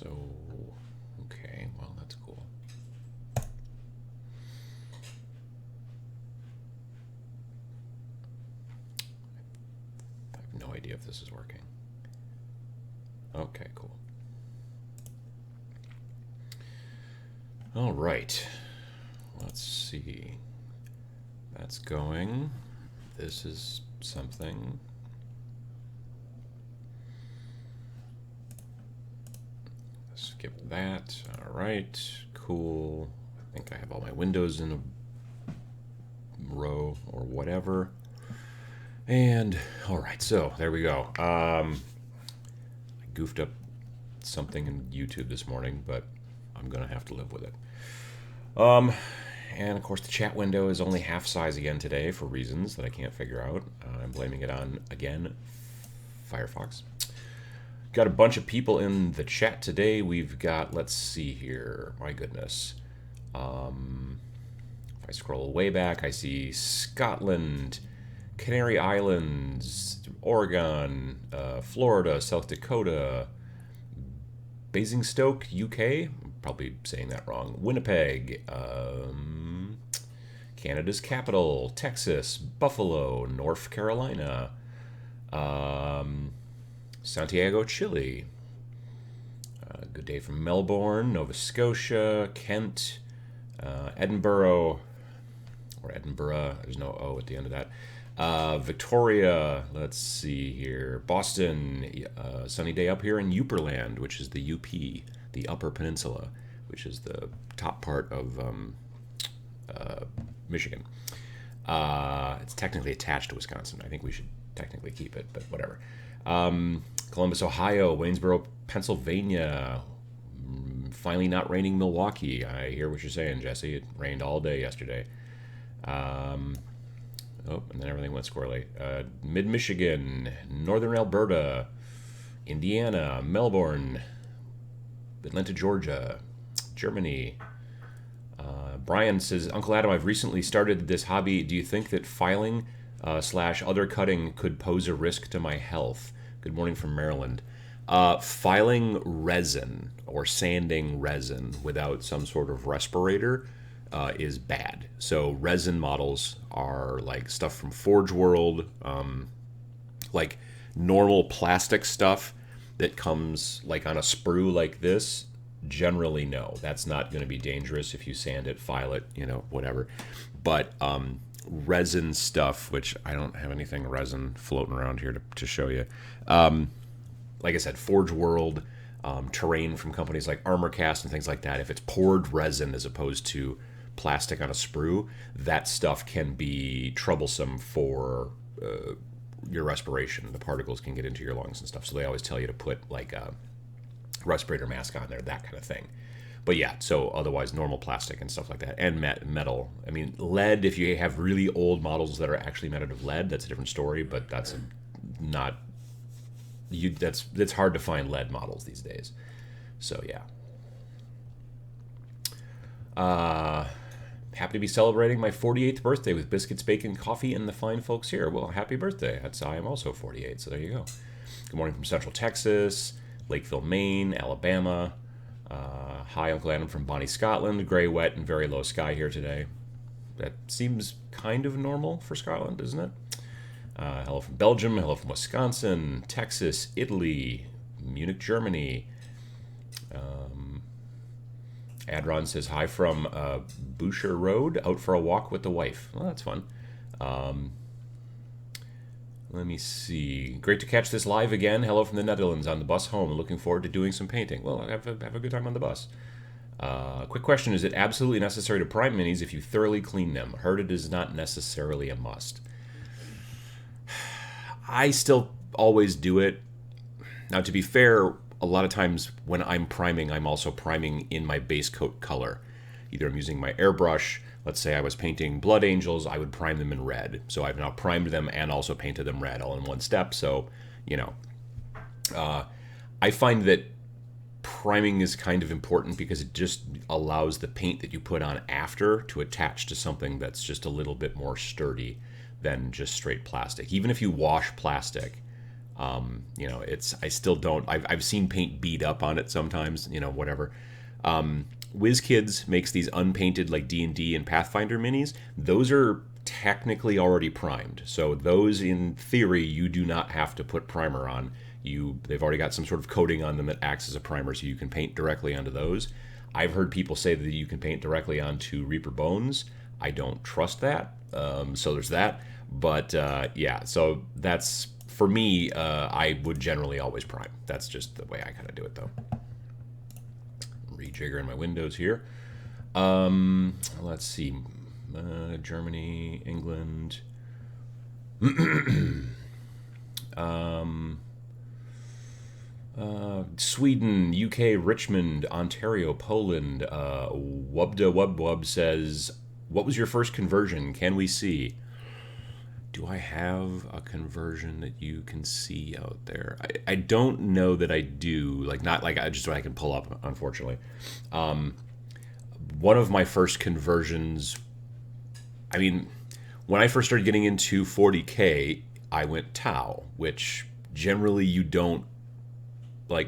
So, okay, well, that's cool. I have no idea if this is working. Okay, cool. All right. Let's see. That's going. This is something. Skip that. All right. Cool. I think I have all my windows in a row or whatever. And all right, so there we go. I goofed up something in YouTube this morning, but I'm gonna have to live with it. And of course, the chat window is only half size again today for reasons that I can't figure out. I'm blaming it on, again, Firefox. Got a bunch of people in the chat today. We've got, let's see here, my goodness. If I scroll way back, I see Scotland, Canary Islands, Oregon, Florida, South Dakota, Basingstoke, UK. I'm probably saying that wrong. Winnipeg, Canada's capital, Texas, Buffalo, North Carolina, Santiago, Chile. Good day from Melbourne, Nova Scotia, Kent, Edinburgh, or Edinburgh. There's no O at the end of that. Victoria, let's see here. Boston, sunny day up here in Uperland, which is the UP, the Upper Peninsula, which is the top part of Michigan. It's technically attached to Wisconsin. I think we should technically keep it, but whatever. Columbus, Ohio, Waynesboro, Pennsylvania. Finally not raining Milwaukee. I hear what you're saying, Jesse. It rained all day yesterday. And then everything went squirrely. Mid-Michigan, Northern Alberta, Indiana, Melbourne, Atlanta, Georgia, Germany. Brian says, Uncle Adam, I've recently started this hobby. Do you think that filing / other cutting could pose a risk to my health? Good morning from Maryland. Filing resin or sanding resin without some sort of respirator is bad. So resin models are like stuff from Forge World, like normal plastic stuff that comes like on a sprue like this. Generally, no, that's not going to be dangerous if you sand it, file it, whatever. But resin stuff, which I don't have anything resin floating around here to show you. Like I said, Forge World, terrain from companies like ArmorCast and things like that. If it's poured resin as opposed to plastic on a sprue, that stuff can be troublesome for your respiration. The particles can get into your lungs and stuff. So they always tell you to put like a respirator mask on there, that kind of thing. But yeah, so otherwise normal plastic and stuff like that, and metal. I mean, lead, if you have really old models that are actually made out of lead, that's a different story, but that's not... That's hard to find lead models these days. So yeah. Happy to be celebrating my 48th birthday with biscuits, bacon, coffee, and the fine folks here. Well, happy birthday. I am also 48, so there you go. Good morning from Central Texas, Lakeville, Maine, Alabama. Hi, Uncle Adam from Bonnie, Scotland. Gray, wet, and very low sky here today. That seems kind of normal for Scotland, isn't it? Hello from Belgium. Hello from Wisconsin, Texas, Italy, Munich, Germany. Adron says, hi from Boucher Road, out for a walk with the wife. Well, that's fun. Let me see. Great to catch this live again. Hello from the Netherlands on the bus home. Looking forward to doing some painting. Well, have a good time on the bus. Quick question. Is it absolutely necessary to prime minis if you thoroughly clean them? Heard it is not necessarily a must. I still always do it. Now, to be fair, a lot of times when I'm priming, I'm also priming in my base coat color. Either I'm using my airbrush. Let's say I was painting Blood Angels, I would prime them in red. So I've now primed them and also painted them red all in one step. So, I find that priming is kind of important because it just allows the paint that you put on after to attach to something that's just a little bit more sturdy than just straight plastic. Even if you wash plastic, I still don't. I've seen paint beat up on it sometimes. Whatever. WizKids makes these unpainted like D&D and Pathfinder minis. Those are technically already primed. So those, in theory, you do not have to put primer on. They've already got some sort of coating on them that acts as a primer, so you can paint directly onto those. I've heard people say that you can paint directly onto Reaper Bones. I don't trust that. So there's that. But yeah, so that's, for me, I would generally always prime. That's just the way I kind of do it, though. Rejiggering my windows here. Let's see. Germany, England. Sweden, UK, Richmond, Ontario, Poland. Wubda Wub says, what was your first conversion? Can we see? Do I have a conversion that you can see out there? I don't know that I do. Not just what I can pull up, unfortunately. One of my first conversions, when I first started getting into 40K, I went Tau, which generally you don't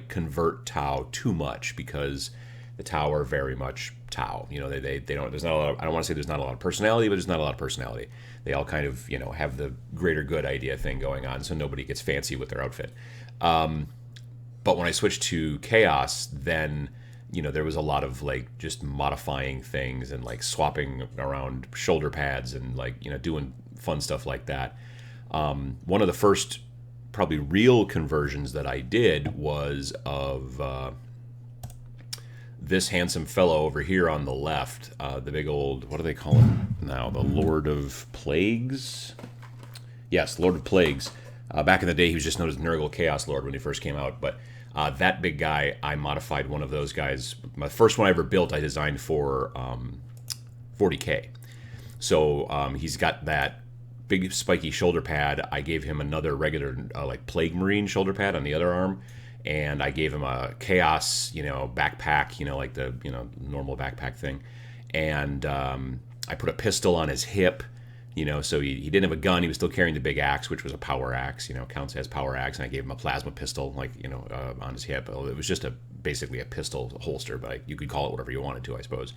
convert Tau too much, because the Tau are very much Tau. They don't. There's not a lot of, I don't want to say there's not a lot of personality, but there's not a lot of personality. They all kind of have the greater good idea thing going on, so nobody gets fancy with their outfit. But when I switched to Chaos, then there was a lot of just modifying things and swapping around shoulder pads and doing fun stuff like that. One of the first probably real conversions that I did was of this handsome fellow over here on the left, the big old, what do they call him now? The Lord of Plagues? Yes, Lord of Plagues. Back in the day, he was just known as Nurgle Chaos Lord when he first came out, but that big guy, I modified one of those guys. My first one I ever built, I designed for 40K. So he's got that big spiky shoulder pad. I gave him another regular Plague Marine shoulder pad on the other arm, and I gave him a Chaos backpack, the normal backpack thing, and I put a pistol on his hip, so he didn't have a gun. He was still carrying the big axe, which was a power axe, counts as power axe, and I gave him a plasma pistol on his hip. It was just basically a pistol holster, but you could call it whatever you wanted to, I suppose.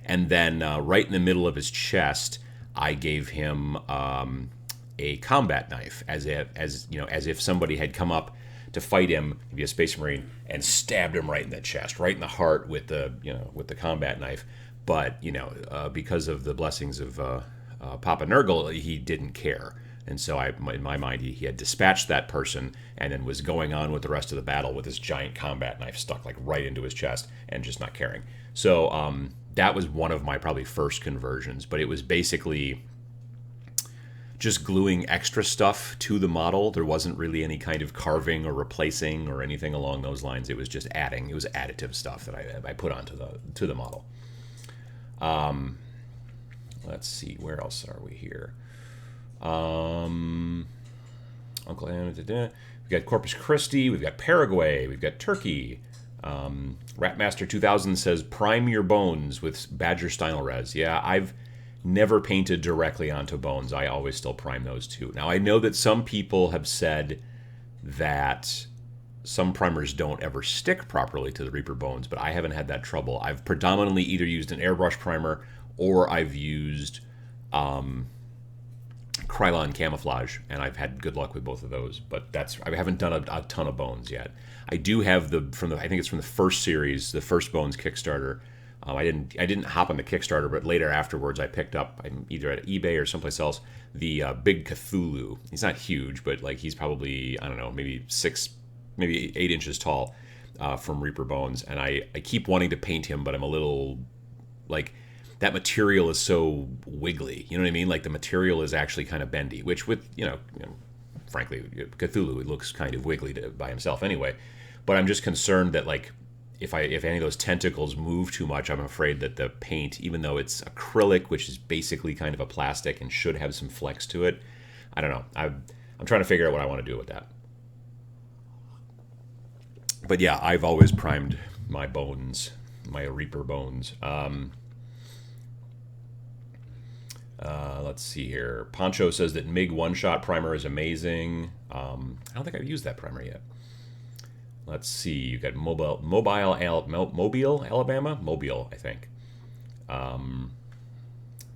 And then right in the middle of his chest, I gave him a combat knife, as if somebody had come up to fight him, be a Space Marine, and stabbed him right in the chest, right in the heart with the combat knife. But because of the blessings of Papa Nurgle, he didn't care, and so in my mind, he had dispatched that person and then was going on with the rest of the battle with this giant combat knife stuck right into his chest and just not caring. So that was one of my probably first conversions, but it was basically just gluing extra stuff to the model. There wasn't really any kind of carving or replacing or anything along those lines. It was just adding. It was additive stuff that I put onto the model. Let's see, where else are we here? Uncle Anna, we've got Corpus Christi, we've got Paraguay, we've got Turkey. Ratmaster 2000 says, prime your bones with Badger Stynylrez. Yeah, I've never painted directly onto bones. I always still prime those too. Now, I know that some people have said that some primers don't ever stick properly to the Reaper bones, but I haven't had that trouble. I've predominantly either used an airbrush primer or I've used Krylon camouflage, and I've had good luck with both of those. But I haven't done a ton of bones yet. I do have I think it's from the first series, the first Bones Kickstarter. I didn't hop on the Kickstarter, but later afterwards I picked up, either at eBay or someplace else, the big Cthulhu. He's not huge, but he's probably, I don't know, maybe 8 inches tall, from Reaper Bones, and I keep wanting to paint him, but I'm a little that material is so wiggly. You know what I mean? The material is actually kind of bendy, which with frankly, Cthulhu, it looks kind of wiggly by himself anyway. But I'm just concerned that if any of those tentacles move too much, I'm afraid that the paint, even though it's acrylic, which is basically kind of a plastic and should have some flex to it, I don't know. I'm trying to figure out what I want to do with that. But yeah, I've always primed my bones, my Reaper bones. Let's see here. Poncho says that MiG one-shot primer is amazing. I don't think I've used that primer yet. Let's see. You got Mobile, Alabama? Mobile, I think.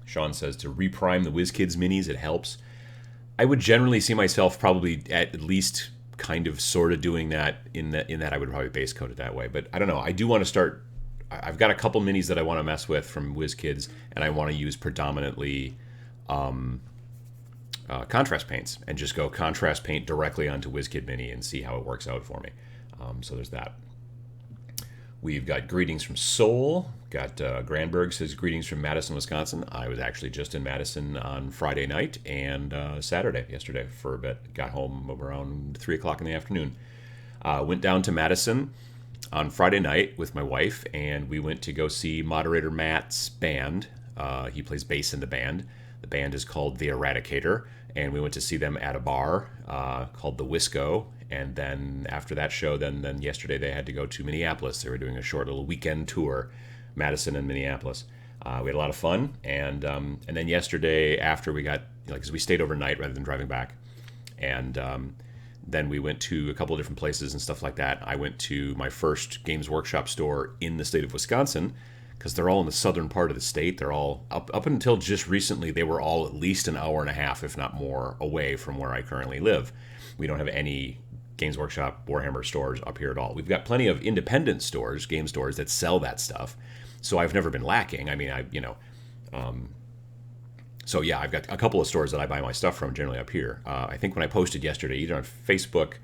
Sean says to reprime the WizKids minis, it helps. I would generally see myself probably at least kind of sort of doing that in that I would probably base coat it that way. But I don't know. I do want to start. I've got a couple minis that I want to mess with from WizKids, and I want to use predominantly contrast paints and just go contrast paint directly onto WizKid Mini and see how it works out for me. So there's that. We've got greetings from Seoul. Got Granberg says greetings from Madison, Wisconsin. I was actually just in Madison on Friday night and yesterday for a bit. Got home around 3 o'clock in the afternoon. Went down to Madison on Friday night with my wife, and we went to go see moderator Matt's band. He plays bass in the band. The band is called The Eradicator, and we went to see them at a bar called the Wisco. And then after that show, then yesterday they had to go to Minneapolis. They were doing a short little weekend tour, Madison and Minneapolis. We had a lot of fun, and then yesterday after we got, because we stayed overnight rather than driving back, and then we went to a couple of different places and stuff like that. I went to my first Games Workshop store in the state of Wisconsin, because they're all in the southern part of the state. They're all, up until just recently, they were all at least an hour and a half, if not more, away from where I currently live. We don't have any Games Workshop Warhammer stores up here at all. We've got plenty of independent stores, game stores, that sell that stuff. So I've never been lacking. I mean, so yeah, I've got a couple of stores that I buy my stuff from generally up here. I think when I posted yesterday, either on Facebook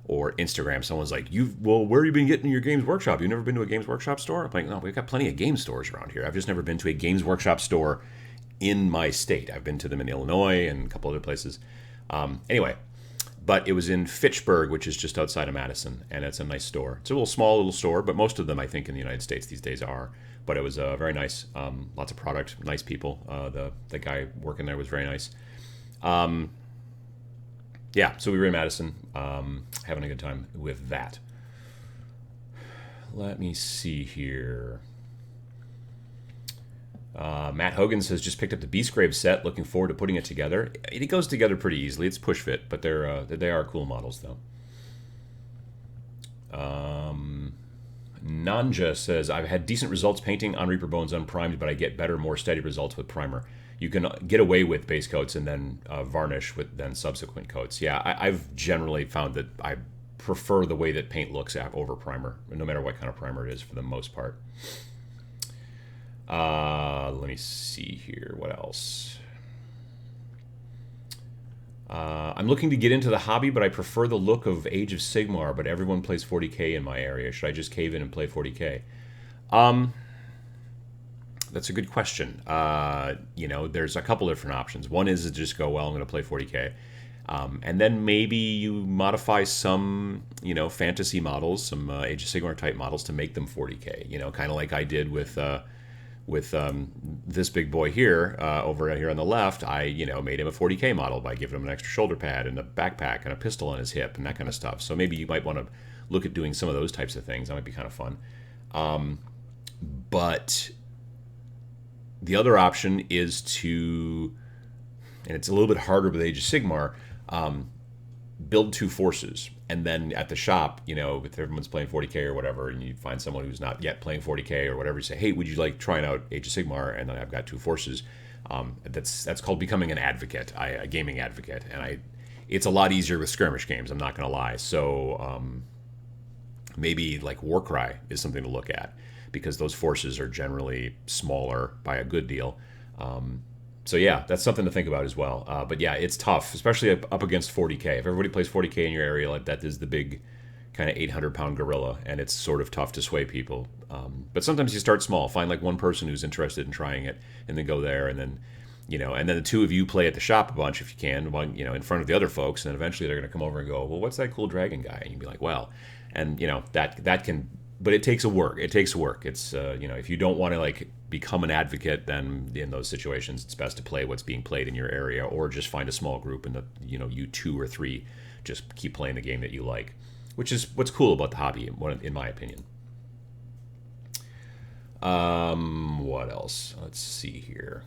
or Instagram, someone's like, where have you been getting your Games Workshop? You've never been to a Games Workshop store? I'm like, no, we've got plenty of game stores around here. I've just never been to a Games Workshop store in my state. I've been to them in Illinois and a couple other places. Anyway, but it was in Fitchburg, which is just outside of Madison, and it's a nice store. It's a little store, but most of them, I think, in the United States these days are. But it was very nice. Lots of product, nice people. The guy working there was very nice. Yeah, so we were in Madison, having a good time with that. Let me see here. Matt Hogan says, just picked up the Beastgrave set. Looking forward to putting it together. It goes together pretty easily. It's push fit, but they are cool models, though. Nanja says, I've had decent results painting on Reaper Bones unprimed, but I get better, more steady results with primer. You can get away with base coats and then varnish with then subsequent coats. Yeah, I've generally found that I prefer the way that paint looks over primer, no matter what kind of primer it is for the most part. Let me see here. What else? I'm looking to get into the hobby, but I prefer the look of Age of Sigmar, but everyone plays 40k in my area. Should I just cave in and play 40k? That's a good question. There's a couple different options. One is to just go, well, I'm going to play 40k. And then maybe you modify some, fantasy models, some Age of Sigmar type models to make them 40k. Kind of like I did with this big boy here, over here on the left. I, made him a 40k model by giving him an extra shoulder pad and a backpack and a pistol on his hip and that kind of stuff. So maybe you might want to look at doing some of those types of things. That might be kind of fun. But the other option is to, and it's a little bit harder with Age of Sigmar, build two forces. And then at the shop, if everyone's playing 40k or whatever, and you find someone who's not yet playing 40k or whatever, you say, hey, would you like trying out Age of Sigmar? And then I've got two forces. That's called becoming an advocate, a gaming advocate. And it's a lot easier with skirmish games, I'm not going to lie. So maybe like Warcry is something to look at, because those forces are generally smaller by a good deal. So yeah, that's something to think about as well. But yeah, it's tough, especially up against 40k. If everybody plays 40k in your area, like that is the big kind of 800-pound gorilla, and it's sort of tough to sway people. But sometimes you start small, find like one person who's interested in trying it, and then go there, and then and then the two of you play at the shop a bunch if you can, in front of the other folks, and then eventually they're going to come over and go, well, what's that cool dragon guy? And you'd be like, well, and that can. But it takes work. It's if you don't want to like become an advocate, then in those situations it's best to play what's being played in your area, or just find a small group and you two or three just keep playing the game that you like, which is what's cool about the hobby, in my opinion. What else? Let's see here.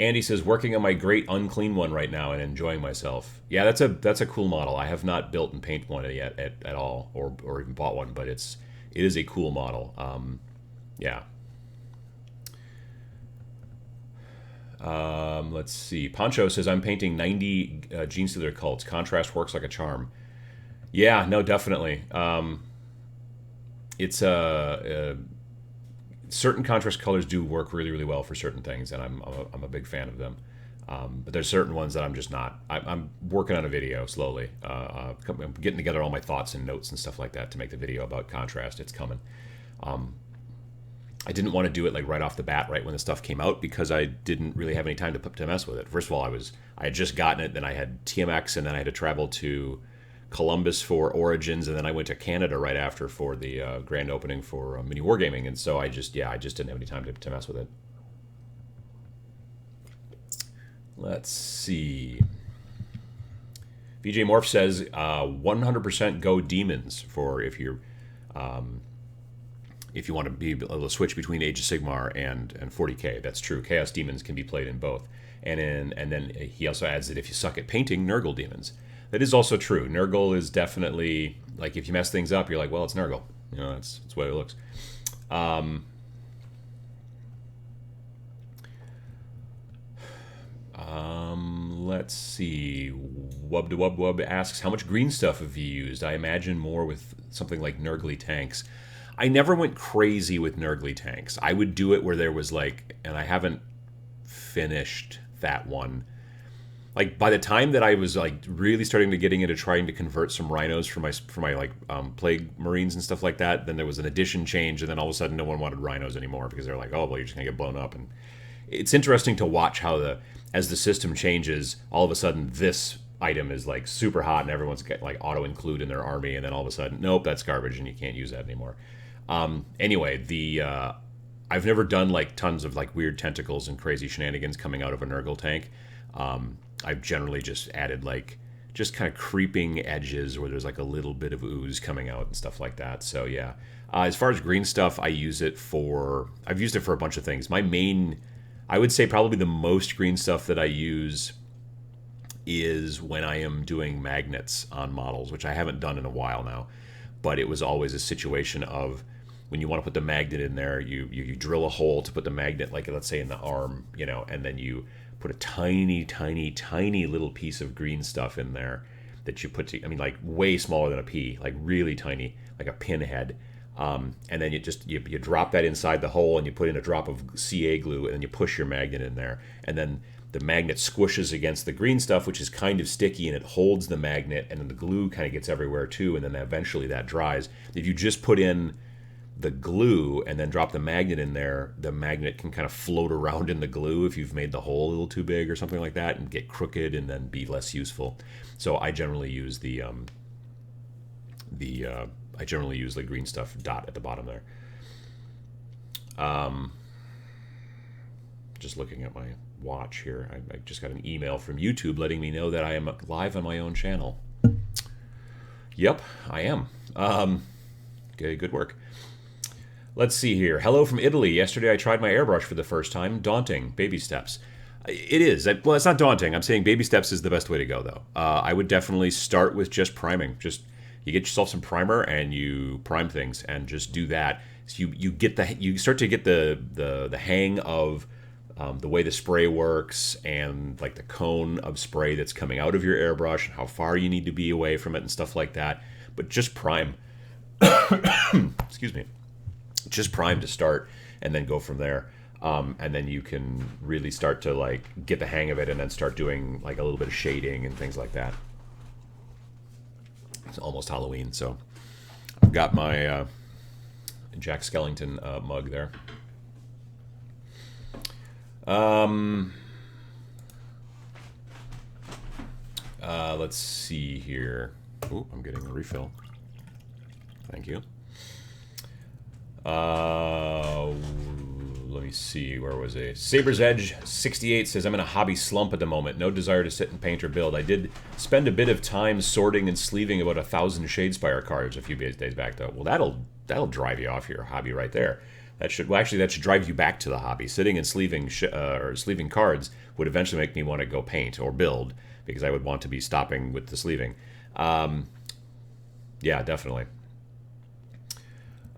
Andy says, working on my great unclean one right now and enjoying myself. Yeah, that's a cool model. I have not built and painted one yet at all, or even bought one, but it is a cool model. Yeah. Let's see. Poncho says, I'm painting 90 Gene Stealer cults. Contrast works like a charm. Yeah, no, definitely. It's certain contrast colors do work really, really well for certain things, and I'm a big fan of them. But there's certain ones that I'm just not. I'm working on a video slowly. I'm getting together all my thoughts and notes and stuff like that to make the video about contrast. It's coming. I didn't want to do it like right off the bat, right when the stuff came out, because I didn't really have any time to mess with it. First of all, I had just gotten it, then I had TMX, and then I had to travel to Columbus for Origins, and then I went to Canada right after for the grand opening for Mini Wargaming, and so I just didn't have any time to mess with it. Let's see. VJ Morph says 100% go demons for if you want to be able to switch between Age of Sigmar and 40k. That's true. Chaos demons can be played in both, and then he also adds that if you suck at painting, Nurgle demons. That is also true. Nurgle is definitely, like, if you mess things up, you're like, well, it's Nurgle. You know, that's the way it looks. Let's see. Wub asks, how much green stuff have you used? I imagine more with something like Nurgly tanks. I never went crazy with Nurgly tanks. I would do it where there was like, and I haven't finished that one. Like, by the time that I was like really starting to getting into trying to convert some rhinos for my like plague marines and stuff like that, then there was an addition change, and then all of a sudden no one wanted rhinos anymore because they're like, oh well, you're just gonna get blown up. And it's interesting to watch how as the system changes, all of a sudden this item is like super hot and everyone's get like auto include in their army, and then all of a sudden, nope, that's garbage and you can't use that anymore. Anyway, I've never done like tons of like weird tentacles and crazy shenanigans coming out of a Nurgle tank. I've generally just added like just kind of creeping edges where there's like a little bit of ooze coming out and stuff like that. So yeah, as far as green stuff, I've used it for a bunch of things. My main, I would say probably the most green stuff that I use is when I am doing magnets on models, which I haven't done in a while now, but it was always a situation of when you want to put the magnet in there, you drill a hole to put the magnet, like let's say in the arm, you know, and then you put a tiny, tiny, tiny little piece of green stuff in there that you put to, I mean, like way smaller than a pea, like really tiny, like a pinhead. And then you drop that inside the hole and you put in a drop of CA glue and then you push your magnet in there. And then the magnet squishes against the green stuff, which is kind of sticky, and it holds the magnet, and then the glue kind of gets everywhere too, and then eventually that dries. If you just put in the glue and then drop the magnet in there, the magnet can kind of float around in the glue if you've made the hole a little too big or something like that and get crooked and then be less useful. So I generally use the green stuff dot at the bottom there. Just looking at my watch here, I just got an email from YouTube letting me know that I am live on my own channel. Yep, I am. Okay, good work. Let's see here. Hello from Italy. Yesterday I tried my airbrush for the first time. Daunting. Baby steps. It is. Well, it's not daunting. I'm saying baby steps is the best way to go, though. I would definitely start with just priming. Just you get yourself some primer and you prime things and just do that. So you start to get the hang of the way the spray works and like the cone of spray that's coming out of your airbrush and how far you need to be away from it and stuff like that. But just prime. Excuse me. Just prime to start and then go from there. And then you can really start to like get the hang of it and then start doing like a little bit of shading and things like that. It's almost Halloween, so I've got my Jack Skellington mug there. Let's see here. Ooh, I'm getting a refill. Thank you. Let me see, where was it? Saber's Edge 68 says, I'm in a hobby slump at the moment. No desire to sit and paint or build. I did spend a bit of time sorting and sleeving about 1,000 Shadespire cards a few days back, though. Well, that'll drive you off your hobby right there. That should drive you back to the hobby. Sitting and sleeving sleeving cards would eventually make me want to go paint or build, because I would want to be stopping with the sleeving. Yeah, definitely.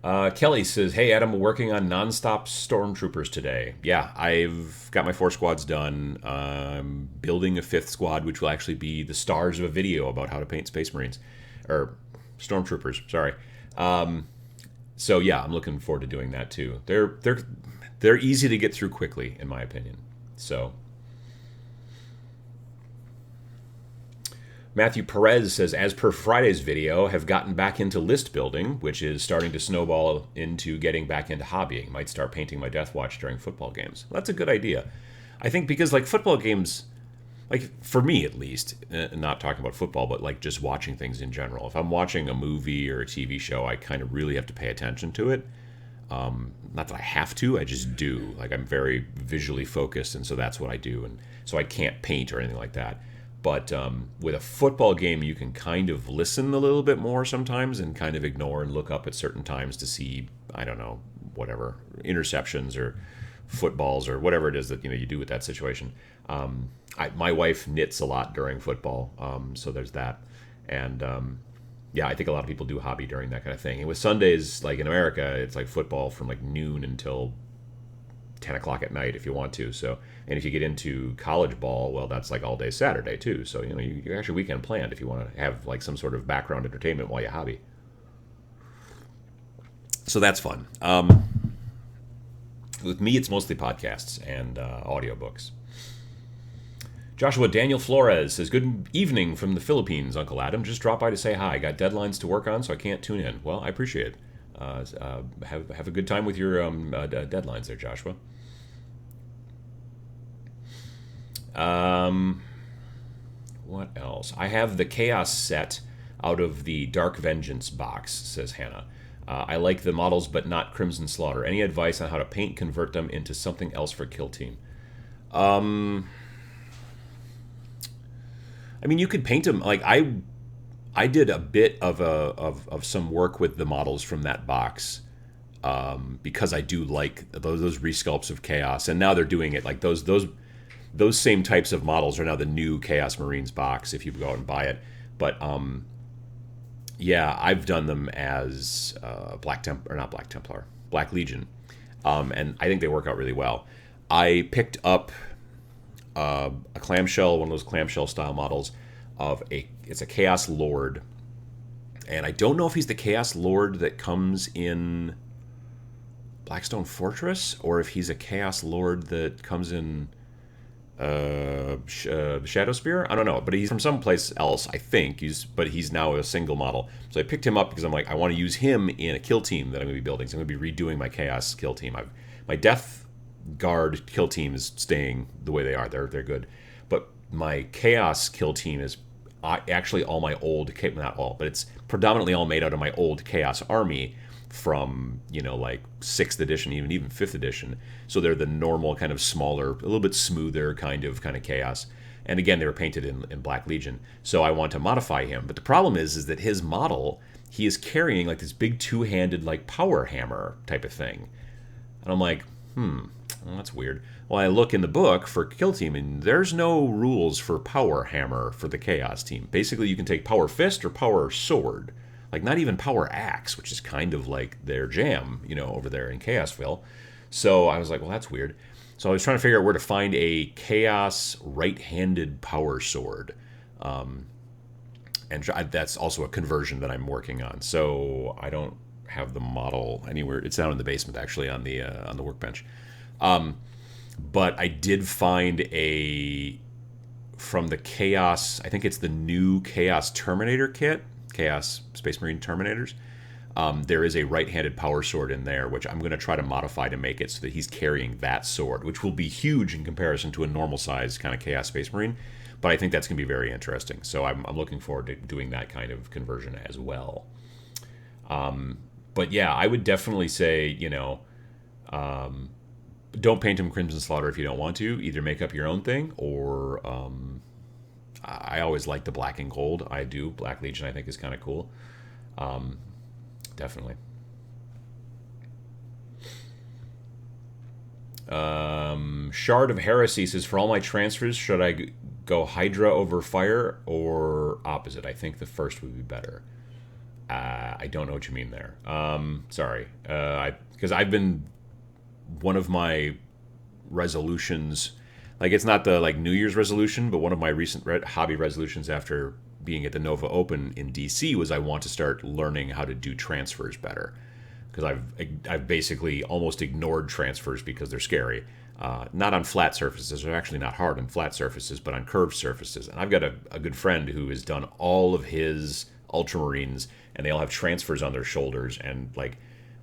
Kelly says, "Hey Adam, working on nonstop stormtroopers today. Yeah, I've got my 4 squads done. I'm building a 5th squad, which will actually be the stars of a video about how to paint Space Marines or stormtroopers. Sorry. So yeah, I'm looking forward to doing that too. They're easy to get through quickly, in my opinion. So." Matthew Perez says, "As per Friday's video, have gotten back into list building, which is starting to snowball into getting back into hobbying. Might start painting my Death Watch during football games." Well, that's a good idea. I think because like football games, like for me at least, not talking about football, but like just watching things in general. If I'm watching a movie or a TV show, I kind of really have to pay attention to it. Not that I have to, I just do. Like I'm very visually focused, and so that's what I do. And so I can't paint or anything like that. But with a football game, you can kind of listen a little bit more sometimes and kind of ignore and look up at certain times to see, I don't know, whatever, interceptions or footballs or whatever it is that you do with that situation. My wife knits a lot during football, so there's that. And yeah, I think a lot of people do hobby during that kind of thing. And with Sundays, like in America, it's like football from like noon until 10 o'clock at night if you want to. So, and if you get into college ball, well, that's like all day Saturday too. So, you actually weekend planned if you want to have like some sort of background entertainment while you hobby. So that's fun. With me, it's mostly podcasts and audiobooks. Joshua Daniel Flores says, "Good evening from the Philippines, Uncle Adam. Just dropped by to say hi. Got deadlines to work on, so I can't tune in." Well, I appreciate it. Have a good time with your deadlines there, Joshua. What else? I have the Chaos set out of the Dark Vengeance box, says Hannah. I like the models, but not Crimson Slaughter. Any advice on how to paint, convert them into something else for Kill Team? I mean, you could paint them like I did a bit of some work with the models from that box because I do like those resculpts of Chaos, and now they're doing it like those same types of models are now the new Chaos Marines box if you go out and buy it. But yeah, I've done them as Black Legion, and I think they work out really well. I picked up a clamshell, one of those clamshell style models it's a Chaos Lord, and I don't know if he's the Chaos Lord that comes in Blackstone Fortress or if he's a Chaos Lord that comes in Shadow Spear. I don't know, but he's from someplace else, I think. But he's now a single model. So I picked him up because I'm like, I want to use him in a kill team that I'm going to be building. So I'm going to be redoing my Chaos kill team. My Death Guard kill team is staying the way they are. They're good. But my Chaos kill team is actually all my old, not all, but it's predominantly all made out of my old Chaos army from, like 6th edition, even 5th edition. So they're the normal kind of smaller, a little bit smoother kind of Chaos. And again, they were painted in Black Legion. So I want to modify him. But the problem is that his model, he is carrying like this big 2-handed like power hammer type of thing. And I'm like, well, that's weird. Well, I look in the book for Kill Team, and there's no rules for Power Hammer for the Chaos team. Basically, you can take Power Fist or Power Sword. Like, not even Power Axe, which is kind of like their jam, over there in Chaosville. So I was like, well, that's weird. So I was trying to figure out where to find a Chaos right-handed Power Sword. And that's also a conversion that I'm working on. So I don't have the model anywhere. It's down in the basement, actually, on the workbench. But I did find from the Chaos, I think it's the new Chaos Terminator kit, Chaos Space Marine Terminators. There is a right-handed power sword in there, which I'm going to try to modify to make it so that he's carrying that sword, which will be huge in comparison to a normal size kind of Chaos Space Marine. But I think that's going to be very interesting. So I'm looking forward to doing that kind of conversion as well. But yeah, I would definitely say, don't paint him Crimson Slaughter if you don't want to. Either make up your own thing, or I always like the black and gold. I do. Black Legion, I think, is kind of cool. Definitely. Shard of Heresy says, for all my transfers, should I go Hydra over Fire or opposite? I think the first would be better. I don't know what you mean there. Sorry. Because I've been... One of my resolutions... Like, it's not the New Year's resolution, but one of my recent hobby resolutions after being at the Nova Open in DC was I want to start learning how to do transfers better. Because I've basically almost ignored transfers because they're scary. Not on flat surfaces. They're actually not hard on flat surfaces, but on curved surfaces. And I've got a good friend who has done all of his Ultramarines, and they all have transfers on their shoulders. And, like,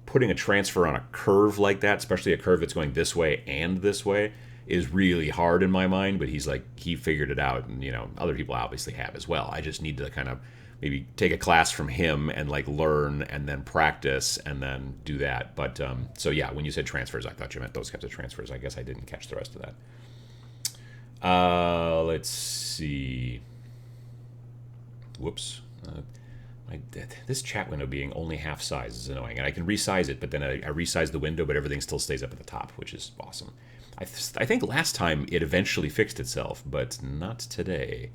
putting a transfer on a curve like that, especially a curve that's going this way and this way, is really hard in my mind. But he figured it out, and, other people obviously have as well. I just need to kind of maybe take a class from him and learn and then practice and then do that. But so yeah, when you said transfers, I thought you meant those kinds of transfers. I guess I didn't catch the rest of that. Let's see. Whoops. This chat window being only half size is annoying, and I can resize it, but then I resize the window, but everything still stays up at the top, which is awesome. I think last time it eventually fixed itself, but not today.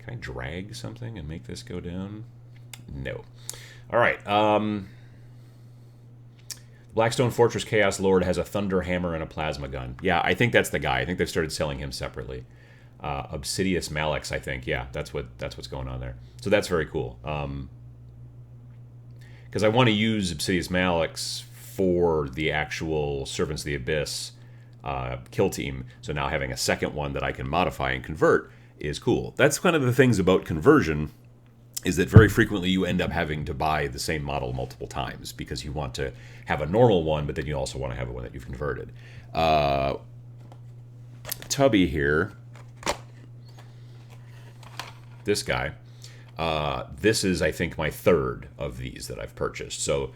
Can I drag something and make this go down? No. All right. Blackstone Fortress Chaos Lord has a thunder hammer and a plasma gun. Yeah, I think that's the guy. I think they've started selling him separately. Obsidious Malix, I think. Yeah, that's what's going on there. So that's very cool. Because I want to use Obsidious Malix for the actual Servants of the Abyss kill team. So now having a second one that I can modify and convert is cool. That's kind of the things about conversion, is that very frequently you end up having to buy the same model multiple times because you want to have a normal one, but then you also want to have one that you've converted. Tubby here, this guy, this is, I think, my third of these that I've purchased. So,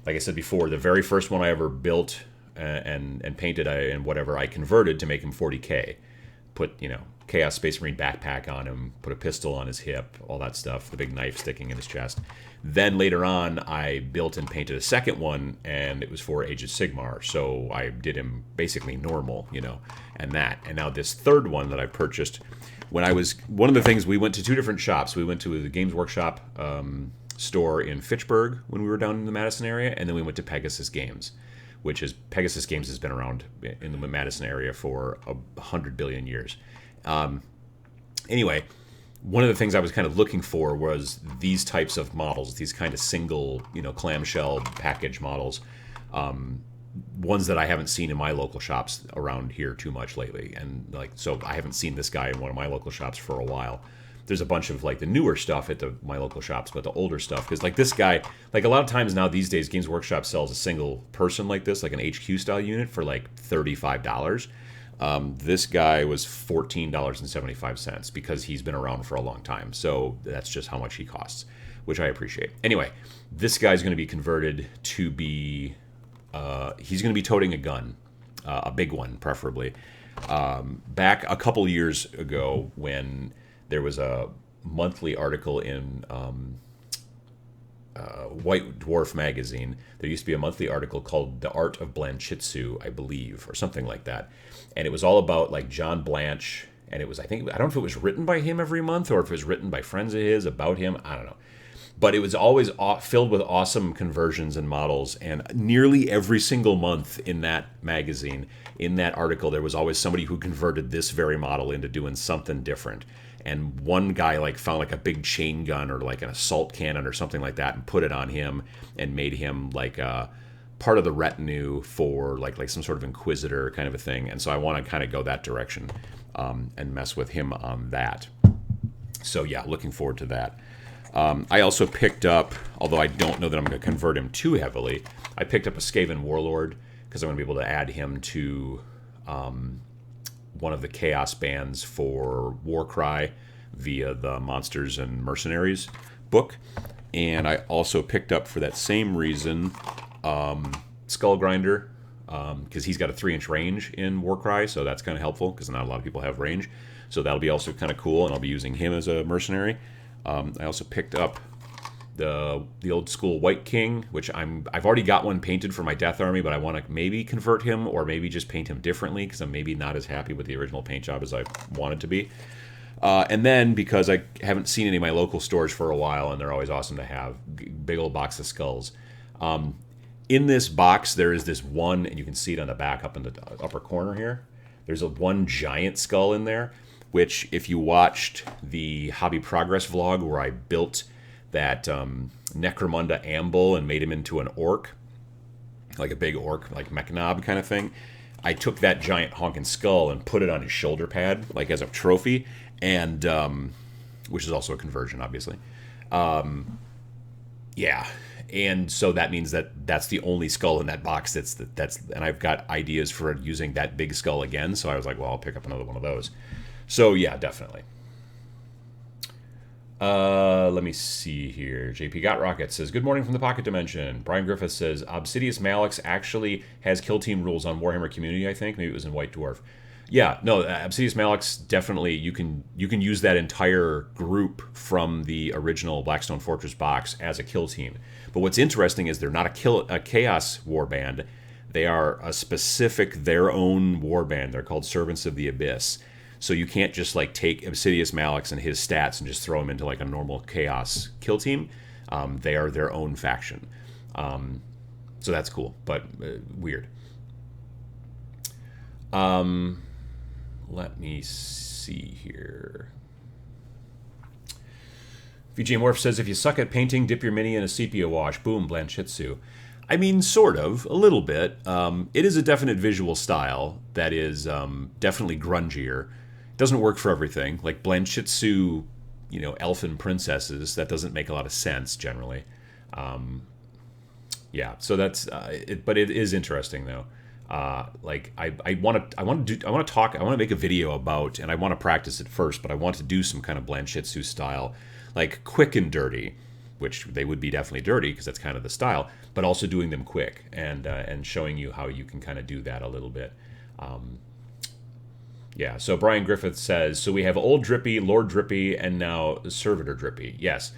like I said before, the very first one I ever built and painted and whatever, I converted to make him 40K. Put, Chaos Space Marine backpack on him, put a pistol on his hip, all that stuff, the big knife sticking in his chest. Then later on, I built and painted a second one, and it was for Age of Sigmar, so I did him basically normal, and that. And now this third one that I purchased, one of the things, we went to two different shops. We went to the Games Workshop store in Fitchburg when we were down in the Madison area, and then we went to Pegasus Games, Pegasus Games has been around in the Madison area for 100 billion years. Anyway, one of the things I was kind of looking for was these types of models, these kind of single, clamshell package models, ones that I haven't seen in my local shops around here too much lately. And so I haven't seen this guy in one of my local shops for a while. There's a bunch of the newer stuff at my local shops, but the older stuff, because this guy, a lot of times now these days, Games Workshop sells a single person like this, like an HQ style unit for $35. This guy was $14.75 because he's been around for a long time. So that's just how much he costs, which I appreciate. Anyway, this guy's going to be converted to be, he's going to be toting a gun, a big one preferably. Back a couple years ago when there was a monthly article in White Dwarf magazine. There used to be a monthly article called The Art of Blanchitsu, I believe, or something like that. And it was all about John Blanche, and it was, I don't know if it was written by him every month or if it was written by friends of his about him. I don't know. But it was always filled with awesome conversions and models, and nearly every single month in that magazine, in that article, there was always somebody who converted this very model into doing something different. And one guy found a big chain gun or an assault cannon or something like that and put it on him and made him part of the retinue for some sort of inquisitor kind of a thing. And so I want to kind of go that direction and mess with him on that. So yeah, looking forward to that. I also picked up, although I don't know that I'm going to convert him too heavily, I picked up a Skaven Warlord because I'm going to be able to add him to one of the Chaos bands for Warcry via the Monsters and Mercenaries book. And I also picked up, for that same reason, Skull Grinder, because he's got a 3-inch range in Warcry, so that's kind of helpful because not a lot of people have range. So that'll be also kind of cool, and I'll be using him as a mercenary. I also picked up the old school White King, which I've already got one painted for my Death Army, but I want to maybe convert him or maybe just paint him differently because I'm maybe not as happy with the original paint job as I wanted to be. And then, because I haven't seen any of my local stores for a while, and they're always awesome to have, big old box of skulls. In this box, there is this one, and you can see it on the back up in the upper corner here. There's one giant skull in there, which if you watched the Hobby Progress vlog where I built that Necromunda Amble and made him into an orc, like a big orc, like Mechnob kind of thing, I took that giant honking skull and put it on his shoulder pad, like as a trophy, and which is also a conversion, obviously. Yeah, and so that means that's the only skull in that box that's and I've got ideas for using that big skull again, so I was like, well, I'll pick up another one of those. So yeah, definitely. Let me see here. JP Got Rocket says, good morning from the Pocket Dimension. Brian Griffith says, Obsidious Malix actually has kill team rules on Warhammer Community, I think. Maybe it was in White Dwarf. Yeah, no, Obsidious Malix, definitely, you can use that entire group from the original Blackstone Fortress box as a kill team. But what's interesting is they're not a Chaos warband. They are a specific, their own warband. They're called Servants of the Abyss. So you can't just like take Obsidious Malix and his stats and just throw him into like a normal Chaos kill team. They are their own faction. So that's cool, but weird. Let me see here. VJ Morph says, if you suck at painting, dip your mini in a sepia wash. Boom, Blanchitsu. I mean, sort of, a little bit. It is a definite visual style that is definitely grungier. It doesn't work for everything. Like Blanchitsu, elfin princesses, that doesn't make a lot of sense generally. Yeah, so that's it. But it is interesting though. Like I want to make a video about, and I want to practice it first, but I want to do some kind of Blanchitsu style, like quick and dirty, which they would be definitely dirty because that's kind of the style, but also doing them quick and showing you how you can kind of do that a little bit. Yeah, so Brian Griffith says, so we have Old Drippy, Lord Drippy, and now Servitor Drippy. Yes.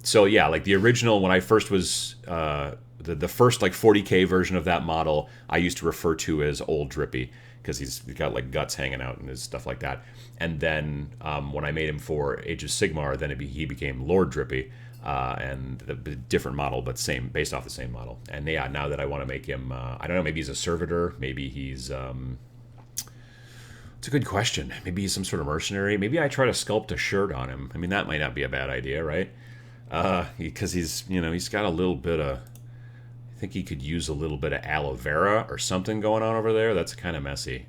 So yeah, like the original, when I first was, the first like 40K version of that model, I used to refer to as Old Drippy because he's got like guts hanging out and his stuff like that. And then when I made him for Age of Sigmar, then he became Lord Drippy, and the different model, but based off the same model. And yeah, now that I want to make him, I don't know, maybe he's a servitor, maybe he's, it's a good question. Maybe he's some sort of mercenary. Maybe I try to sculpt a shirt on him. I mean, that might not be a bad idea, right? Because he's got a little bit of, I think he could use a little bit of aloe vera or something going on over there. That's kind of messy.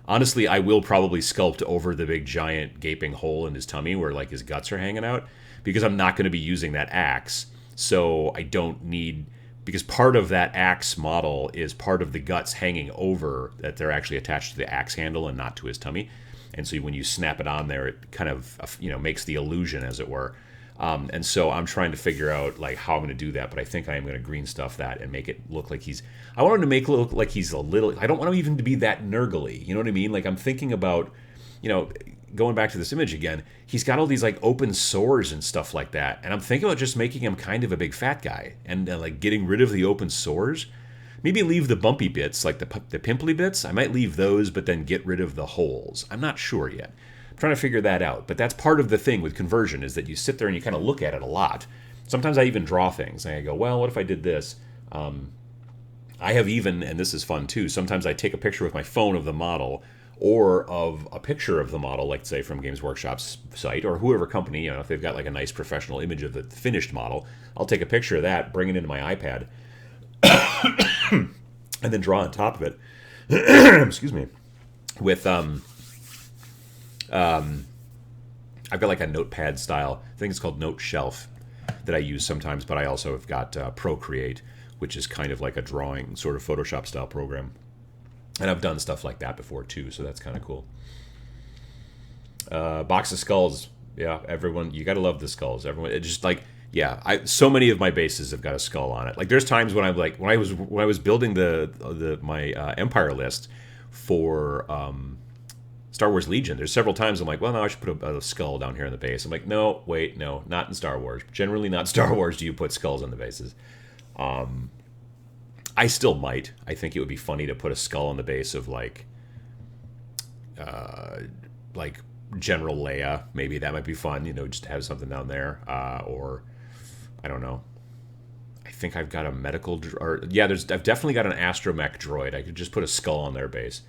Honestly, I will probably sculpt over the big giant gaping hole in his tummy where like his guts are hanging out, because I'm not going to be using that axe. So I don't need, because part of that axe model is part of the guts hanging over, that they're actually attached to the axe handle and not to his tummy. And so when you snap it on there, it kind of makes the illusion, as it were. And so I'm trying to figure out like how I'm going to do that, but I think I am going to green stuff that and make it look like I want him to make it look like he's a little, I don't want him even to be that nurgly, you know what I mean? Like I'm thinking about, going back to this image again, he's got all these like open sores and stuff like that, and I'm thinking about just making him kind of a big fat guy and like getting rid of the open sores. Maybe leave the bumpy bits, like the pimply bits. I might leave those, but then get rid of the holes. I'm not sure yet. I'm trying to figure that out. But that's part of the thing with conversion, is that you sit there and you kind of look at it a lot. Sometimes I even draw things, and I go, well, what if I did this? I have even, and this is fun too, sometimes I take a picture with my phone of the model, or of a picture of the model, like say from Games Workshop's site, or whoever company, if they've got like a nice professional image of the finished model, I'll take a picture of that, bring it into my iPad, and then draw on top of it. Excuse me. With I've got like a notepad style, I think it's called Note Shelf, that I use sometimes, but I also have got Procreate, which is kind of like a drawing sort of Photoshop style program. And I've done stuff like that before too, so that's kind of cool. Box of skulls, yeah. Everyone, you gotta love the skulls. Everyone, it just like, yeah. So many of my bases have got a skull on it. Like, there's times when I'm like, when I was building my Empire list for Star Wars Legion. There's several times I'm like, well, no, I should put a skull down here in the base. I'm like, no, wait, no, not in Star Wars. Generally, not Star Wars do you put skulls on the bases. I still might. I think it would be funny to put a skull on the base of like General Leia. Maybe that might be fun. Just to have something down there. Or I don't know. I think I've got a medical. I've definitely got an astromech droid. I could just put a skull on their base.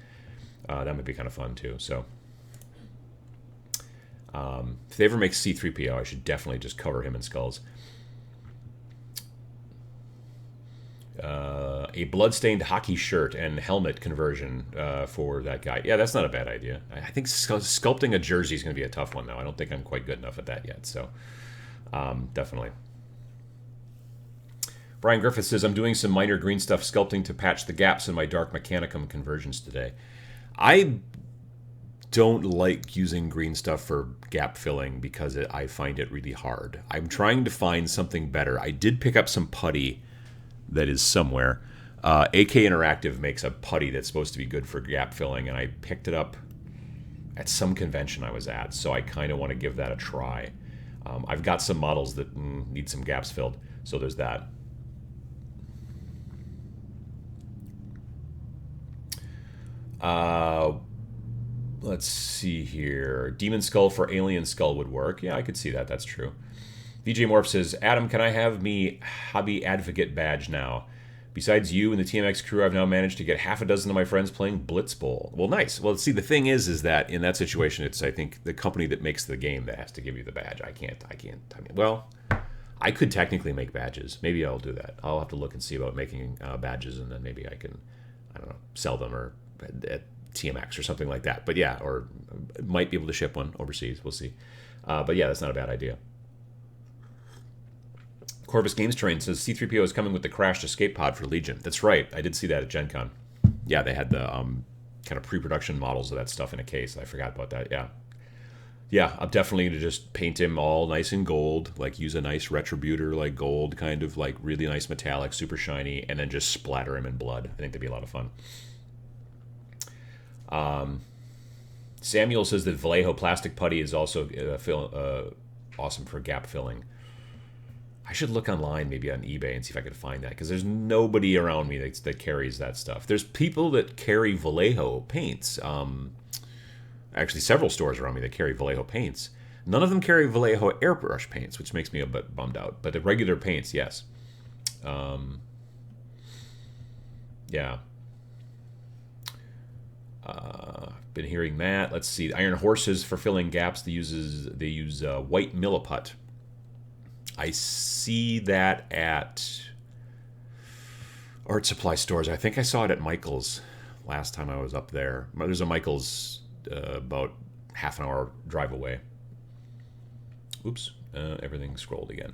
That might be kind of fun too. So, if they ever make C-3PO, I should definitely just cover him in skulls. A bloodstained hockey shirt and helmet conversion for that guy. Yeah, that's not a bad idea. I think sculpting a jersey is going to be a tough one, though. I don't think I'm quite good enough at that yet. So, definitely. Brian Griffith says, I'm doing some minor green stuff sculpting to patch the gaps in my Dark Mechanicum conversions today. I don't like using green stuff for gap filling because I find it really hard. I'm trying to find something better. I did pick up some putty that is somewhere. AK Interactive makes a putty that's supposed to be good for gap filling, and I picked it up at some convention I was at, so I kind of want to give that a try. I've got some models that need some gaps filled, so there's that. Let's see here. Demon Skull for Alien Skull would work. Yeah, I could see that. That's true. VJ Morph says, Adam, can I have me Hobby Advocate badge now? Besides you and the TMX crew, I've now managed to get half a dozen of my friends playing Blitz Bowl. Well, nice. Well, see, the thing is that in that situation, it's, I think, the company that makes the game that has to give you the badge. I mean, well, I could technically make badges. Maybe I'll do that. I'll have to look and see about making badges, and then maybe I can, I don't know, sell them or at TMX or something like that. But yeah, or might be able to ship one overseas. We'll see. But yeah, that's not a bad idea. Corvus Games Terrain says C-3PO is coming with the crashed escape pod for Legion. That's right. I did see that at Gen Con. Yeah, they had the kind of pre-production models of that stuff in a case. I forgot about that. Yeah. Yeah, I'm definitely going to just paint him all nice and gold, like use a nice retributor, like gold, kind of like really nice metallic, super shiny, and then just splatter him in blood. I think that'd be a lot of fun. Samuel says that Vallejo plastic putty is also awesome for gap filling. I should look online, maybe on eBay, and see if I can find that, because there's nobody around me that carries that stuff. There's people that carry Vallejo paints. Actually, several stores around me that carry Vallejo paints. None of them carry Vallejo airbrush paints, which makes me a bit bummed out. But the regular paints, yes. Yeah. Been hearing that. Let's see. Iron Horses for filling gaps. They use white milliput. I see that at art supply stores. I think I saw it at Michael's last time I was up there. There's a Michael's about half an hour drive away. Oops, everything scrolled again.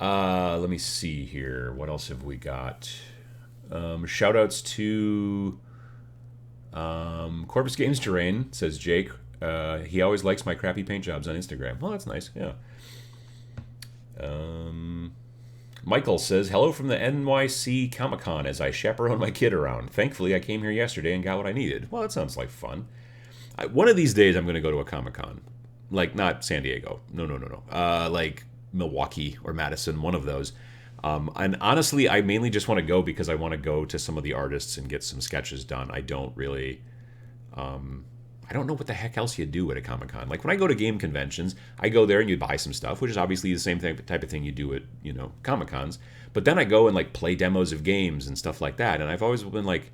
Let me see here. What else have we got? Shout outs to Corvus Games Terrain, says Jake. He always likes my crappy paint jobs on Instagram. Well, that's nice, yeah. Michael says, hello from the NYC Comic-Con as I chaperone my kid around. Thankfully, I came here yesterday and got what I needed. Well, that sounds like fun. One of these days, I'm going to go to a Comic-Con. Like, not San Diego. No. Like Milwaukee or Madison, one of those. And honestly, I mainly just want to go because I want to go to some of the artists and get some sketches done. I don't really... I don't know what the heck else you do at a Comic-Con. Like, when I go to game conventions, I go there and you buy some stuff, which is obviously the same type of thing you do at, Comic-Cons. But then I go and, like, play demos of games and stuff like that. And I've always been like,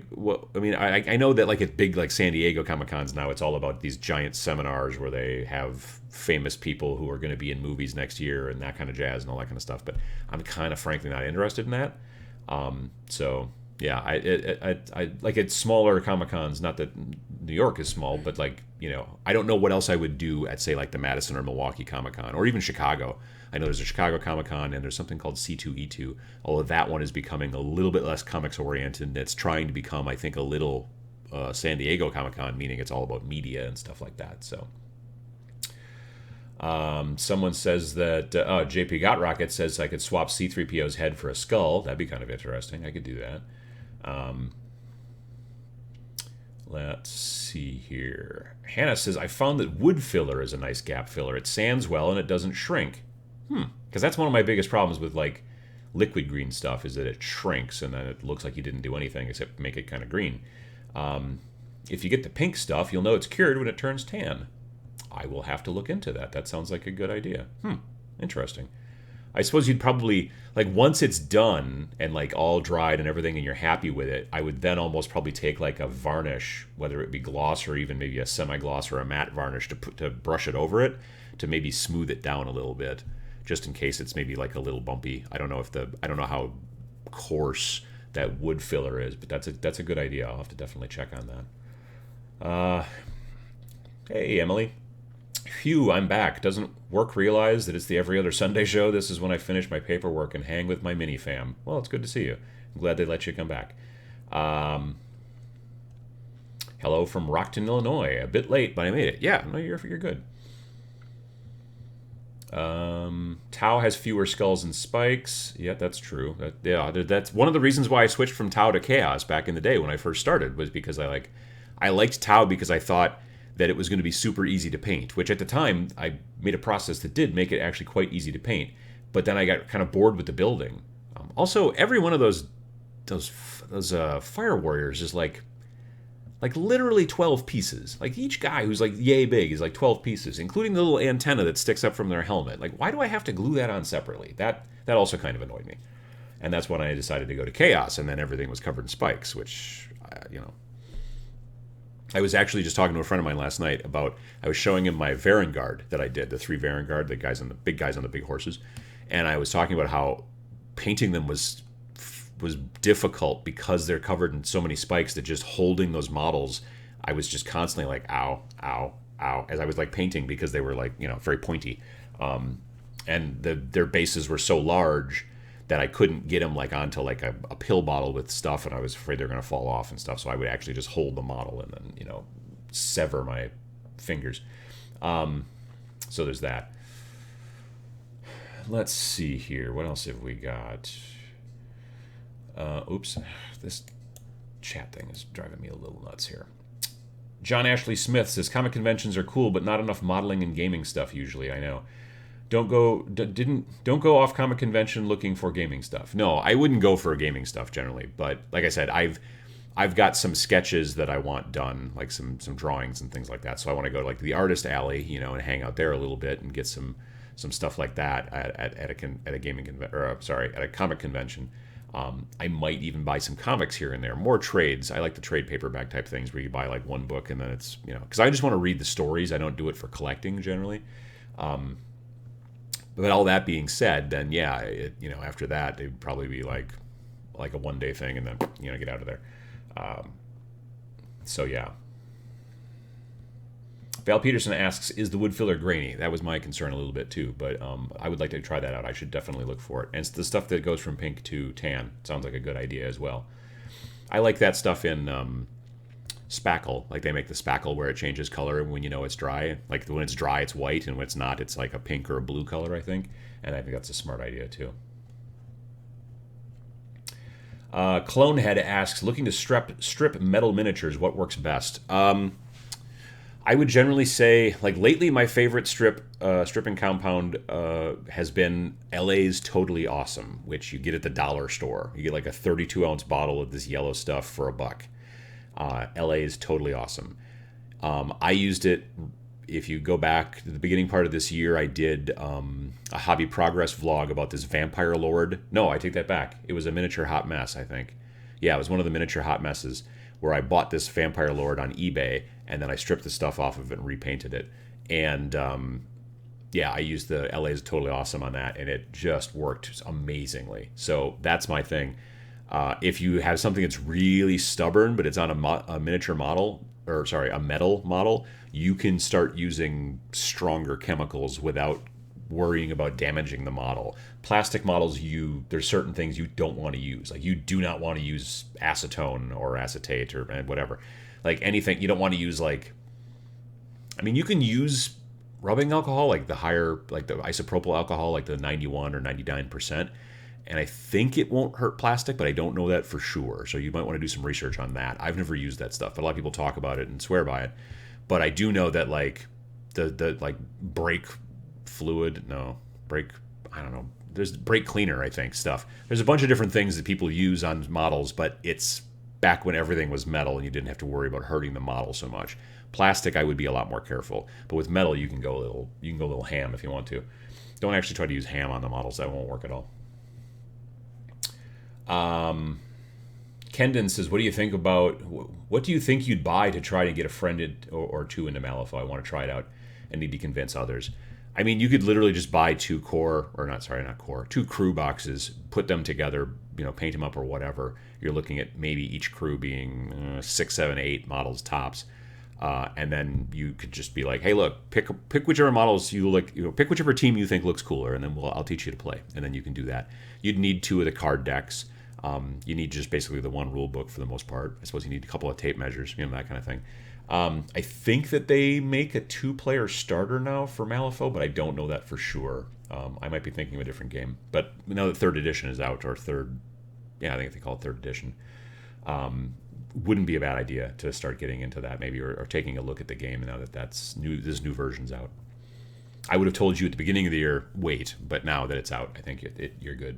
what? I mean, I know that, like, at big, like, San Diego Comic-Cons now, it's all about these giant seminars where they have famous people who are going to be in movies next year and that kind of jazz and all that kind of stuff. But I'm kind of, frankly, not interested in that. So... yeah, I like at smaller Comic-Cons, not that New York is small, but like, I don't know what else I would do at, say, like the Madison or Milwaukee Comic-Con, or even Chicago. I know there's a Chicago Comic-Con, and there's something called C2E2, although that one is becoming a little bit less comics-oriented, and it's trying to become, I think, a little San Diego Comic-Con, meaning it's all about media and stuff like that, so... someone says that JP Got Rocket says I could swap C-3PO's head for a skull. That'd be kind of interesting. I could do that. Let's see here. Hannah says, I found that wood filler is a nice gap filler. It sands well and it doesn't shrink. Because that's one of my biggest problems with like liquid green stuff is that it shrinks and then it looks like you didn't do anything except make it kind of green. If you get the pink stuff, you'll know it's cured when it turns tan. I will have to look into that. That sounds like a good idea. Interesting. I suppose you'd probably, like, once it's done and, like, all dried and everything and you're happy with it, I would then almost probably take, like, a varnish, whether it be gloss or even maybe a semi-gloss or a matte varnish to brush it over it to maybe smooth it down a little bit, just in case it's maybe, like, a little bumpy. I don't know how coarse that wood filler is, but that's a good idea. I'll have to definitely check on that. Hey, Emily. Phew, I'm back. Doesn't work realize that it's the every other Sunday show? This is when I finish my paperwork and hang with my mini fam. Well, it's good to see you. I'm glad they let you come back. Hello from Rockton, Illinois. A bit late, but I made it. Yeah, no, you're good. Tau has fewer skulls and spikes. Yeah, that's true. That's one of the reasons why I switched from Tau to Chaos back in the day when I first started, was because I liked Tau because I thought that it was going to be super easy to paint, which at the time I made a process that did make it actually quite easy to paint. But then I got kind of bored with the building. Also, every one of those fire warriors is like literally 12 pieces. Like each guy who's like yay big is like 12 pieces, including the little antenna that sticks up from their helmet. Like, why do I have to glue that on separately? That also kind of annoyed me. And that's when I decided to go to Chaos, and then everything was covered in spikes, which, I was actually just talking to a friend of mine last night about, I was showing him my Varangard that I did, the 3 Varangard, the big guys on the big horses. And I was talking about how painting them was difficult because they're covered in so many spikes that just holding those models, I was just constantly like, ow, ow, ow, as I was like painting, because they were like, very pointy. And their bases were so large that I couldn't get them like onto like a pill bottle with stuff, and I was afraid they were going to fall off and stuff. So I would actually just hold the model and then, sever my fingers. So there's that. Let's see here. What else have we got? Oops. This chat thing is driving me a little nuts here. John Ashley Smith says, comic conventions are cool, but not enough modeling and gaming stuff usually, I know. Don't go off comic convention looking for gaming stuff. No, I wouldn't go for gaming stuff generally, but like I said, I've got some sketches that I want done, like some drawings and things like that. So I want to go to like the artist alley, and hang out there a little bit and get some stuff like that at a comic convention. I might even buy some comics here and there, more trades. I like the trade paperback type things where you buy like one book and then it's, because I just want to read the stories. I don't do it for collecting generally. But all that being said, then yeah, after that it'd probably be like a one-day thing, and then get out of there. So yeah. Val Peterson asks, is the wood filler grainy? That was my concern a little bit too, but I would like to try that out. I should definitely look for it. And it's the stuff that goes from pink to tan sounds like a good idea as well. I like that stuff in spackle. Like they make the spackle where it changes color when it's dry. Like when it's dry, it's white, and when it's not, it's like a pink or a blue color, I think. And I think that's a smart idea too. Clonehead asks, looking to strip metal miniatures, what works best? I would generally say, like lately, my favorite stripping compound has been LA's Totally Awesome, which you get at the dollar store. You get like a 32-ounce bottle of this yellow stuff for $1. LA is Totally Awesome. I used it, if you go back to the beginning part of this year, I did a Hobby Progress vlog about this Vampire Lord. No, I take that back. It was a miniature hot mess, I think. Yeah, it was one of the miniature hot messes where I bought this Vampire Lord on eBay, and then I stripped the stuff off of it and repainted it. And yeah, I used the LA's Totally Awesome on that, and it just worked amazingly. So that's my thing. If you have something that's really stubborn, but it's on a miniature model, a metal model, you can start using stronger chemicals without worrying about damaging the model. Plastic models, there's certain things you don't want to use. Like you do not want to use acetone or acetate or whatever. Like anything, you don't want to use you can use rubbing alcohol, like the higher, like the isopropyl alcohol, like the 91 or 99%. And I think it won't hurt plastic, but I don't know that for sure. So you might want to do some research on that. I've never used that stuff, but a lot of people talk about it and swear by it. But I do know that like the like brake fluid, no, brake, I don't know. There's brake cleaner, I think, stuff. There's a bunch of different things that people use on models, but it's back when everything was metal and you didn't have to worry about hurting the model so much. Plastic, I would be a lot more careful, but with metal, you can go a little ham if you want to. Don't actually try to use ham on the models; that won't work at all. Kendon says, "What do you think about? What do you think you'd buy to try to get a friend or two into Malifaux? I want to try it out and need to convince others." I mean, you could literally just buy two crew boxes, put them together, paint them up or whatever. You're looking at maybe each crew being 6, 7, 8 models tops. And then you could just be like, hey, look, pick whichever models you like, pick whichever team you think looks cooler, and then I'll teach you to play. And then you can do that. You'd need 2 of the card decks. You need just basically the one rule book for the most part. I suppose you need a couple of tape measures, that kind of thing. I think that they make a 2-player starter now for Malifaux, but I don't know that for sure. I might be thinking of a different game. But now that 3rd edition is out, or I think they call it 3rd edition, wouldn't be a bad idea to start getting into that maybe, or taking a look at the game now that this new version's out. I would have told you at the beginning of the year, wait, but now that it's out, I think you're good.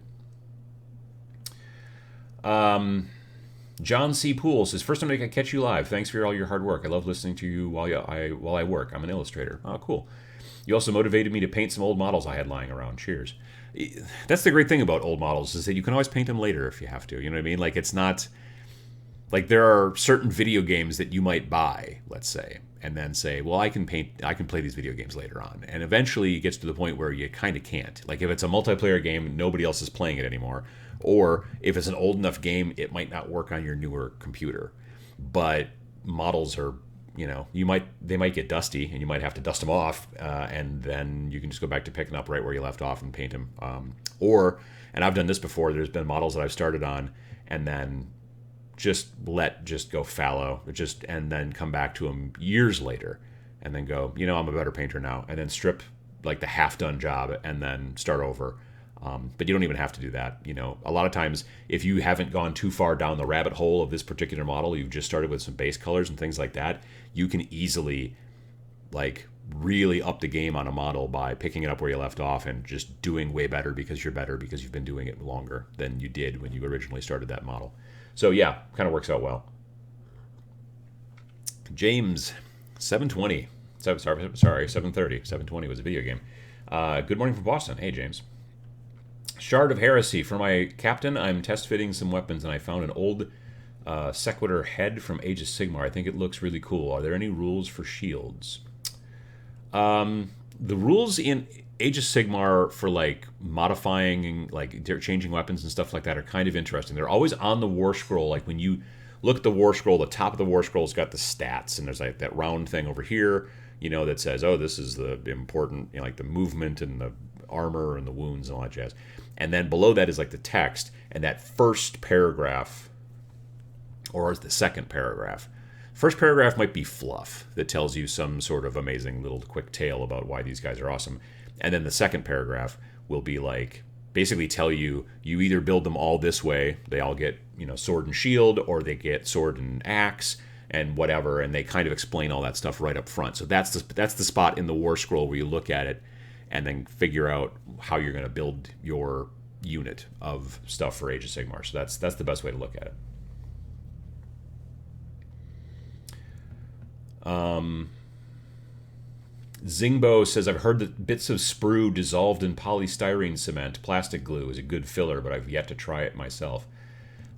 John C. Poole says, first time I catch you live. Thanks for all your hard work. I love listening to you while I work. I'm an illustrator. Oh, cool. You also motivated me to paint some old models I had lying around. Cheers. That's the great thing about old models, is that you can always paint them later if you have to. You know what I mean? Like, it's not... Like, there are certain video games that you might buy, let's say, and then say, well, I can play these video games later on. And eventually it gets to the point where you kind of can't. Like, if it's a multiplayer game, nobody else is playing it anymore. Or if it's an old enough game, it might not work on your newer computer. But models are, they might get dusty, and you might have to dust them off, and then you can just go back to picking up right where you left off and paint them. And I've done this before, there's been models that I've started on, and then just go fallow, and then come back to them years later, and then go, I'm a better painter now, and then strip like the half-done job and then start over. But you don't even have to do that. A lot of times, if you haven't gone too far down the rabbit hole of this particular model, you've just started with some base colors and things like that, you can easily really up the game on a model by picking it up where you left off and just doing way better because you've been doing it longer than you did when you originally started that model. So yeah, kind of works out well. James, 720. 730. 720 was a video game. Good morning from Boston. Hey, James. Shard of Heresy. For my captain, I'm test fitting some weapons, and I found an old Sequitur head from Age of Sigmar. I think it looks really cool. Are there any rules for shields? The rules in Age of Sigmar for modifying, changing weapons and stuff like that are kind of interesting. They're always on the War Scroll. Like when you look at the War Scroll, the top of the War Scroll's got the stats, and there's that round thing over here, that says, oh, this is the important, the movement and the armor and the wounds and all that jazz. And then below that is the text, and that first paragraph, or the second paragraph. First paragraph might be fluff that tells you some sort of amazing little quick tale about why these guys are awesome. And then the second paragraph will be basically tell you either build them all this way, they all get, sword and shield, or they get sword and axe and whatever, and they kind of explain all that stuff right up front. So that's the spot in the War Scroll where you look at it and then figure out how you're going to build your unit of stuff for Age of Sigmar. So that's the best way to look at it. Zingbo says, I've heard that bits of sprue dissolved in polystyrene cement, plastic glue, is a good filler, but I've yet to try it myself.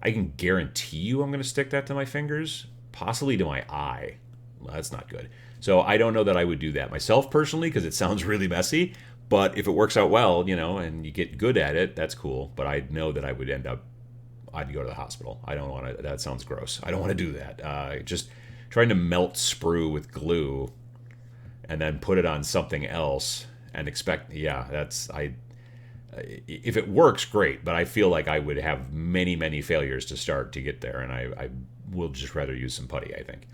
I can guarantee you I'm going to stick that to my fingers, possibly to my eye. Well, that's not good. So I don't know that I would do that myself personally, because it sounds really messy. But if it works out well, and you get good at it, that's cool. But I know that I'd go to the hospital. I don't want to. That sounds gross. I don't want to do that. Just trying to melt sprue with glue and then put it on something else and expect. Yeah, if it works, great. But I feel like I would have many, many failures to start to get there, and I will just rather use some putty, I think.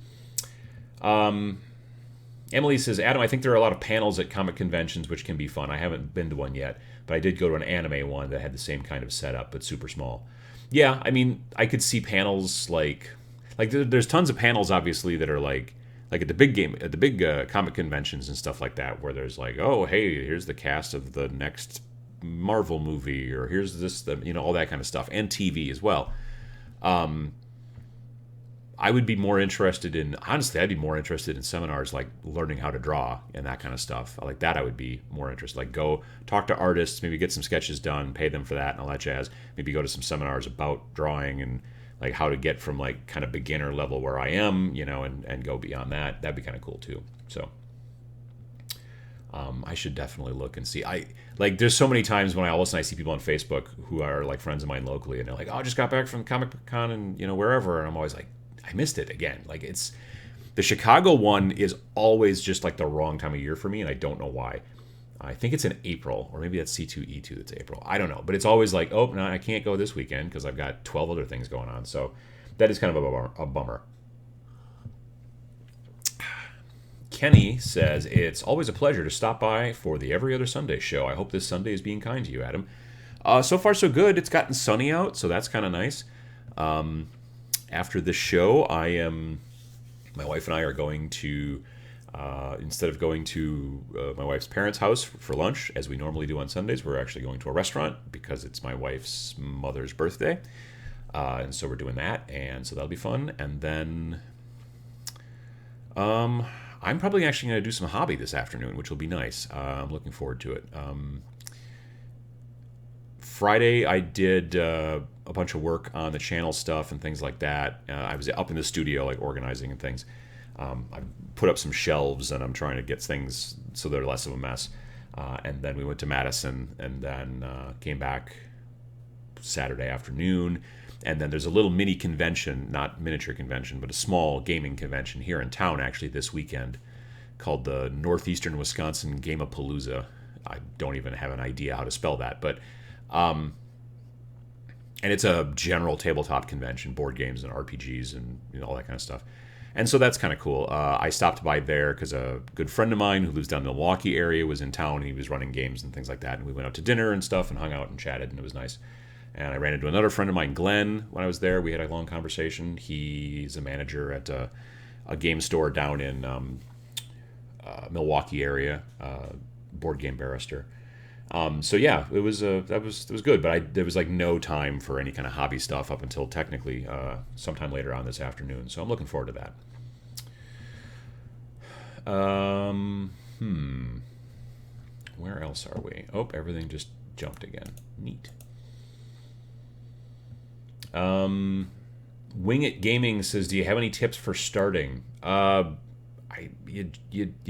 Emily says, Adam, I think there are a lot of panels at comic conventions which can be fun. I haven't been to one yet, but I did go to an anime one that had the same kind of setup, but super small. Yeah, I mean, I could see panels like there's tons of panels obviously that are like at the big comic conventions and stuff like that, where there's like, oh hey, here's the cast of the next Marvel movie, or here's this, all that kind of stuff, and TV as well. I would be more interested in, honestly, I'd be more interested in seminars like learning how to draw and that kind of stuff. Like that, I would be more interested. Like go talk to artists, maybe get some sketches done, pay them for that and all that jazz. Maybe go to some seminars about drawing and like how to get from like kind of beginner level where I am, and go beyond that. That'd be kind of cool too. So I should definitely look and see. There's so many times when all of a sudden I see people on Facebook who are like friends of mine locally, and they're like, "Oh, I just got back from Comic Con and wherever," and I'm always like, I missed it again. Like it's the Chicago one is always just like the wrong time of year for me, and I don't know why. I think it's in April, or maybe that's C2E2 that's April. I don't know, but it's always like, oh no, I can't go this weekend because I've got 12 other things going on. So that is kind of a bummer. Kenny says, it's always a pleasure to stop by for the Every Other Sunday show. I hope this Sunday is being kind to you, Adam. So far, so good. It's gotten sunny out, so that's kind of nice. After this show, my wife and I are going to, instead of going to my wife's parents' house for lunch, as we normally do on Sundays, we're actually going to a restaurant because it's my wife's mother's birthday. And so we're doing that, and so that'll be fun. And then I'm probably actually going to do some hobby this afternoon, which will be nice. I'm looking forward to it. Friday, I did a bunch of work on the channel stuff and things like that. I was up in the studio, like organizing and things. I put up some shelves, and I'm trying to get things so they're less of a mess. And then we went to Madison, and then came back Saturday afternoon. And then there's a little mini convention, not miniature convention, but a small gaming convention here in town actually this weekend called the Northeastern Wisconsin Gamapalooza. I don't even have an idea how to spell that, but and it's a general tabletop convention, board games and RPGs and all that kind of stuff. And so that's kind of cool. I stopped by there because a good friend of mine who lives down in the Milwaukee area was in town, and he was running games and things like that. And we went out to dinner and stuff and hung out and chatted, and it was nice. And I ran into another friend of mine, Glenn, when I was there. We had a long conversation. He's a manager at a game store down in Milwaukee area, board game barrister. So yeah, it was good. But there was like no time for any kind of hobby stuff up until technically sometime later on this afternoon. So I'm looking forward to that. Where else are we? Oh, everything just jumped again. Neat. Wing It Gaming says, do you have any tips for starting? You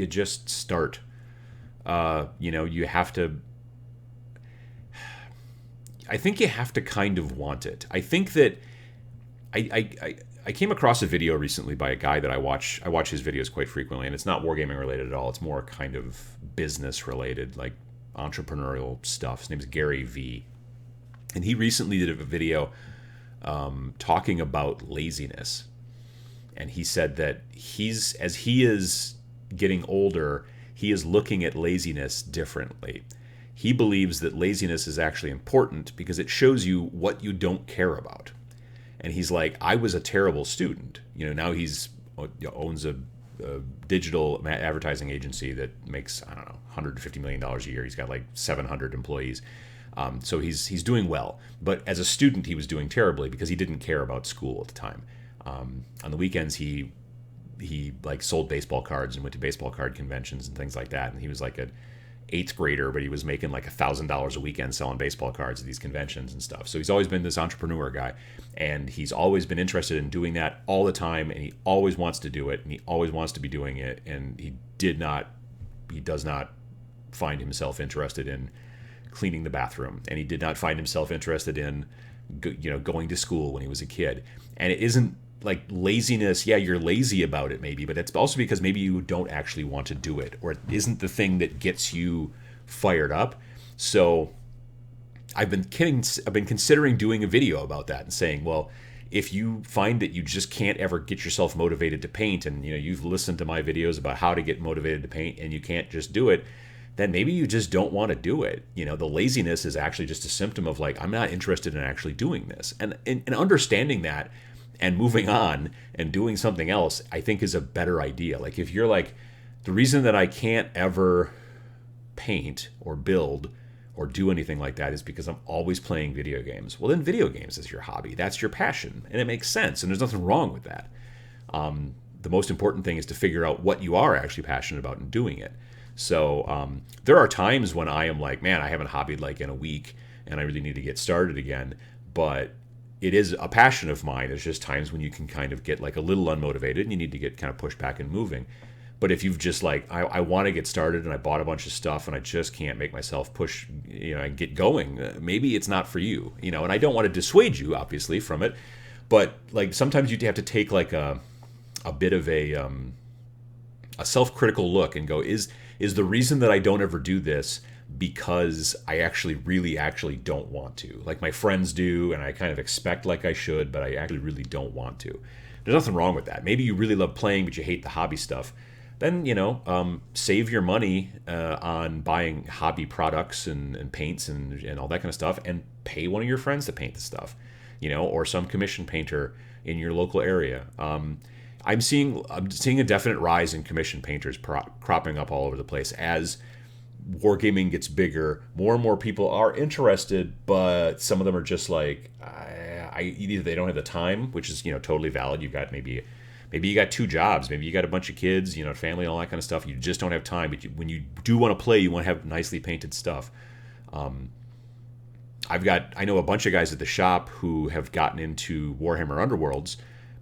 just start. You have to. I think you have to kind of want it. I think that I came across a video recently by a guy that I watch his videos quite frequently, and it's not wargaming related at all. It's more kind of business related, like entrepreneurial stuff. His name is Gary V, and he recently did a video talking about laziness, and he said that as he is getting older, he is looking at laziness differently. He believes that laziness is actually important because it shows you what you don't care about. And he's like, I was a terrible student. Now he's owns a digital advertising agency that makes, I don't know, $150 million a year. He's got like 700 employees. So he's doing well. But as a student, he was doing terribly because he didn't care about school at the time. On the weekends, he like sold baseball cards and went to baseball card conventions and things like that. And he was like an 8th grader, but he was making like $1,000 a weekend selling baseball cards at these conventions and stuff. So he's always been this entrepreneur guy, and he's always been interested in doing that all the time. And he always wants to do it, and he always wants to be doing it. And he does not find himself interested in cleaning the bathroom, and he did not find himself interested in going to school when he was a kid. And it isn't like laziness. Yeah, you're lazy about it maybe, but it's also because maybe you don't actually want to do it, or it isn't the thing that gets you fired up. So I've been considering doing a video about that and saying, well, if you find that you just can't ever get yourself motivated to paint, and you've listened to my videos about how to get motivated to paint and you can't just do it, then maybe you just don't want to do it. The laziness is actually just a symptom of like, I'm not interested in actually doing this. And understanding that and moving on and doing something else, I think is a better idea. Like if you're like, the reason that I can't ever paint or build or do anything like that is because I'm always playing video games. Well, then video games is your hobby. That's your passion. And it makes sense. And there's nothing wrong with that. The most important thing is to figure out what you are actually passionate about and doing it. So there are times when I am like, man, I haven't hobbied like in a week and I really need to get started again. But it is a passion of mine. There's just times when you can kind of get like a little unmotivated and you need to get kind of pushed back and moving. But if you've just like, I want to get started and I bought a bunch of stuff and I just can't make myself push, and get going, maybe it's not for you, and I don't want to dissuade you, obviously, from it. But like sometimes you have to take like a bit of a self-critical look and go, is the reason that I don't ever do this because I actually don't want to? Like my friends do, and I kind of expect like I should, but I actually really don't want to. There's nothing wrong with that. Maybe you really love playing, but you hate the hobby stuff. Then, save your money on buying hobby products and paints and all that kind of stuff, and pay one of your friends to paint the stuff, or some commission painter in your local area. I'm seeing a definite rise in commission painters cropping up all over the place as wargaming gets bigger. More and more people are interested, but some of them are just like, either they don't have the time, which is totally valid. You've got maybe you got 2 jobs, maybe you got a bunch of kids, family, all that kind of stuff. You just don't have time. But when you do want to play, you want to have nicely painted stuff. I know a bunch of guys at the shop who have gotten into Warhammer Underworlds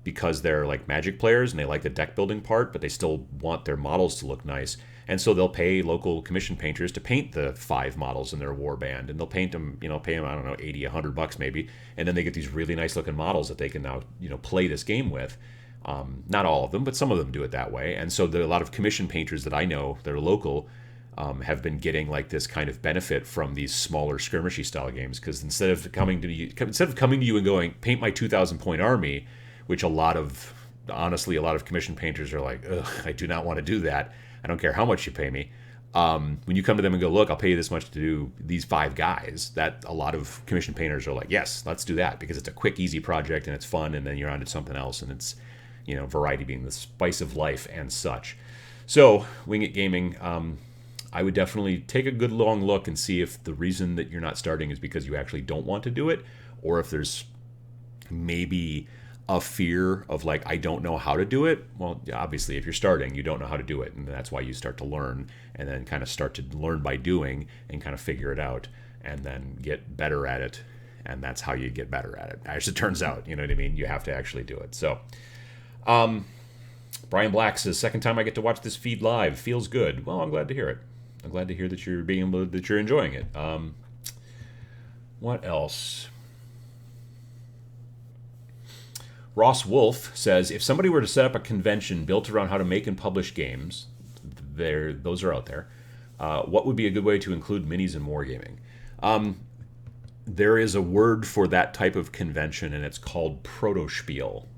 because they're like Magic players and they like the deck building part, but they still want their models to look nice. And so they'll pay local commission painters to paint the 5 models in their war band, and they'll paint them, pay them, I don't know, $80, $100 maybe, and then they get these really nice looking models that they can now, play this game with. Not all of them, but some of them do it that way. And so a lot of commission painters that I know that are local have been getting like this kind of benefit from these smaller skirmishy style games, because instead of coming to you and going, paint my 2,000 point army, which a lot of commission painters are like, ugh, I do not want to do that. I don't care how much you pay me. When you come to them and go, look, I'll pay you this much to do these 5 guys, that a lot of commission painters are like, yes, let's do that, because it's a quick, easy project and it's fun, and then you're on to something else, and it's, variety being the spice of life and such. So, Wing It Gaming, I would definitely take a good long look and see if the reason that you're not starting is because you actually don't want to do it, or if there's maybe a fear of like, I don't know how to do it. Well, obviously, if you're starting, you don't know how to do it, and that's why you start to learn, and then kind of start to learn by doing and kind of figure it out, and then get better at it, and that's how you get better at it. As it turns out, you know what I mean? You have to actually do it. So, Brian Black says, second time I get to watch this feed live. Feels good. Well, I'm glad to hear it. I'm glad to hear that you're enjoying it. What else? Ross Wolf says, if somebody were to set up a convention built around how to make and publish games, those are out there, what would be a good way to include minis in wargaming? There is a word for that type of convention, and it's called proto-spiel.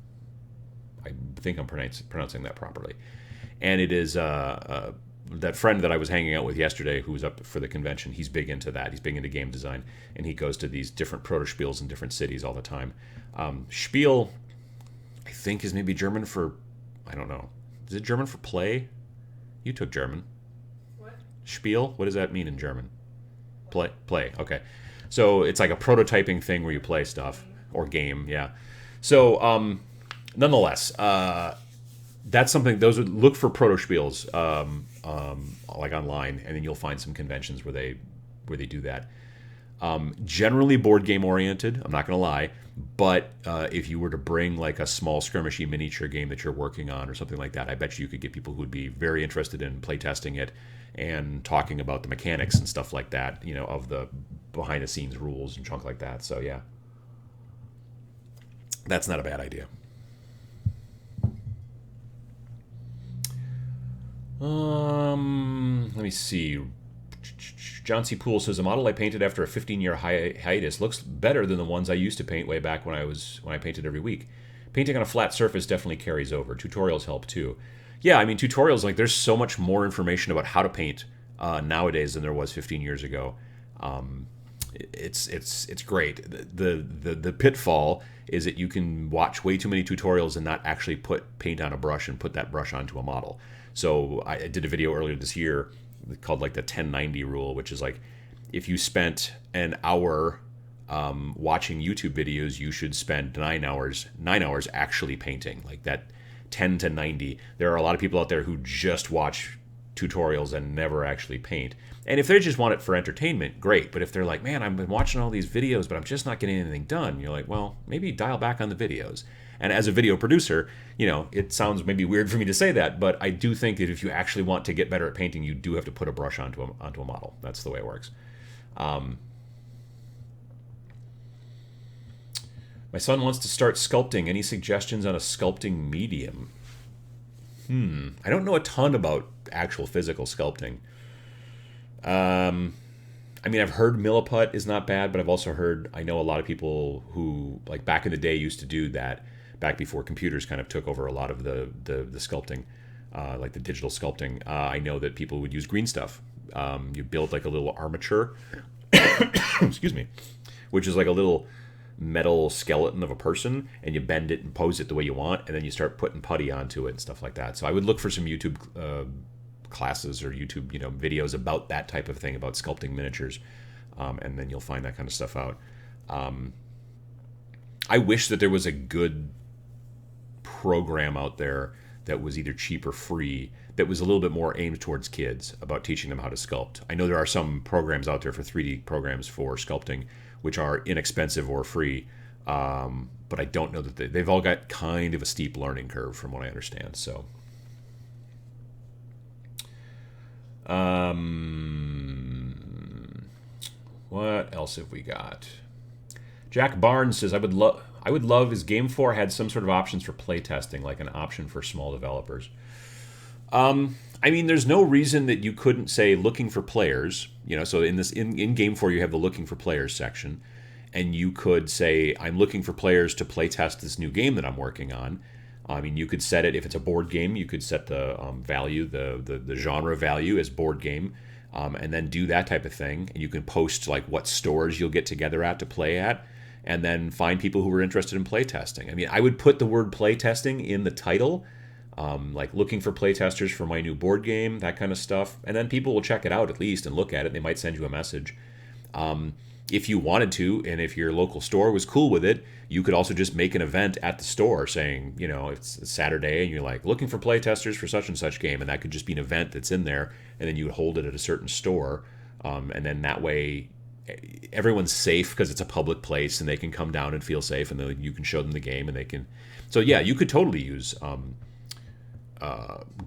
I think I'm pronouncing that properly. And it is that friend that I was hanging out with yesterday who was up for the convention. He's big into that. He's big into game design, and he goes to these different proto-spiels in different cities all the time. Spiel, I think, is maybe German for, I don't know. Is it German for play? You took German. What? Spiel? What does that mean in German? Play. Okay. So it's like a prototyping thing where you play stuff. Or game, yeah. So, nonetheless, that's something, those would look for proto-spiels, like online, and then you'll find some conventions where they do that. Generally board game oriented, I'm not going to lie, but if you were to bring like a small skirmishy miniature game that you're working on or something like that, I bet you could get people who would be very interested in playtesting it and talking about the mechanics and stuff like that, of the behind the scenes rules and junk like that. So yeah, that's not a bad idea. Let me see. John C. Poole says, the model I painted after a 15-year hiatus looks better than the ones I used to paint way back when I painted every week. Painting on a flat surface definitely carries over. Tutorials help too. Yeah, I mean, tutorials, like, there's so much more information about how to paint nowadays than there was 15 years ago. It's great. The pitfall is that you can watch way too many tutorials and not actually put paint on a brush and put that brush onto a model. So I did a video earlier this year called like the 1090 rule, which is like, if you spent an hour watching YouTube videos, you should spend 9 hours actually painting, like that 10 to 90. There are a lot of people out there who just watch tutorials and never actually paint. And if they just want it for entertainment, great. But if they're like, man, I've been watching all these videos, but I'm just not getting anything done, you're like, well, maybe dial back on the videos. And as a video producer, it sounds maybe weird for me to say that, but I do think that if you actually want to get better at painting, you do have to put a brush onto a model. That's the way it works. My son wants to start sculpting. Any suggestions on a sculpting medium? I don't know a ton about actual physical sculpting. I mean, I've heard milliput is not bad, but I've also I know a lot of people who, like, back in the day used to do that, back before computers kind of took over a lot of the sculpting, like the digital sculpting. I know that people would use green stuff. You build like a little armature, excuse me, which is like a little metal skeleton of a person, and you bend it and pose it the way you want, and then you start putting putty onto it and stuff like that. So I would look for some YouTube classes or YouTube videos about that type of thing, about sculpting miniatures, and then you'll find that kind of stuff out. I wish that there was a good program out there that was either cheap or free that was a little bit more aimed towards kids about teaching them how to sculpt. I know there are some programs out there for 3D programs for sculpting which are inexpensive or free, but I don't know that they've all got kind of a steep learning curve from what I understand. So what else have we got? Jack Barnes says, I would love if GameFor had some sort of options for playtesting, like an option for small developers. I mean, there's no reason that you couldn't say looking for players. So in GameFor you have the looking for players section, and you could say, I'm looking for players to playtest this new game that I'm working on. I mean, you could set it, if it's a board game, you could set the value, the genre value as board game, and then do that type of thing. And you can post like what stores you'll get together at to play at, and then find people who are interested in playtesting. I mean, I would put the word playtesting in the title, like looking for playtesters for my new board game, that kind of stuff. And then people will check it out at least and look at it. They might send you a message. If you wanted to, and if your local store was cool with it, you could also just make an event at the store saying, it's Saturday and you're like looking for playtesters for such and such game. And that could just be an event that's in there. And then you would hold it at a certain store. And then that way everyone's safe because it's a public place and they can come down and feel safe, and then you can show them the game and they can. So yeah, you could totally use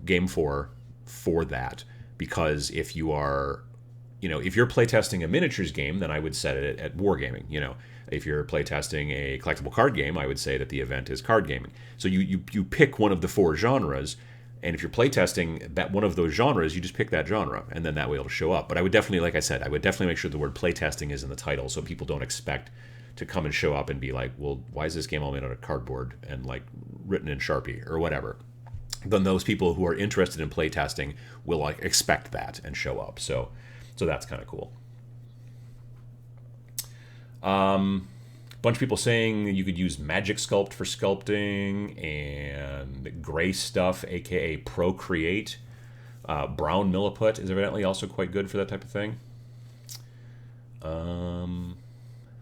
GameFor for that, because if you are, if you're playtesting a miniatures game, then I would set it at wargaming. If you're playtesting a collectible card game, I would say that the event is card gaming. So you pick one of the 4 genres, and if you're playtesting that one of those genres, you just pick that genre, and then that way it'll show up. But I would definitely, like I said, make sure the word playtesting is in the title, so people don't expect to come and show up and be like, well, why is this game all made out of cardboard and like written in Sharpie or whatever? Then those people who are interested in playtesting will like expect that and show up. So that's kind of cool. Bunch of people saying you could use Magic Sculpt for sculpting, and Gray Stuff, aka Procreate. Brown Milliput is evidently also quite good for that type of thing.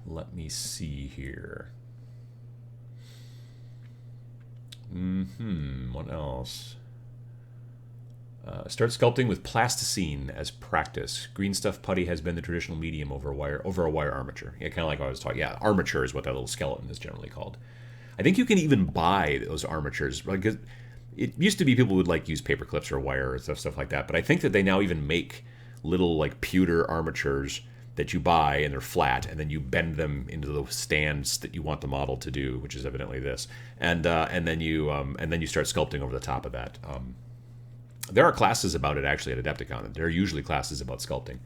Let me see here. What else? Start sculpting with plasticine as practice. Green stuff putty has been the traditional medium over a wire armature. Yeah, kind of like I was talking. Yeah, armature is what that little skeleton is generally called. I think you can even buy those armatures. Like, it used to be people would like use paper clips or wire or stuff like that. But I think that they now even make little like pewter armatures that you buy, and they're flat, and then you bend them into the stands that you want the model to do, which is evidently this, and then you start sculpting over the top of that. There are classes about it actually at Adepticon. There are usually classes about sculpting.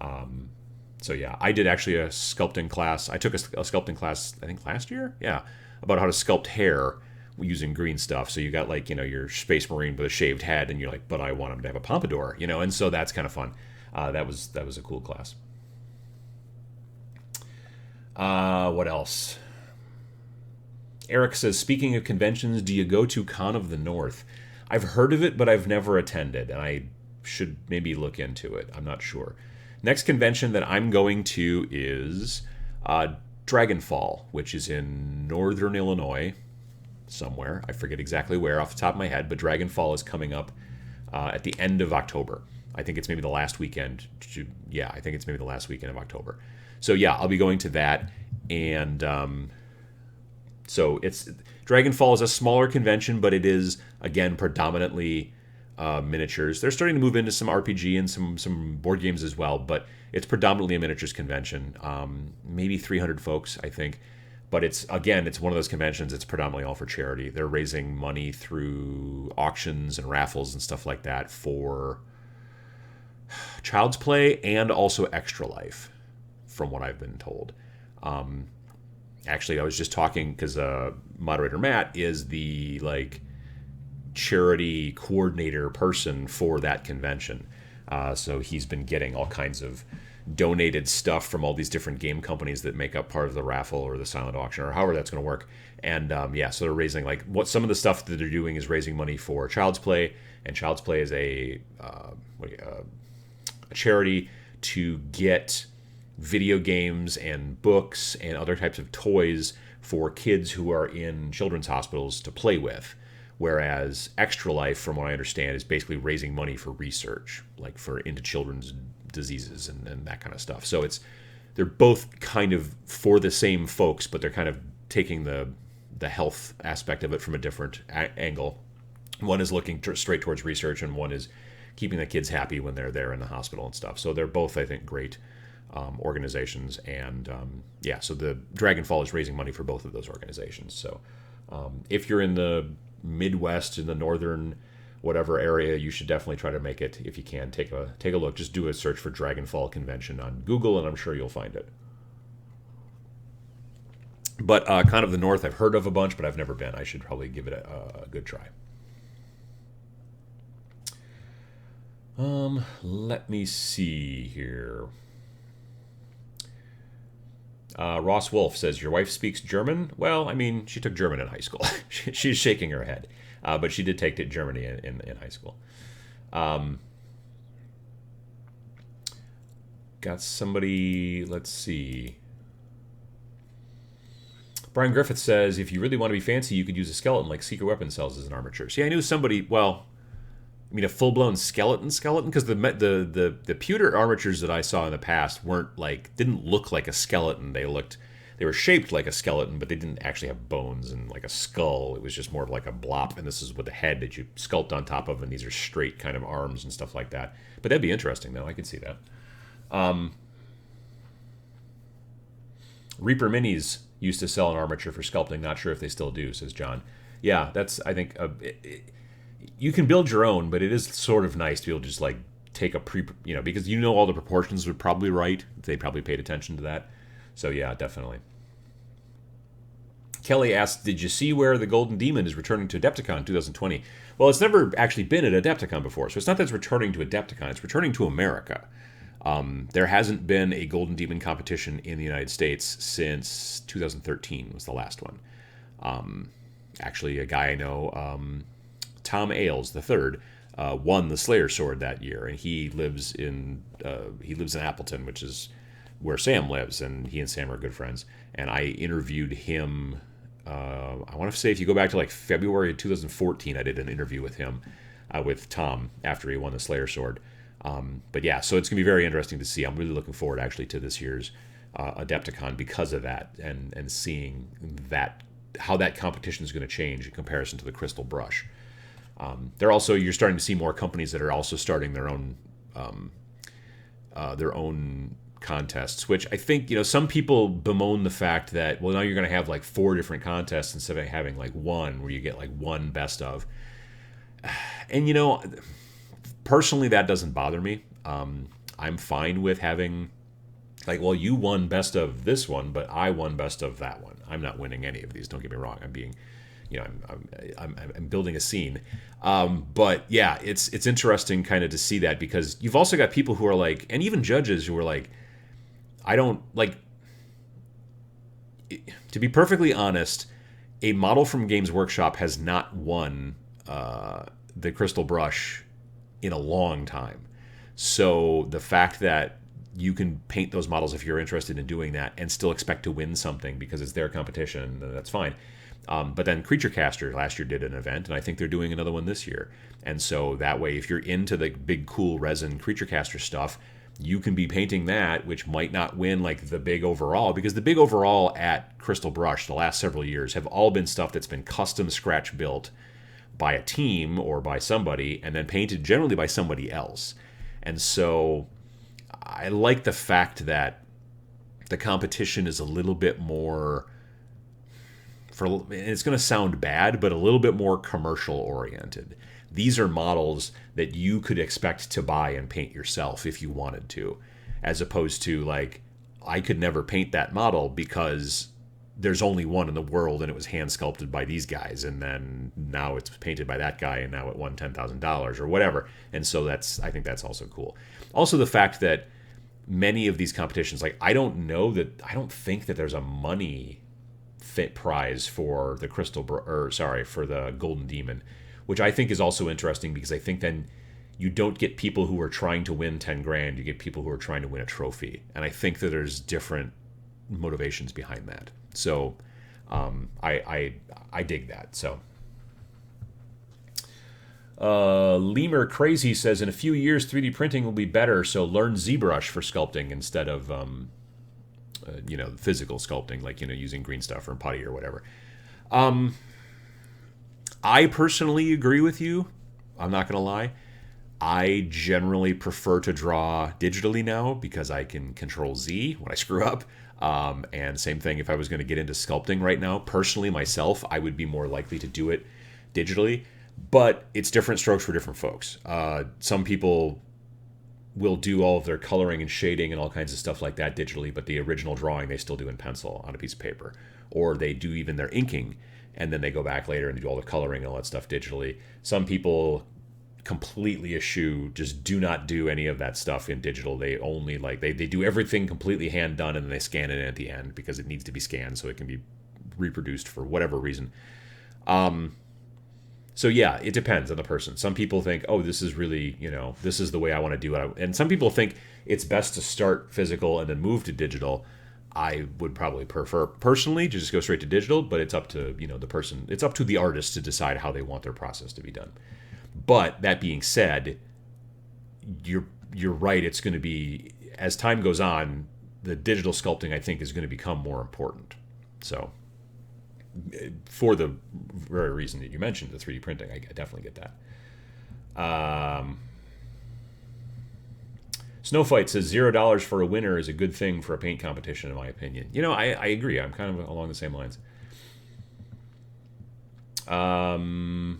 So yeah, I did actually a sculpting class. I took a sculpting class, I think last year. Yeah, about how to sculpt hair using green stuff. So you got like your Space Marine with a shaved head, and you're like, but I want him to have a pompadour, and so that's kind of fun. That was a cool class. What else? Eric says, speaking of conventions, do you go to Con of the North? I've heard of it, but I've never attended, and I should maybe look into it. I'm not sure. Next convention that I'm going to is Dragonfall, which is in northern Illinois, somewhere. I forget exactly where off the top of my head, but Dragonfall is coming up at the end of October. I think it's maybe the last weekend. Yeah, I think it's maybe the last weekend of October. So yeah, I'll be going to that, and so it's Dragonfall is a smaller convention, but it is again predominantly miniatures. They're starting to move into some RPG and some board games as well, but it's predominantly a miniatures convention. Maybe 300 folks, I think. But it's one of those conventions. It's predominantly all for charity. They're raising money through auctions and raffles and stuff like that for Child's Play and also Extra Life, from what I've been told. Actually, I was just talking because moderator Matt is the charity coordinator person for that convention. So he's been getting all kinds of donated stuff from all these different game companies that make up part of the raffle or the silent auction or however that's going to work. And so they're raising what some of the stuff that they're doing is raising money for Child's Play, and Child's Play is a charity to get video games and books and other types of toys for kids who are in children's hospitals to play with. Whereas Extra Life, from what I understand, is basically raising money for research, into children's diseases and that kind of stuff. So they're both kind of for the same folks, but they're kind of taking the health aspect of it from a different angle. One is looking straight towards research, and one is keeping the kids happy when they're there in the hospital and stuff. So they're both, I think, great organizations. And so the Dragonfall is raising money for both of those organizations. So if you're in the Midwest, in the northern whatever area, you should definitely try to make it if you can. Take a look. Just do a search for Dragonfall Convention on Google, and I'm sure you'll find it. But Con of the North, I've heard of a bunch, but I've never been. I should probably give it a good try. Let me see here. Ross Wolf says, your wife speaks German? Well, I mean, she took German in high school. She's shaking her head. But she did take Germany in high school. Got somebody, let's see. Brian Griffith says, if you really want to be fancy, you could use a skeleton like Secret Weapon sells as an armature. See, I knew somebody, a full-blown skeleton, because the pewter armatures that I saw in the past didn't look like a skeleton. They were shaped like a skeleton, but they didn't actually have bones and like a skull. It was just more of like a blop, and this is with the head that you sculpt on top of, and these are straight kind of arms and stuff like that. But that'd be interesting, though. I could see that. Reaper Minis used to sell an armature for sculpting. Not sure if they still do, says John. Yeah, that's, I think, you can build your own, but it is sort of nice to be able to just take a because all the proportions were probably right. They probably paid attention to that. So yeah, definitely. Kelly asked, did you see where the Golden Demon is returning to Adepticon 2020? Well, it's never actually been at Adepticon before, so it's not that it's returning to Adepticon, it's returning to America. There hasn't been a Golden Demon competition in the United States since 2013 was the last one. Actually, a guy I know, Tom Ailes III, won the Slayer Sword that year, and he lives in Appleton, which is where Sam lives, and he and Sam are good friends. And I interviewed him. I want to say, if you go back to February of 2014, I did an interview with him, with Tom, after he won the Slayer Sword. But yeah, so it's gonna be very interesting to see. I'm really looking forward actually to this year's Adepticon because of that, and seeing that how that competition is going to change in comparison to the Crystal Brush. You're starting to see more companies that are also starting their own contests, which I think, some people bemoan the fact that, well, now you're going to have 4 different contests instead of having one where you get one best of. And personally, that doesn't bother me. I'm fine with having, like, well, you won best of this one, but I won best of that one. I'm not winning any of these. Don't get me wrong. I'm being, I'm building a scene. But yeah, it's interesting kind of to see that, because you've also got people who are like, and even judges who are like, I don't like. To be perfectly honest, a model from Games Workshop has not won the Crystal Brush in a long time. So the fact that you can paint those models if you're interested in doing that and still expect to win something because it's their competition, that's fine. But then Creature Caster last year did an event, and I think they're doing another one this year. And so that way, if you're into the big, cool resin Creature Caster stuff, you can be painting that, which might not win like the big overall, because the big overall at Crystal Brush the last several years have all been stuff that's been custom scratch built by a team or by somebody and then painted generally by somebody else. And so I like the fact that the competition is a little bit more, and it's going to sound bad, but a little bit more commercial oriented. These are models that you could expect to buy and paint yourself if you wanted to, as opposed to like, I could never paint that model because there's only one in the world and it was hand sculpted by these guys, and then now it's painted by that guy and now it won $10,000 or whatever. And so I think that's also cool. Also the fact that many of these competitions, like I don't think that there's a money fit prize for the for the Golden Demon, which I think is also interesting, because I think then you don't get people who are trying to win 10 grand. You get people who are trying to win a trophy. And I think that there's different motivations behind that. So I dig that. So Lemur Crazy says, in a few years, 3D printing will be better. So learn ZBrush for sculpting instead of, physical sculpting, like, using green stuff or putty or whatever. I personally agree with you. I'm not going to lie. I generally prefer to draw digitally now because I can control Z when I screw up. And same thing if I was going to get into sculpting right now. Personally, myself, I would be more likely to do it digitally. But it's different strokes for different folks. Some people will do all of their coloring and shading and all kinds of stuff like that digitally, but the original drawing they still do in pencil on a piece of paper. Or they do even their inking, and then they go back later and do all the coloring and all that stuff digitally. Some people completely eschew, just do not do any of that stuff in digital. They only they do everything completely hand done, and then they scan it at the end because it needs to be scanned so it can be reproduced for whatever reason. So yeah, it depends on the person. Some people think, oh, this is really, this is the way I want to do it. And some people think it's best to start physical and then move to digital. I would probably prefer personally to just go straight to digital, but it's up to, the person. It's up to the artist to decide how they want their process to be done. But that being said, you're right. It's going to be, as time goes on, the digital sculpting, I think, is going to become more important. So for the very reason that you mentioned, the 3D printing, I definitely get that. Snowfight says $0 for a winner is a good thing for a paint competition, in my opinion. I agree. I'm kind of along the same lines. Adron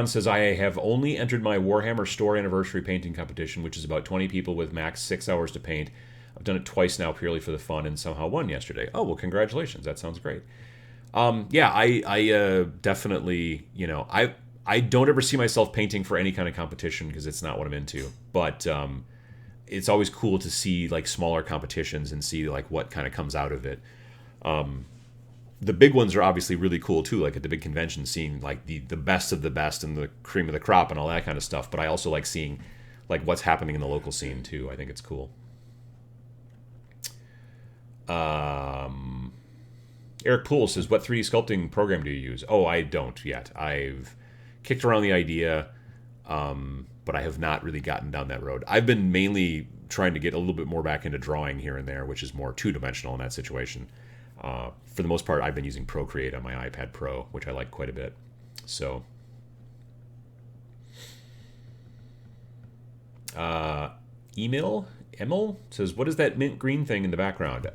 says, I have only entered my Warhammer store anniversary painting competition, which is about 20 people with max 6 hours to paint. I've done it twice now purely for the fun and somehow won yesterday. Oh, well, congratulations. That sounds great. I definitely, I don't ever see myself painting for any kind of competition because it's not what I'm into. But it's always cool to see like smaller competitions and see like what kind of comes out of it. The big ones are obviously really cool too, like at the big convention, seeing like the best of the best and the cream of the crop and all that kind of stuff. But I also like seeing like what's happening in the local scene too. I think it's cool. Eric Poole says, what 3D sculpting program do you use? Oh, I don't yet. I've kicked around the idea, but I have not really gotten down that road. I've been mainly trying to get a little bit more back into drawing here and there, which is more two-dimensional in that situation. For the most part, I've been using Procreate on my iPad Pro, which I like quite a bit. So, Emil says, what is that mint green thing in the background?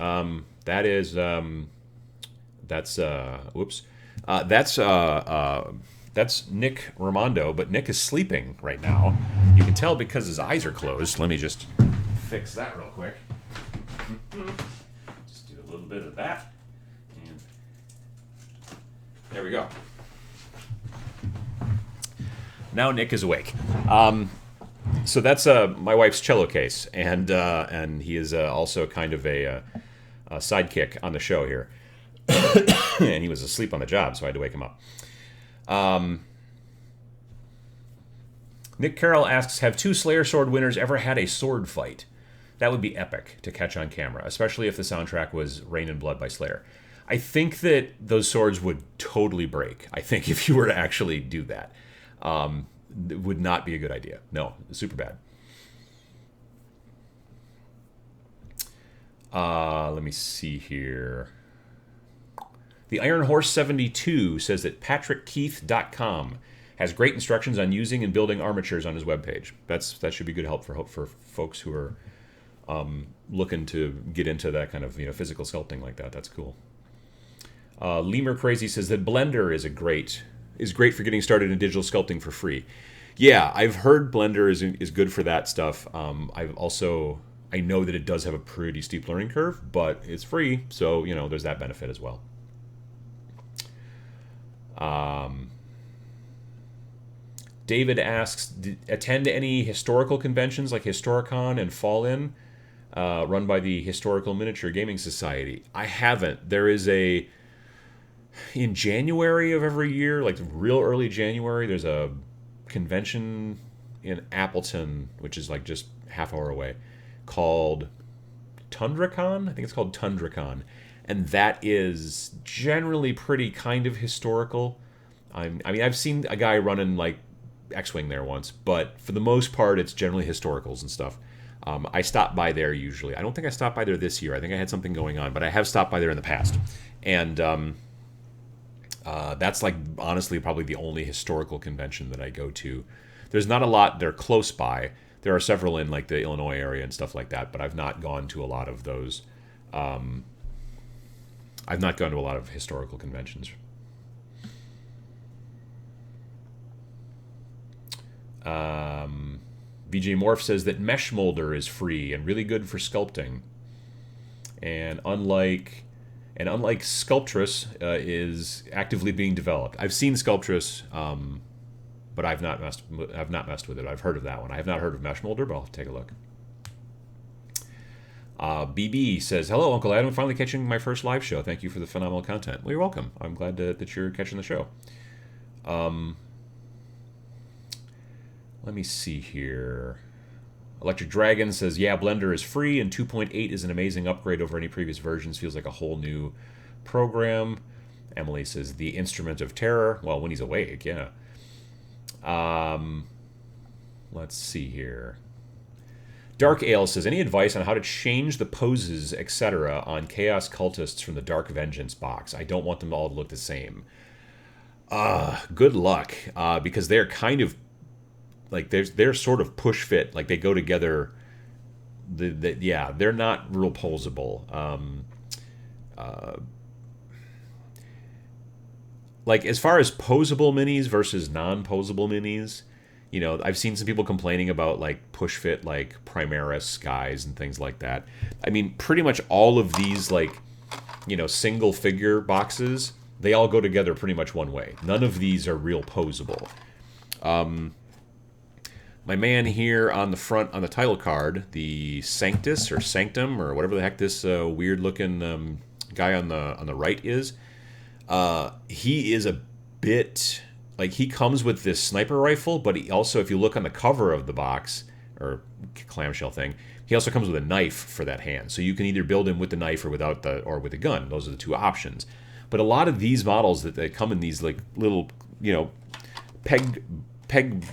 That's Nick Raimondo, but Nick is sleeping right now. You can tell because his eyes are closed. Let me just fix that real quick. Just do a little bit of that. And there we go. Now Nick is awake. So that's my wife's cello case, and he is also kind of a sidekick on the show here. And he was asleep on the job, so I had to wake him up. Nick Carroll asks, have two Slayer Sword winners ever had a sword fight? That would be epic to catch on camera, especially if the soundtrack was Rain and Blood by Slayer. I think that those swords would totally break. I think if you were to actually do that. It would not be a good idea. No, super bad. Let me see here. The Iron Horse 72 says that patrickkeith.com has great instructions on using and building armatures on his webpage. That should be good help for folks who are looking to get into that kind of physical sculpting like that. That's cool. Lemur Crazy says that Blender is great for getting started in digital sculpting for free. Yeah, I've heard Blender is good for that stuff. I know that it does have a pretty steep learning curve, but it's free, so there's that benefit as well. David asks, attend any historical conventions like Historicon and Fall In, run by the Historical Miniature Gaming Society? I haven't. There is in January of every year, like real early January, there's a convention in Appleton, which is like just half hour away, called TundraCon. I think it's called TundraCon. And that is generally pretty kind of historical. I've seen a guy running like X-Wing there once, but for the most part, it's generally historicals and stuff. I stop by there usually. I don't think I stopped by there this year. I think I had something going on, but I have stopped by there in the past. And that's like honestly probably the only historical convention that I go to. There's not a lot. They're close by. There are several in like the Illinois area and stuff like that, but I've not gone to a lot of those. I've not gone to a lot of historical conventions. VJ Morph says that Mesh Molder is free and really good for sculpting. And unlike Sculptress, is actively being developed. I've seen Sculptress, but I've not messed with it. I've heard of that one. I have not heard of Mesh Molder, but I'll take a look. BB says, hello, Uncle Adam. Finally catching my first live show. Thank you for the phenomenal content. Well, you're welcome. I'm glad that you're catching the show. Let me see here. Electric Dragon says, yeah, Blender is free, and 2.8 is an amazing upgrade over any previous versions. Feels like a whole new program. Emily says, the Instrument of Terror. Well, when he's awake, yeah. Let's see here. Dark Ale says, any advice on how to change the poses, etc. on Chaos Cultists from the Dark Vengeance box? I don't want them all to look the same. Good luck, because they're kind of like they're sort of push fit, like they go together. They're not real posable. Like as far as posable minis versus non-posable minis, I've seen some people complaining about like push fit like Primaris guys and things like that. I mean, pretty much all of these like single figure boxes, they all go together pretty much one way. None of these are real posable. My man here on the front on the title card, the Sanctus or Sanctum or whatever the heck this weird looking guy on the right is, he is a bit like he comes with this sniper rifle, but he also, if you look on the cover of the box or clamshell thing, he also comes with a knife for that hand. So you can either build him with the knife or without or with a gun. Those are the two options. But a lot of these models that they come in these like little peg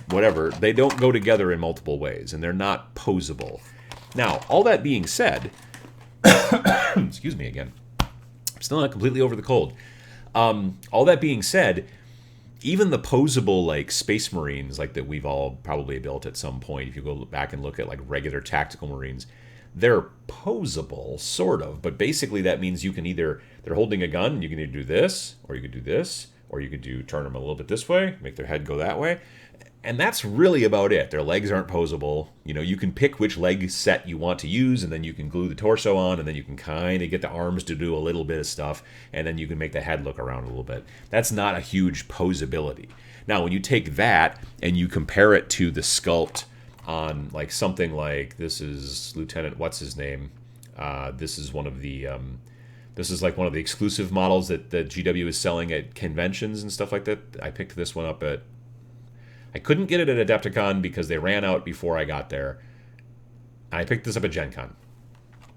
whatever, they don't go together in multiple ways, and they're not posable. Now, all that being said, excuse me again, I'm still not completely over the cold. All that being said, even the posable like Space Marines, like that we've all probably built at some point, if you go back and look at like regular tactical Marines, they're posable, sort of, but basically that means you can either, they're holding a gun, you can either do this, or you can do this, or you could turn them a little bit this way, make their head go that way. And that's really about it. Their legs aren't posable. You can pick which leg set you want to use, and then you can glue the torso on, and then you can kind of get the arms to do a little bit of stuff, and then you can make the head look around a little bit. That's not a huge posability. Now, when you take that and you compare it to the sculpt on like something like, this is Lieutenant what's his name? This is one of the this is like one of the exclusive models that GW is selling at conventions and stuff like that. I picked this one up at, I couldn't get it at Adepticon because they ran out before I got there. I picked this up at Gen Con.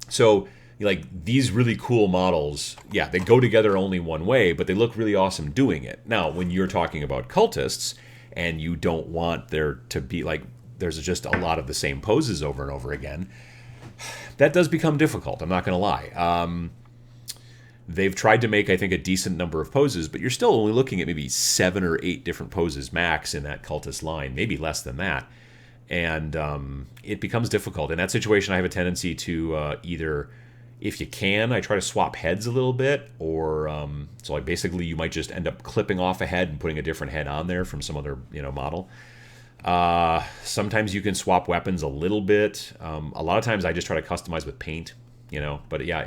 So, like, these really cool models, yeah, they go together only one way, but they look really awesome doing it. Now, when you're talking about cultists, and you don't want there to be, like, there's just a lot of the same poses over and over again, that does become difficult, I'm not going to lie. They've tried to make, I think, a decent number of poses, but you're still only looking at maybe 7 or 8 different poses max in that cultist line, maybe less than that. And it becomes difficult. In that situation, I have a tendency to either, if you can, I try to swap heads a little bit, or so like basically you might just end up clipping off a head and putting a different head on there from some other model. Sometimes you can swap weapons a little bit. A lot of times I just try to customize with paint, but yeah,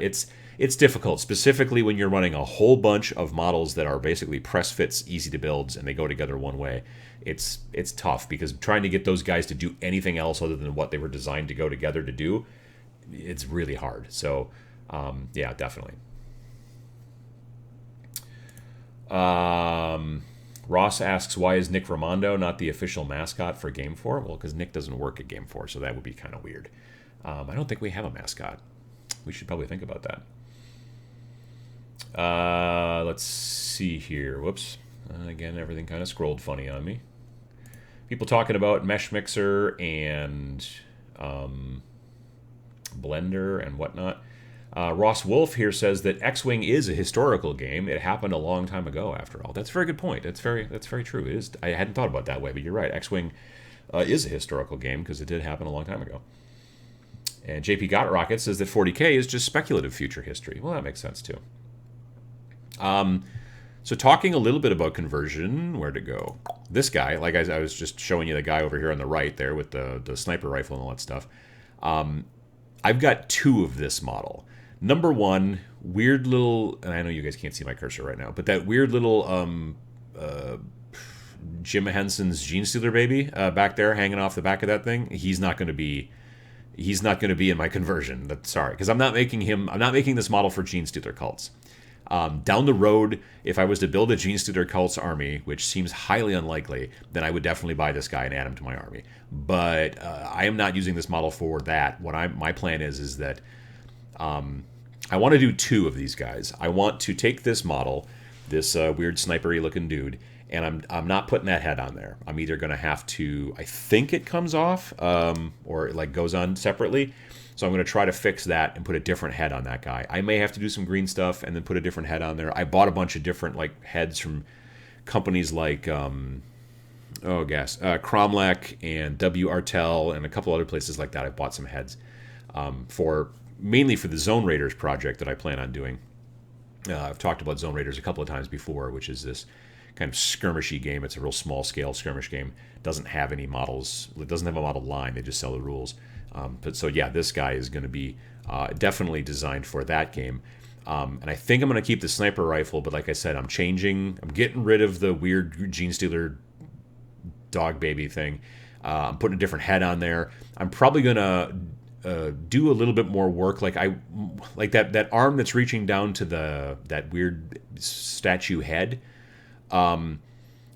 it's difficult, specifically when you're running a whole bunch of models that are basically press fits, easy to builds, and they go together one way. It's tough because trying to get those guys to do anything else other than what they were designed to go together to do, it's really hard. So, yeah, definitely. Ross asks, why is Nick Raimondo not the official mascot for GameFor? Well, because Nick doesn't work at GameFor, so that would be kind of weird. I don't think we have a mascot. We should probably think about that. Let's see here. Whoops. Again, everything kind of scrolled funny on me. People talking about Mesh Mixer and Blender and whatnot. Ross Wolf here says that X-Wing is a historical game. It happened a long time ago, after all. That's a very good point. That's very true. It is. I hadn't thought about it that way, but you're right. X-Wing is a historical game because it did happen a long time ago. And JP Got Rocket says that 40K is just speculative future history. Well, that makes sense too. So talking a little bit about conversion, where'd it go? This guy, like I was just showing you the guy over here on the right there with the sniper rifle and all that stuff. I've got 2 of this model. Number 1, weird little, and I know you guys can't see my cursor right now, but that weird little Jim Henson's Gene Stealer baby back there hanging off the back of that thing. He's not going to be in my conversion. Sorry, because I'm not making this model for Gene Stealer cults. Down the road, if I was to build a Gene Stealer cults army, which seems highly unlikely, then I would definitely buy this guy and add him to my army. But I am not using this model for that. My plan is that I want to do 2 of these guys. I want to take this model, this weird snipery looking dude, and I'm not putting that head on there. I'm either going to have to, I think it comes off, or it like goes on separately. So I'm going to try to fix that and put a different head on that guy. I may have to do some green stuff and then put a different head on there. I bought a bunch of different like heads from companies like Cromlech and W. Artel and a couple other places like that. I bought some heads mainly for the Zone Raiders project that I plan on doing. I've talked about Zone Raiders a couple of times before, which is this kind of skirmishy game. It's a real small scale skirmish game. Doesn't have any models. It doesn't have a model line. They just sell the rules. But so yeah, this guy is going to be definitely designed for that game. And I think I'm going to keep the sniper rifle, but like I said, I'm getting rid of the weird Gene Stealer dog baby thing. I'm putting a different head on there. I'm probably going to do a little bit more work, like that arm that's reaching down to that weird statue head.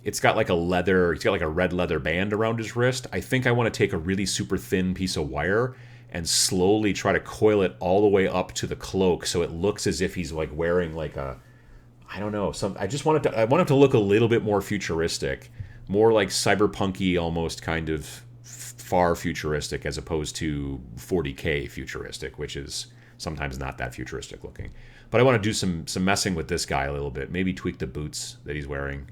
It's got like a red leather band around his wrist. I think I want to take a really super thin piece of wire and slowly try to coil it all the way up to the cloak so it looks as if he's like wearing like a, I don't know, I want it to look a little bit more futuristic, more like cyberpunky, almost kind of far futuristic, as opposed to 40K futuristic, which is sometimes not that futuristic looking. But I want to do some messing with this guy a little bit, maybe tweak the boots that he's wearing.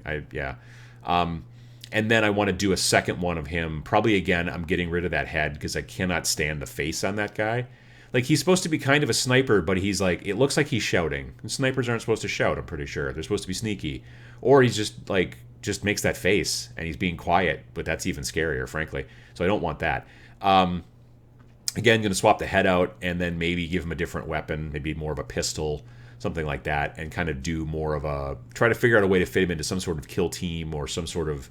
And then I want to do a second one of him. Probably again, I'm getting rid of that head because I cannot stand the face on that guy. like he's supposed to be kind of a sniper, but he's like, it looks like he's shouting. And snipers aren't supposed to shout, I'm pretty sure. They're supposed to be sneaky. Or he's just like, just makes that face and he's being quiet, but that's even scarier, frankly. So I don't want that. Again, going to swap the head out and then maybe give him a different weapon, maybe more of a pistol, something like that, and kind of do more of a, try to figure out a way to fit him into some sort of kill team or some sort of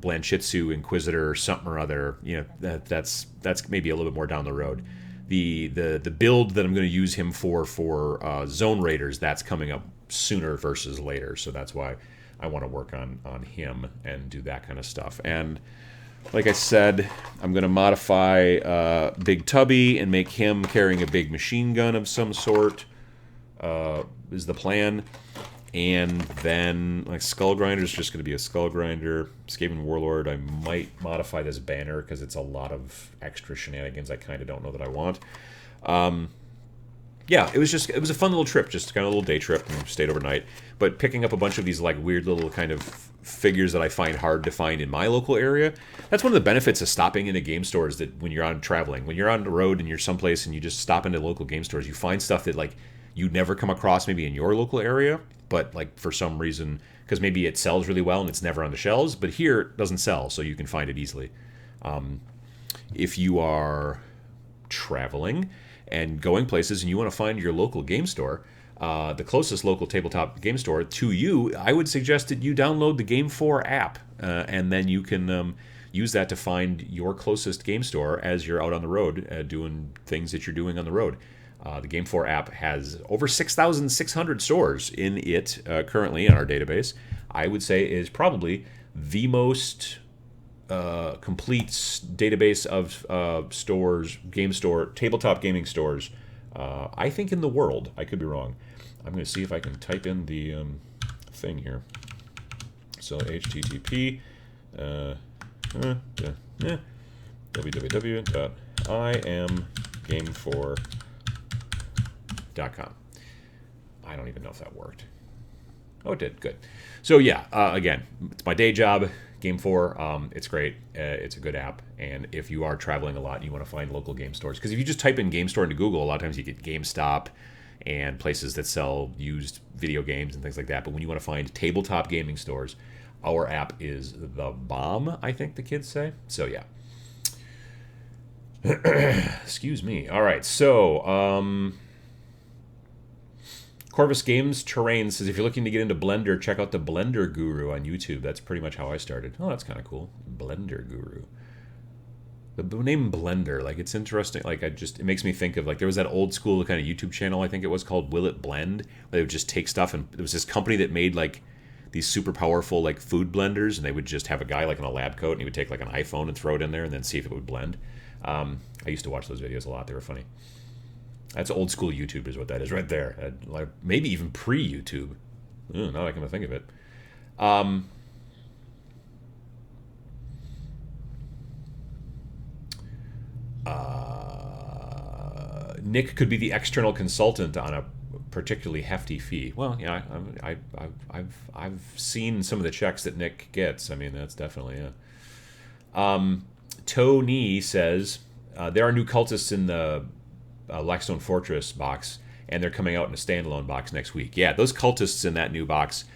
Blanchitsu Inquisitor, something or other. You know, that's maybe a little bit more down the road. The build that I'm going to use him for Zone Raiders, that's coming up sooner versus later. So that's why I want to work on him and do that kind of stuff. And like I said, I'm going to modify Big Tubby and make him carrying a big machine gun of some sort, is the plan. And then, like, Skull Grinder is just going to be a Skull Grinder. Skaven Warlord, I might modify this banner because it's a lot of extra shenanigans I kind of don't know that I want. Yeah, it was a fun little trip, just kind of a little day trip, and stayed overnight. But picking up a bunch of these, like, weird little kind of figures that I find hard to find in my local area. That's one of the benefits of stopping into game stores, that when you're on traveling, when you're on the road and you're someplace and you just stop into local game stores, you find stuff that, like, you'd never come across maybe in your local area, but, like, for some reason, because maybe it sells really well and it's never on the shelves, but here it doesn't sell, so you can find it easily. If you are traveling and going places and you want to find your local game store, the closest local tabletop game store to you, I would suggest that you download the GameFor app, and then you can use that to find your closest game store as you're out on the road doing things that you're doing on the road. The GameFor app has over 6,600 stores in it currently in our database. I would say is probably the most complete database of stores, tabletop gaming stores, I think in the world. I could be wrong. I'm going to see if I can type in the thing here. So http www.imgamefor.com. I don't even know if that worked. Oh, it did. Good. So yeah, again, it's my day job. GameFor, it's great. It's a good app. And if you are traveling a lot and you want to find local game stores, because if you just type in game store into Google, a lot of times you get GameStop and places that sell used video games and things like that. But when you want to find tabletop gaming stores, our app is the bomb, I think the kids say. So yeah. Excuse me. All right. So, Corvus Games Terrain says, if you're looking to get into Blender, check out the Blender Guru on YouTube. That's pretty much how I started. Oh, that's kind of cool. Blender Guru. The name Blender, like, it's interesting. Like, it makes me think of, like, there was that old school kind of YouTube channel, I think it was called Will It Blend, where they would just take stuff, and there was this company that made, like, these super powerful, like, food blenders, and they would just have a guy, like, in a lab coat, and he would take, like, an iPhone and throw it in there and then see if it would blend. I used to watch those videos a lot. They were funny. That's old school YouTube is what that is right there. Like, maybe even pre-YouTube. Now that I can think of it. Nick could be the external consultant on a particularly hefty fee. Well, yeah, I've seen some of the checks that Nick gets. I mean, that's definitely it. Tony says there are new cultists in the Blackstone Fortress box, and they're coming out in a standalone box next week. Yeah, those cultists in that new box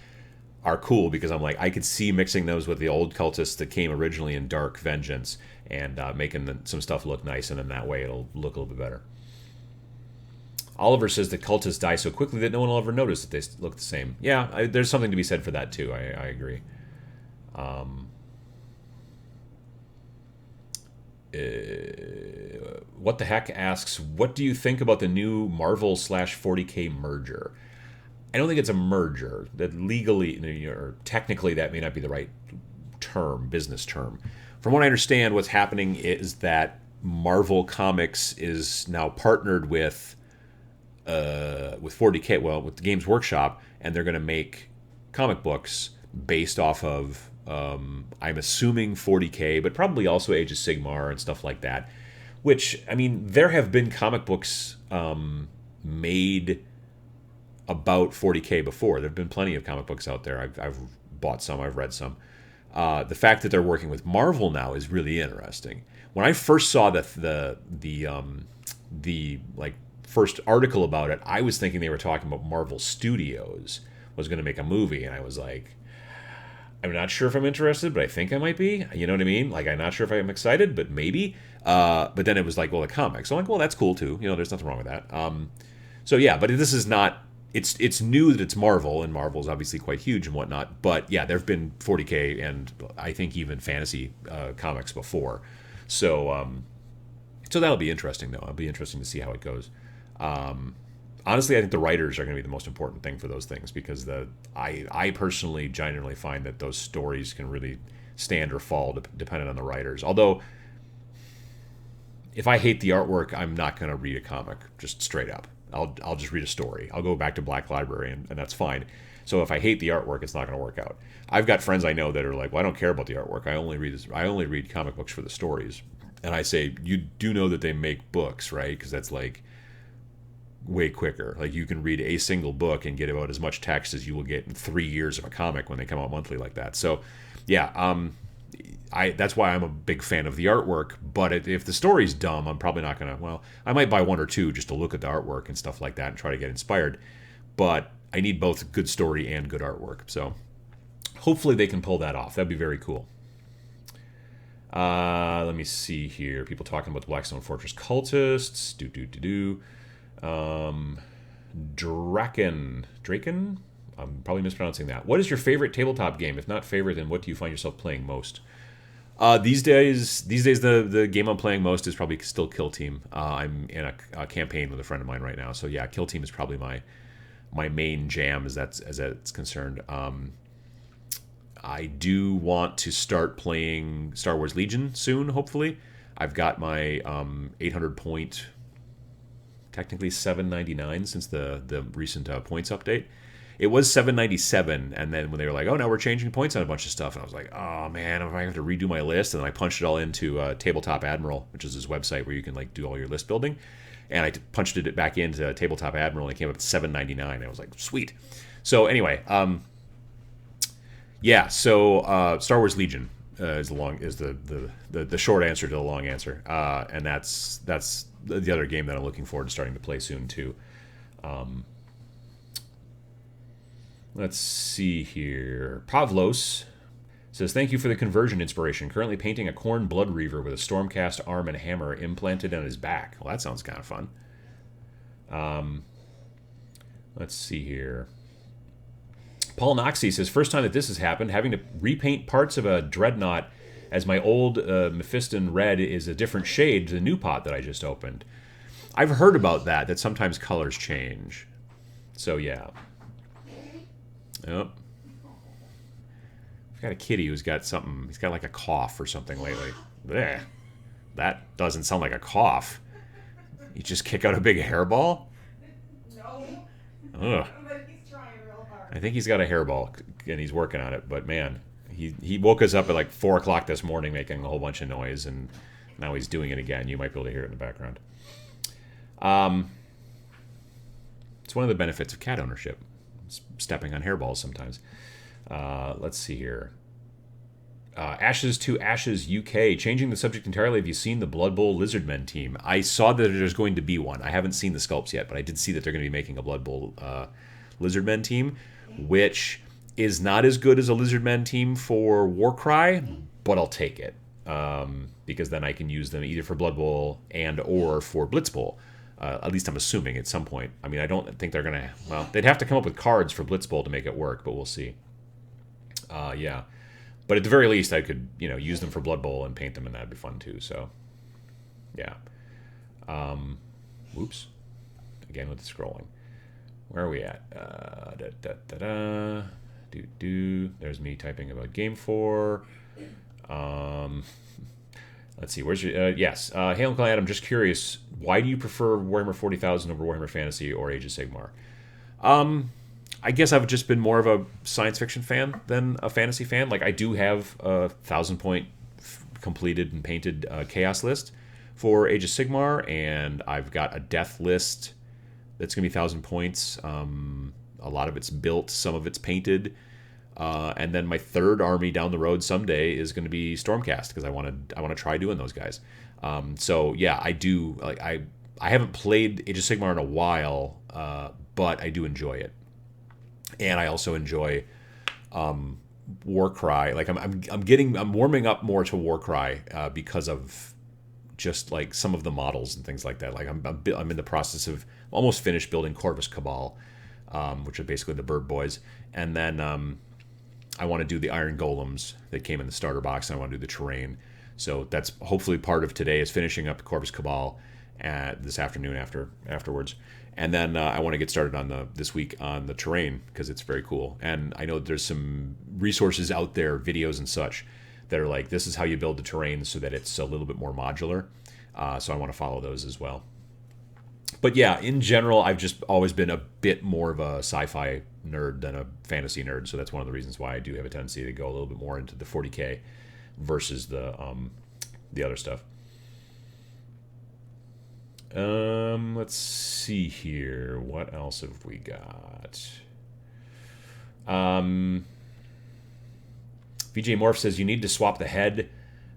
are cool because I'm like, I could see mixing those with the old cultists that came originally in Dark Vengeance and making some stuff look nice, and then that way it'll look a little bit better. Oliver says the cultists die so quickly that no one will ever notice that they look the same. Yeah, there's something to be said for that too. I agree. What the heck asks, what do you think about the new Marvel/40K merger? I don't think it's a merger. That legally or technically that may not be the right term, business term. From what I understand, what's happening is that Marvel Comics is now partnered with 40K, well, with the Games Workshop, and they're going to make comic books based off of I'm assuming 40K, but probably also Age of Sigmar and stuff like that. Which, I mean, there have been comic books made about 40K before. There have been plenty of comic books out there. I've bought some, I've read some. The fact that they're working with Marvel now is really interesting. When I first saw the like first article about it, I was thinking they were talking about Marvel Studios was going to make a movie, and I was like, I'm not sure if I'm interested, but I think I might be. You know what I mean? Like, I'm not sure if I'm excited, but maybe. But then it was like, well, the comics. So I'm like, well, that's cool too. You know, there's nothing wrong with that. So yeah, but this is not. It's new that it's Marvel, and Marvel's obviously quite huge and whatnot. But yeah, there have been 40K and I think even fantasy comics before. So so that'll be interesting though. It'll be interesting to see how it goes. Honestly, I think the writers are going to be the most important thing for those things, because I personally generally find that those stories can really stand or fall depending on the writers. Although, if I hate the artwork, I'm not going to read a comic, just straight up. I'll just read a story. I'll go back to Black Library, and that's fine. So if I hate the artwork, it's not going to work out. I've got friends I know that are like, well, I don't care about the artwork. I only read comic books for the stories. And I say, you do know that they make books, right? Because that's like way quicker. Like, you can read a single book and get about as much text as you will get in 3 years of a comic when they come out monthly like that. So yeah, that's why I'm a big fan of the artwork. But if the story's dumb, I'm probably not gonna. Well, I might buy one or two just to look at the artwork and stuff like that and try to get inspired. But I need both good story and good artwork. So hopefully they can pull that off. That'd be very cool. Let me see here. People talking about the Blackstone Fortress cultists. Draken. I'm probably mispronouncing that. What is your favorite tabletop game? If not favorite, then what do you find yourself playing most? These days, the game I'm playing most is probably still Kill Team. I'm in a campaign with a friend of mine right now, so yeah, Kill Team is probably my main jam as that's concerned. I do want to start playing Star Wars Legion soon. Hopefully, I've got my 800 point, technically 799 since the recent points update. It was 797, and then when they were like, oh, now we're changing points on a bunch of stuff, and I was like, oh man, if I have to redo my list, and then I punched it all into Tabletop Admiral, which is this website where you can like do all your list building, and I punched it back into Tabletop Admiral, and it came up to 799. I was like, sweet. So anyway, yeah. So Star Wars Legion is the short answer to the long answer, and that's the other game that I'm looking forward to starting to play soon too. Let's see here. Pavlos says, thank you for the conversion inspiration. Currently painting a Khorne Blood Reaver with a Stormcast arm and hammer implanted on his back. Well, that sounds kind of fun. Let's see here. Paul Noxie says, first time that this has happened, having to repaint parts of a Dreadnought as my old Mephiston red is a different shade to the new pot that I just opened. I've heard about that sometimes colors change. So, yeah. Oh. I've got a kitty who's got something. He's got like a cough or something lately. Blech. That doesn't sound like a cough. You just kick out a big hairball? No. Ugh. But he's trying real hard. I think he's got a hairball, and he's working on it. But man, he woke us up at like 4 o'clock this morning making a whole bunch of noise, and now he's doing it again. You might be able to hear it in the background. It's one of the benefits of cat ownership. Stepping on hairballs sometimes. Let's see here. Ashes to Ashes UK. Changing the subject entirely, have you seen the Blood Bowl Lizardmen team? I saw that there's going to be one. I haven't seen the sculpts yet, but I did see that they're going to be making a Blood Bowl Lizardmen team, which is not as good as a Lizardmen team for Warcry, but I'll take it. Because then I can use them either for Blood Bowl and or for Blitz Bowl. At least I'm assuming at some point. I mean, I don't think they're going to... Well, they'd have to come up with cards for Blitz Bowl to make it work, but we'll see. Yeah. But at the very least, I could, use them for Blood Bowl and paint them, and that'd be fun too. So, yeah. Whoops. Again with the scrolling. Where are we at? There's me typing about GameFor. Let's see. Where's your... yes. Hail and Clan, I'm just curious. Why do you prefer Warhammer 40,000 over Warhammer Fantasy or Age of Sigmar? I guess I've just been more of a science fiction fan than a fantasy fan. Like, I do have a 1,000-point completed and painted Chaos list for Age of Sigmar, and I've got a Death list that's going to be 1,000 points. A lot of it's built. Some of it's painted. And then my third army down the road someday is going to be Stormcast because I want to try doing those guys. So yeah, I do like I haven't played Age of Sigmar in a while, but I do enjoy it, and I also enjoy Warcry. Like I'm warming up more to Warcry because of just like some of the models and things like that. Like I'm in the process of almost finished building Corvus Cabal, which are basically the bird boys, and then I want to do the Iron Golems that came in the starter box, and I want to do the terrain. So that's hopefully part of today is finishing up the Corvus Cabal this afternoon afterwards. And then I want to get started on this week on the terrain because it's very cool. And I know there's some resources out there, videos and such, that are like, this is how you build the terrain so that it's a little bit more modular. So I want to follow those as well. But yeah, in general, I've just always been a bit more of a sci-fi nerd than a fantasy nerd. So that's one of the reasons why I do have a tendency to go a little bit more into the 40K versus the other stuff. Let's see here. What else have we got? VJ Morph says you need to swap the head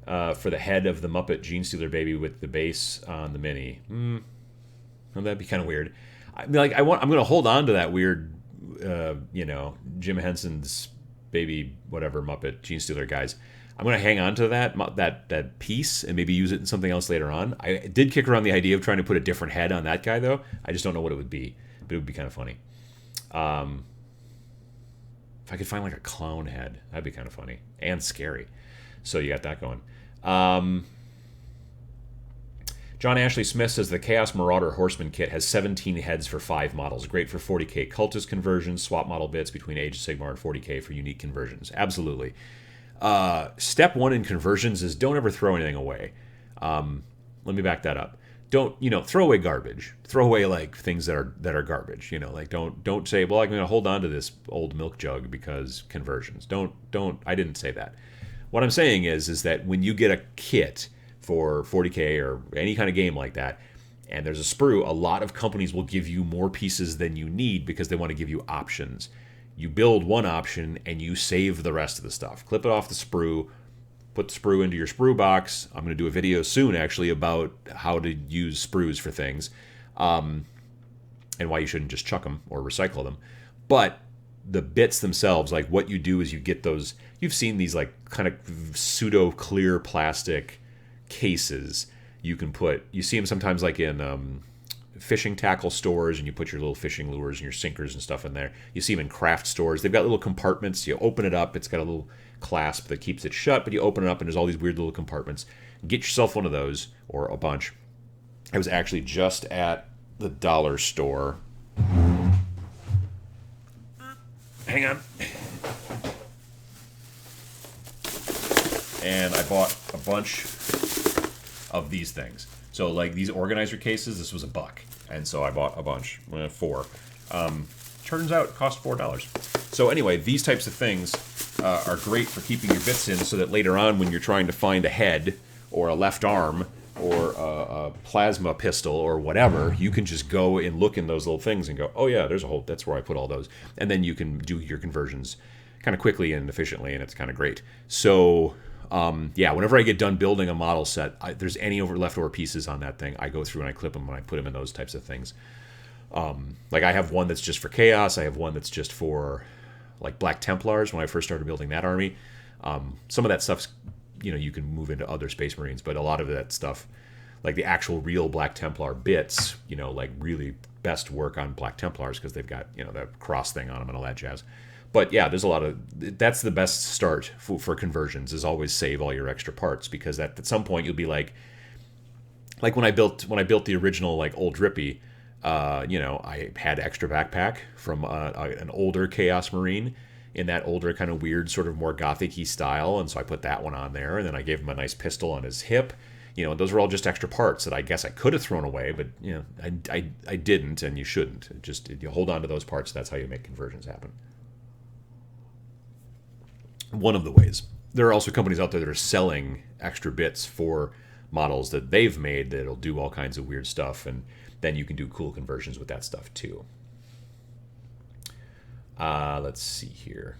for the head of the Muppet Genestealer baby with the base on the mini. Well, that'd be kind of weird. I'm going to hold on to that weird, Jim Henson's baby whatever Muppet Genestealer guys. I'm going to hang on to that piece and maybe use it in something else later on. I did kick around the idea of trying to put a different head on that guy, though. I just don't know what it would be, but it would be kind of funny. If I could find like a clown head, that'd be kind of funny and scary. So you got that going. John Ashley Smith says the Chaos Marauder Horseman kit has 17 heads for 5 models. Great for 40K cultist conversions, swap model bits between Age of Sigmar and 40K for unique conversions. Absolutely. Step 1 in conversions is don't ever throw anything away. Let me back that up. Don't throw away garbage. Throw away like things that are garbage. Like don't say, well, I'm going to hold on to this old milk jug because conversions. Don't. I didn't say that. What I'm saying is that when you get a kit for 40K or any kind of game like that, and there's a sprue, a lot of companies will give you more pieces than you need because they want to give you options. You build one option and you save the rest of the stuff. Clip it off the sprue, put the sprue into your sprue box. I'm going to do a video soon, actually, about how to use sprues for things and why you shouldn't just chuck them or recycle them. But the bits themselves, like what you do is you get those, you've seen these like kind of pseudo-clear plastic cases you see them sometimes like in fishing tackle stores, and you put your little fishing lures and your sinkers and stuff in there. You see them in craft stores. They've got little compartments. You open it up. It's got a little clasp that keeps it shut, but you open it up and there's all these weird little compartments. Get yourself one of those or a bunch. I was actually just at the dollar store. Hang on. And I bought a bunch of these things. So like these organizer cases, this was $1. And so I bought a bunch, 4. Turns out it cost $4. So anyway, these types of things are great for keeping your bits in so that later on when you're trying to find a head or a left arm or a plasma pistol or whatever, you can just go and look in those little things and go, oh yeah, there's a hole, that's where I put all those. And then you can do your conversions kind of quickly and efficiently, and it's kind of great. So whenever I get done building a model set, there's any leftover pieces on that thing, I go through and I clip them and I put them in those types of things. Like I have one that's just for Chaos. I have one that's just for like Black Templars when I first started building that army. Some of that stuff's, you can move into other Space Marines, but a lot of that stuff, like the actual real Black Templar bits, like really best work on Black Templars because they've got, the cross thing on them and all that jazz. But yeah, there's a lot of, that's the best start for conversions is always save all your extra parts, because at some point you'll be like when I built the original like Old Drippy, I had extra backpack from an older Chaos Marine in that older kind of weird sort of more gothic-y style, and so I put that one on there, and then I gave him a nice pistol on his hip. Those were all just extra parts that I guess I could have thrown away, but I didn't, and you shouldn't. You hold on to those parts. That's how you make conversions happen. One of the ways. There are also companies out there that are selling extra bits for models that they've made that'll do all kinds of weird stuff, and then you can do cool conversions with that stuff too. Let's see here.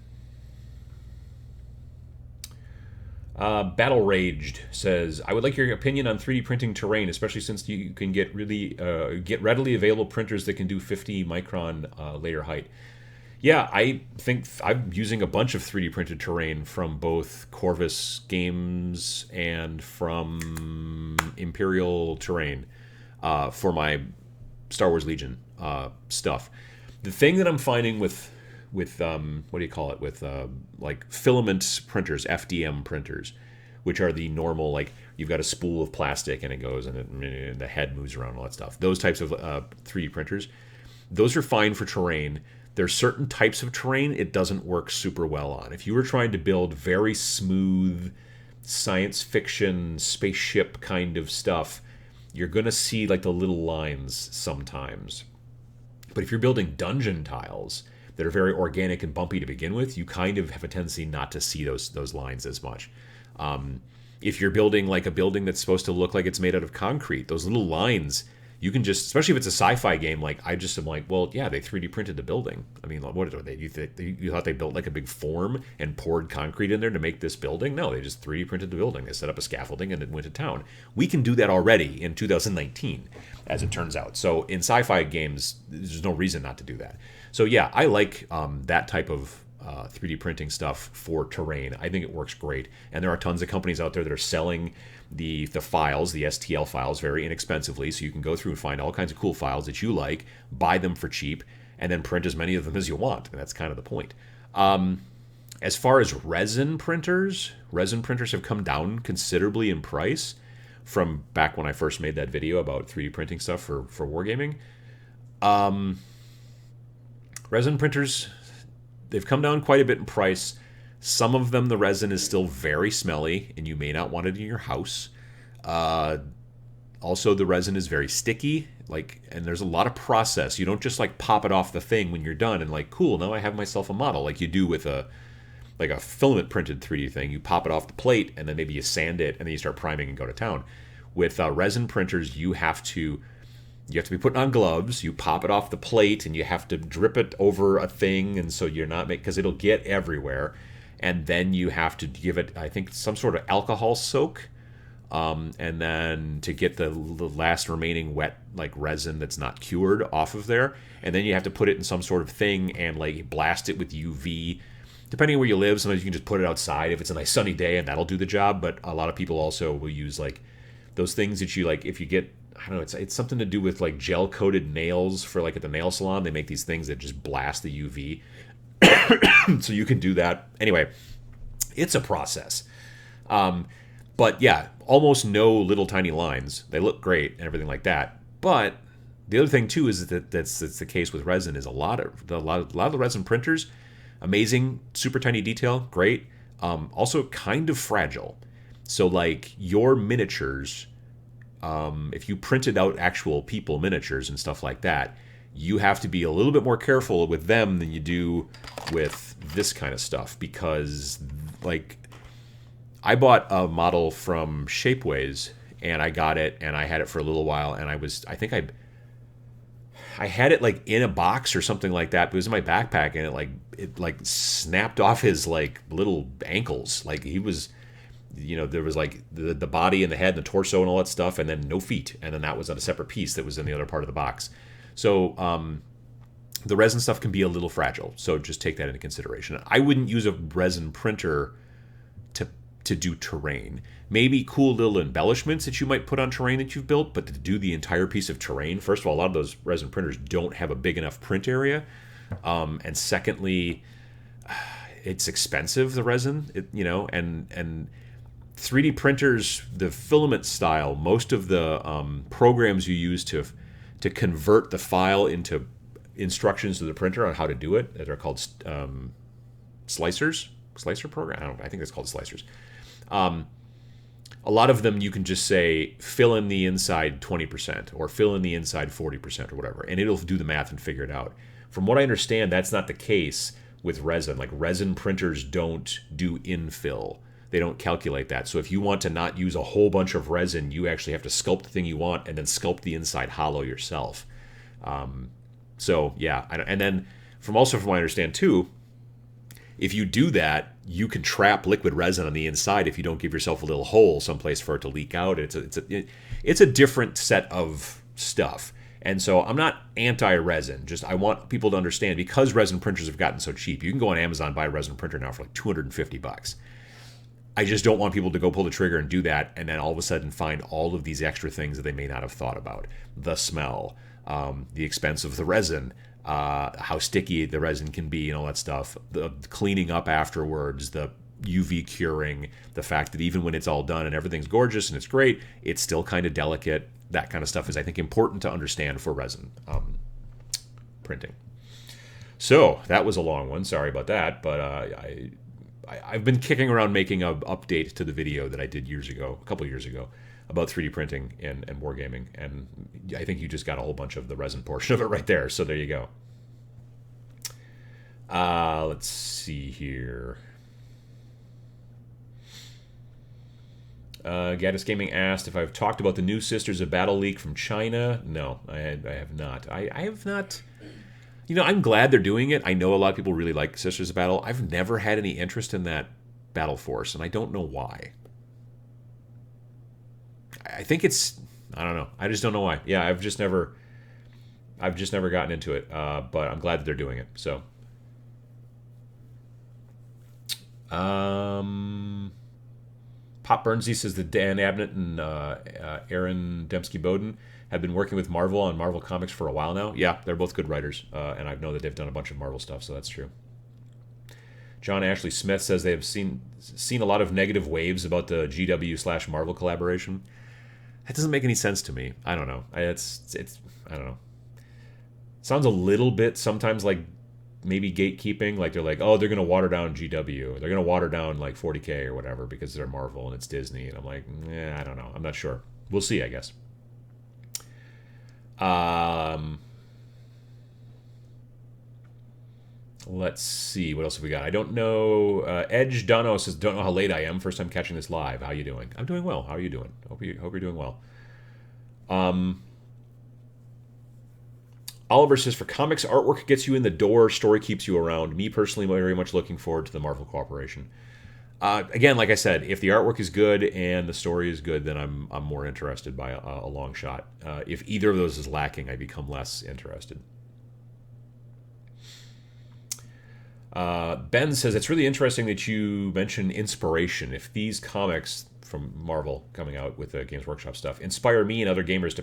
Battle Raged says, "I would like your opinion on 3D printing terrain, especially since you can get readily available printers that can do 50 micron layer height." Yeah, I think I'm using a bunch of 3D printed terrain from both Corvus Games and from Imperial Terrain for my Star Wars Legion stuff. The thing that I'm finding with what do you call it, with like filament printers, FDM printers, which are the normal, like you've got a spool of plastic and it goes and the head moves around, all that stuff. Those types of 3D printers, those are fine for terrain. There's certain types of terrain it doesn't work super well on. If you were trying to build very smooth science fiction spaceship kind of stuff, you're going to see like the little lines sometimes. But if you're building dungeon tiles that are very organic and bumpy to begin with, you kind of have a tendency not to see those lines as much. If you're building like a building that's supposed to look like it's made out of concrete, those little lines, you can just, especially if it's a sci-fi game, like I just am like, well, yeah, they 3D printed the building. I mean, what are they? You thought they built like a big form and poured concrete in there to make this building? No, they just 3D printed the building. They set up a scaffolding and it went to town. We can do that already in 2019, as it turns out. So in sci-fi games, there's no reason not to do that. So yeah, I like that type of 3D printing stuff for terrain. I think it works great. And there are tons of companies out there that are selling the files, the STL files, very inexpensively. So you can go through and find all kinds of cool files that you like, buy them for cheap, and then print as many of them as you want. And that's kind of the point. As far as resin printers have come down considerably in price from back when I first made that video about 3D printing stuff for wargaming. Resin printers, they've come down quite a bit in price. Some of them, the resin is still very smelly, and you may not want it in your house. Also, the resin is very sticky, and there's a lot of process. You don't just like pop it off the thing when you're done and like, cool, now I have myself a model, like you do with a filament printed 3D thing. You pop it off the plate, and then maybe you sand it, and then you start priming and go to town. With resin printers, you have to be putting on gloves. You pop it off the plate, and you have to drip it over a thing, and so you're not because it'll get everywhere. And then you have to give it, I think, some sort of alcohol soak, and then to get the last remaining wet like resin that's not cured off of there. And then you have to put it in some sort of thing and like blast it with UV. Depending on where you live, sometimes you can just put it outside if it's a nice sunny day, and that'll do the job. But a lot of people also will use like those things that you like if you get, I don't know, it's something to do with like gel coated nails for like at the nail salon. They make these things that just blast the UV. So you can do that. Anyway, it's a process. But yeah, almost no little tiny lines. They look great and everything like that. But the other thing too is that's the case with resin is a lot of the resin printers, amazing, super tiny detail, great. Also kind of fragile. So like your miniatures, if you printed out actual people miniatures and stuff like that, you have to be a little bit more careful with them than you do with this kind of stuff, because like I bought a model from Shapeways and I got it and I had it for a little while, and I had it like in a box or something like that, but it was in my backpack, and it snapped off his like little ankles. Like he was, there was like the body and the head and the torso and all that stuff, and then no feet, and then that was on a separate piece that was in the other part of the box. So the resin stuff can be a little fragile, so just take that into consideration. I wouldn't use a resin printer to do terrain. Maybe cool little embellishments that you might put on terrain that you've built, but to do the entire piece of terrain, first of all, a lot of those resin printers don't have a big enough print area, and secondly, it's expensive, the resin, and 3D printers, the filament style, most of the programs you use to convert the file into instructions to the printer on how to do it, that are called slicer program. I think that's called slicers. A lot of them you can just say fill in the inside 20% or fill in the inside 40% or whatever, and it'll do the math and figure it out. From what I understand, that's not the case with resin. Like resin printers don't do infill. They don't calculate that. So if you want to not use a whole bunch of resin, you actually have to sculpt the thing you want and then sculpt the inside hollow yourself. So yeah, and then from what I understand too, if you do that, you can trap liquid resin on the inside if you don't give yourself a little hole someplace for it to leak out. It's a different set of stuff. And so I'm not anti-resin. Just I want people to understand, because resin printers have gotten so cheap. You can go on Amazon and buy a resin printer now for like $250. I just don't want people to go pull the trigger and do that, and then all of a sudden find all of these extra things that they may not have thought about. The smell, the expense of the resin, how sticky the resin can be, and all that stuff. The cleaning up afterwards, the UV curing, the fact that even when it's all done and everything's gorgeous and it's great, it's still kind of delicate. That kind of stuff is, I think, important to understand for resin printing. So that was a long one. Sorry about that, but I've been kicking around making an update to the video that I did a couple years ago, about 3D printing and wargaming, and I think you just got a whole bunch of the resin portion of it right there. So there you go. Let's see here. Gaddis Gaming asked if I've talked about the new Sisters of Battle leak from China. No, I have not. I have not. You know, I'm glad they're doing it. I know a lot of people really like Sisters of Battle. I've never had any interest in that battle force, and I don't know why. I think it's, I don't know. I just don't know why. Yeah, I've just never gotten into it. But I'm glad that they're doing it. So, Pop Bernsey says that Dan Abnett and Aaron Dembski-Bowden have been working with Marvel on Marvel Comics for a while now. Yeah, they're both good writers, and I know that they've done a bunch of Marvel stuff, so that's true. John Ashley Smith says they have seen a lot of negative waves about the GW/Marvel collaboration. That doesn't make any sense to me. I don't know. It's I don't know. Sounds a little bit sometimes like maybe gatekeeping, like they're like, oh, they're going to water down GW, or they're going to water down like 40K or whatever because they're Marvel and it's Disney. And I'm like, I don't know. I'm not sure. We'll see, I guess. Let's see. What else have we got? I don't know. Edge Dono says, don't know how late I am. First time catching this live. How you doing? I'm doing well. How are you doing? Hope you're doing well. Oliver says, for comics, artwork gets you in the door, story keeps you around. Me personally, very much looking forward to the Marvel cooperation. Again, like I said, if the artwork is good and the story is good, then I'm more interested by a long shot. If either of those is lacking, I become less interested. Ben says, it's really interesting that you mention inspiration. If these comics from Marvel coming out with the Games Workshop stuff inspire me and other gamers to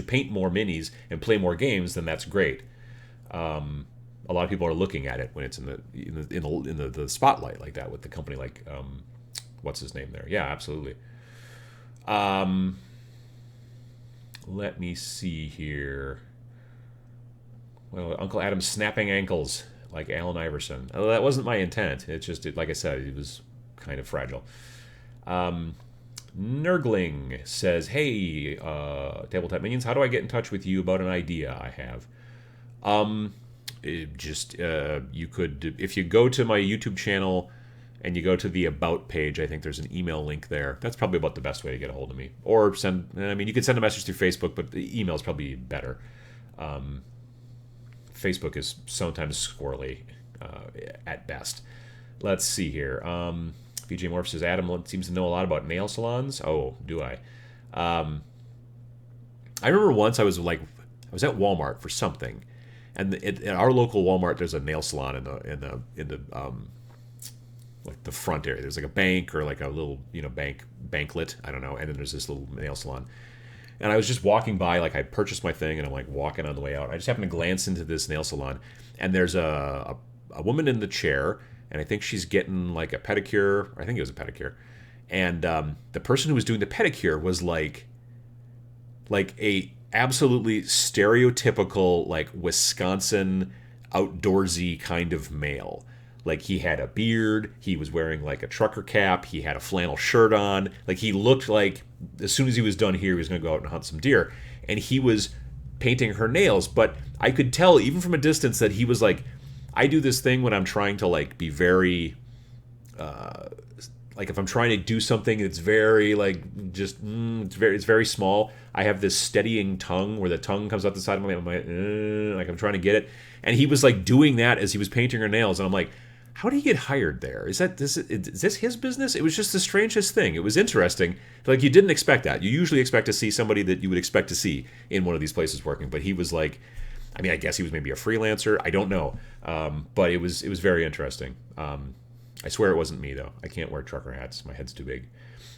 paint more minis and play more games, then that's great. A lot of people are looking at it when it's in the spotlight like that with the company like what's his name there? Yeah, absolutely. Let me see here. Well, Uncle Adam's snapping ankles like Allen Iverson. Oh, that wasn't my intent. It's just, like I said, it was kind of fragile. Nurgling says, hey, Tabletop Minions, how do I get in touch with you about an idea I have? You could, if you go to my YouTube channel and you go to the About page, I think there's an email link there. That's probably about the best way to get a hold of me. Or you could send a message through Facebook, but the email is probably better. Facebook is sometimes squirrely at best. Let's see here. VJ Morph says, Adam seems to know a lot about nail salons. Oh, do I? I remember once I was at Walmart for something, and at our local Walmart there's a nail salon in the like the front area. There's like a bank or like a little banklet, I don't know, and then there's this little nail salon. And I was just walking by, like I purchased my thing, and I'm like walking on the way out. I just happened to glance into this nail salon, and there's a woman in the chair, and I think she's getting like a pedicure. I think it was a pedicure. And the person who was doing the pedicure was like a absolutely stereotypical like Wisconsin outdoorsy kind of male. Like he had a beard, he was wearing like a trucker cap, he had a flannel shirt on. Like he looked like as soon as he was done here, he was going to go out and hunt some deer. And he was painting her nails, but I could tell even from a distance that he was like, I do this thing when I'm trying to like be very, like if I'm trying to do something that's very like just it's very small. I have this steadying tongue where the tongue comes out the side of my like I'm trying to get it, and he was like doing that as he was painting her nails, and I'm like, how did he get hired there? Is this his business? It was just the strangest thing. It was interesting. Like, you didn't expect that. You usually expect to see somebody that you would expect to see in one of these places working, but he was like, I mean, I guess he was maybe a freelancer. I don't know, but it was very interesting. I swear it wasn't me though. I can't wear trucker hats. My head's too big.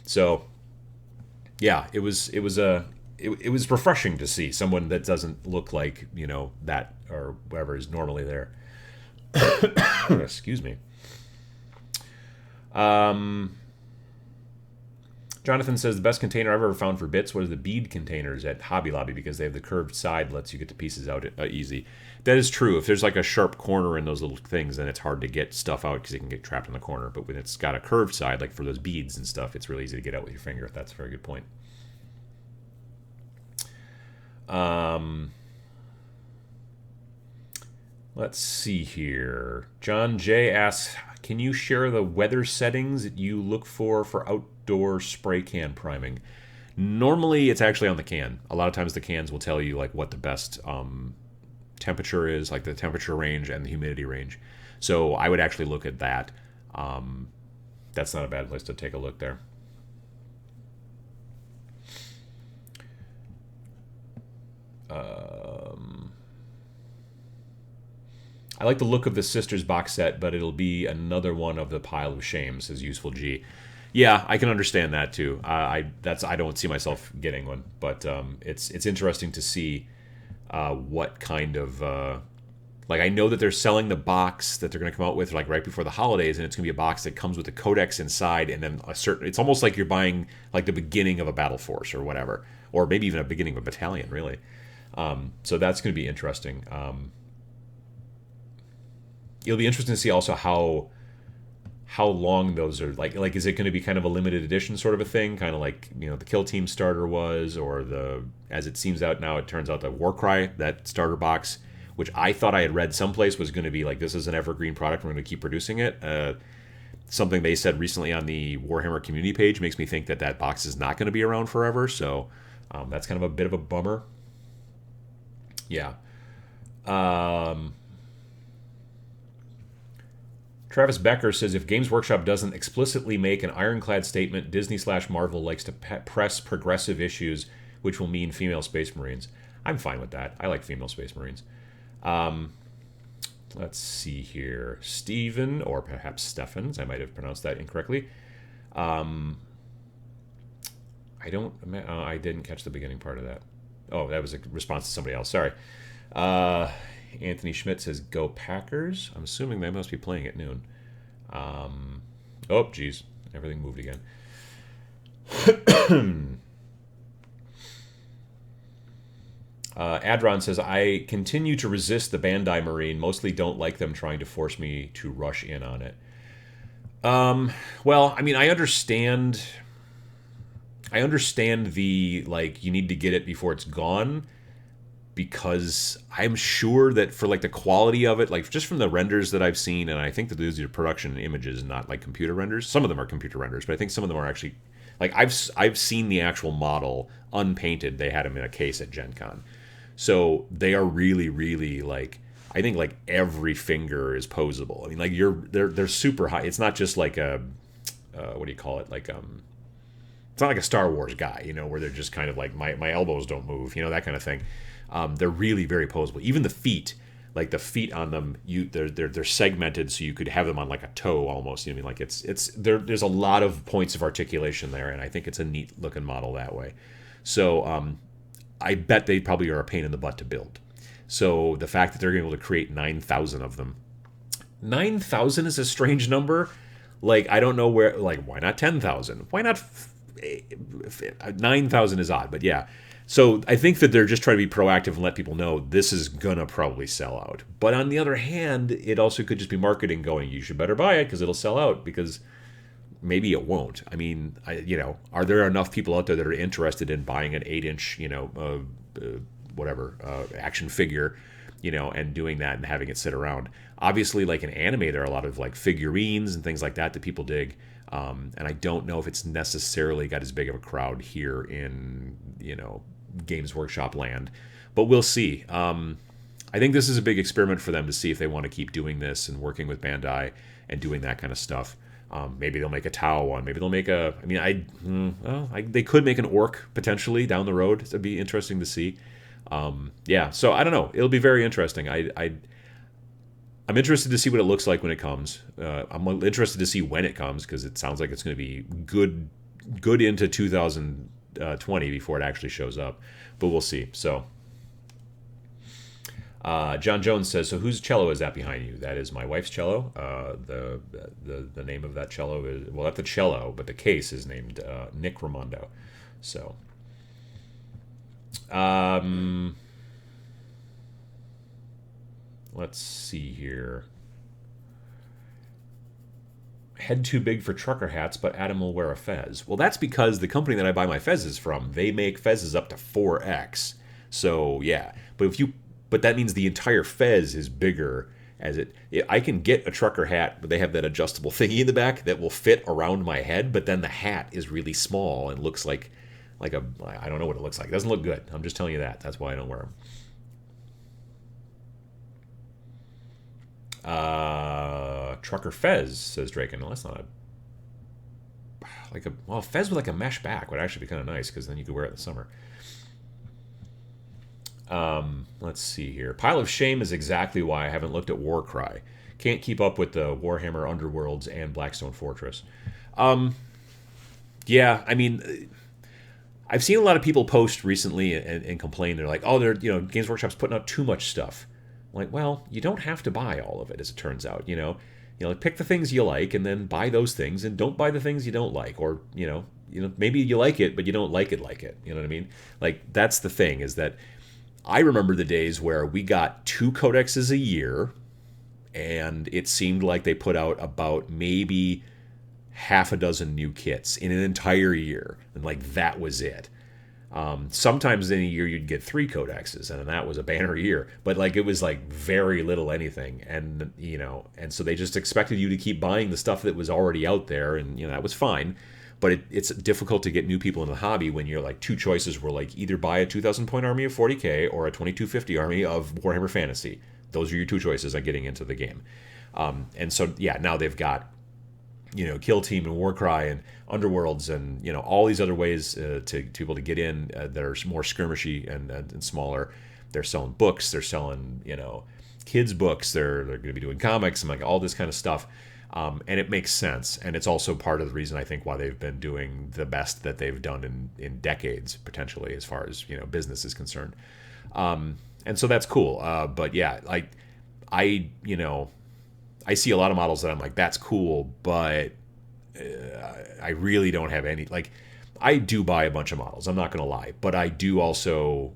So yeah, it was refreshing to see someone that doesn't look like, that or whatever is normally there. Excuse me. Jonathan says the best container I've ever found for bits was the bead containers at Hobby Lobby because they have the curved side, lets you get the pieces out easy. That is true. If there's like a sharp corner in those little things, then it's hard to get stuff out because it can get trapped in the corner. But when it's got a curved side, like for those beads and stuff, it's really easy to get out with your finger. That's a very good point. Let's see here. John J asks, can you share the weather settings that you look for outdoor spray can priming? Normally, it's actually on the can. A lot of times the cans will tell you like what the best temperature is, like the temperature range and the humidity range. So I would actually look at that. That's not a bad place to take a look there. I like the look of the Sisters box set, but it'll be another one of the pile of shame, says Useful G. Yeah, I can understand that too. I don't see myself getting one, but it's interesting to see what kind of like, I know that they're selling the box that they're going to come out with like right before the holidays, and it's going to be a box that comes with the codex inside, and then it's almost like you're buying like the beginning of a battle force or whatever, or maybe even a beginning of a battalion, really. So that's going to be interesting. It'll be interesting to see also how long those are, like is it going to be kind of a limited edition sort of a thing, kind of like the Kill Team starter was, or as it seems out now, it turns out the Warcry, that starter box, which I thought I had read someplace was going to be like, this is an evergreen product, we're going to keep producing it. Something they said recently on the Warhammer community page makes me think that box is not going to be around forever, so that's kind of a bit of a bummer. Yeah. Travis Becker says, if Games Workshop doesn't explicitly make an ironclad statement, Disney/Marvel likes to press progressive issues, which will mean female Space Marines. I'm fine with that. I like female Space Marines. Let's see here. Stephen, or perhaps Steffens, I might have pronounced that incorrectly. I didn't catch the beginning part of that. Oh, that was a response to somebody else. Sorry. Anthony Schmidt says, go Packers. I'm assuming they must be playing at noon. Oh, geez. Everything moved again. Adron says, I continue to resist the Bandai Marine. Mostly don't like them trying to force me to rush in on it. Well, I mean, I understand the, like, you need to get it before it's gone, because I'm sure that for like the quality of it, like just from the renders that I've seen, and I think that these are production images, not like computer renders. Some of them are computer renders, but I think some of them are actually, like, I've seen the actual model unpainted. They had them in a case at Gen Con. So they are really, really, like, I think like every finger is posable. I mean, like they're super high. It's not just like a what do you call it? Like it's not like a Star Wars guy, where they're just kind of like my elbows don't move, that kind of thing. They're really very posable. Even the feet, like the feet on them, they're segmented, so you could have them on like a toe almost. You know what I mean? Like there's a lot of points of articulation there, and I think it's a neat looking model that way. So I bet they probably are a pain in the butt to build. So the fact that they're able to create 9,000 of them, 9,000 is a strange number. Like, I don't know where. Like, why not 10,000? Why not 9,000 is odd, but yeah. So I think that they're just trying to be proactive and let people know this is going to probably sell out. But on the other hand, it also could just be marketing going, you should better buy it because it'll sell out, because maybe it won't. I mean, are there enough people out there that are interested in buying an 8-inch, action figure, and doing that and having it sit around? Obviously, like in anime, there are a lot of like figurines and things like that people dig. And I don't know if it's necessarily got as big of a crowd here in, Games Workshop land, but we'll see. I think this is a big experiment for them to see if they want to keep doing this and working with Bandai and doing that kind of stuff. Maybe they'll make a Tau one. Maybe they'll make a. I mean, they could make an orc potentially down the road. It'd be interesting to see. Yeah, so I don't know. It'll be very interesting. I'm interested to see what it looks like when it comes. I'm interested to see when it comes because it sounds like it's going to be good into 2020 before it actually shows up. But we'll see. So. John Jones says, "So whose cello is that behind you?" That is my wife's cello. The name of that cello is, well, that's the cello, but the case is named Nick Raimondo. So, let's see here. Head too big for trucker hats, but Adam will wear a fez. Well, that's because the company that I buy my fezes from, they make fezes up to 4X. So yeah, but that means the entire fez is bigger. I can get a trucker hat, but they have that adjustable thingy in the back that will fit around my head. But then the hat is really small and looks like I don't know what it looks like. It doesn't look good. I'm just telling you that. That's why I don't wear them. Trucker fez, says Draken. No, that's not a fez with like a mesh back would actually be kind of nice because then you could wear it in the summer. Let's see here. Pile of Shame is exactly why I haven't looked at Warcry. Can't keep up with the Warhammer Underworlds and Blackstone Fortress. Yeah, I mean, I've seen a lot of people post recently and complain. They're like, oh, Games Workshop's putting out too much stuff. I'm like, well, you don't have to buy all of it, as it turns out. Pick the things you like and then buy those things, and don't buy the things you don't like. Or maybe you like it, but you don't like it. You know what I mean? Like, that's the thing, is that I remember the days where we got 2 codexes a year, and it seemed like they put out about maybe half a dozen new kits in an entire year, and like that was it. Sometimes in a year you'd get 3 codexes, and that was a banner year. But like it was like very little anything, and so they just expected you to keep buying the stuff that was already out there, and that was fine. But it's difficult to get new people in the hobby when you're like 2 choices were like either buy a 2,000 point army of 40k or a 2250 army of Warhammer Fantasy. Those are your 2 choices on getting into the game. And so yeah, now they've got Kill Team and Warcry and Underworlds and all these other ways to be able to get in that are more skirmishy and smaller. They're selling books. They're selling kids books. They're going to be doing comics and like all this kind of stuff. And it makes sense, and it's also part of the reason I think why they've been doing the best that they've done in decades, potentially, as far as business is concerned. And so that's cool. But yeah, like I see a lot of models that I'm like, that's cool, but I really don't have any. Like, I do buy a bunch of models. I'm not going to lie, but I do also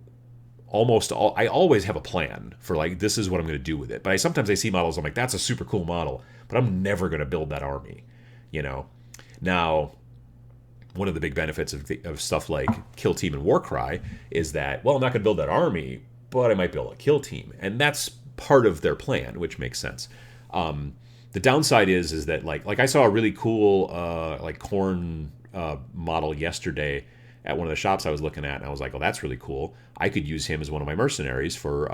I always have a plan for like, this is what I'm going to do with it. But sometimes I see models, I'm like, that's a super cool model, but I'm never going to build that army, Now, one of the big benefits of stuff like Kill Team and Warcry is that, well, I'm not going to build that army, but I might build a Kill Team. And that's part of their plan, which makes sense. The downside is that like I saw a really cool Khorne model yesterday at one of the shops I was looking at, and I was like, oh, that's really cool. I could use him as one of my mercenaries for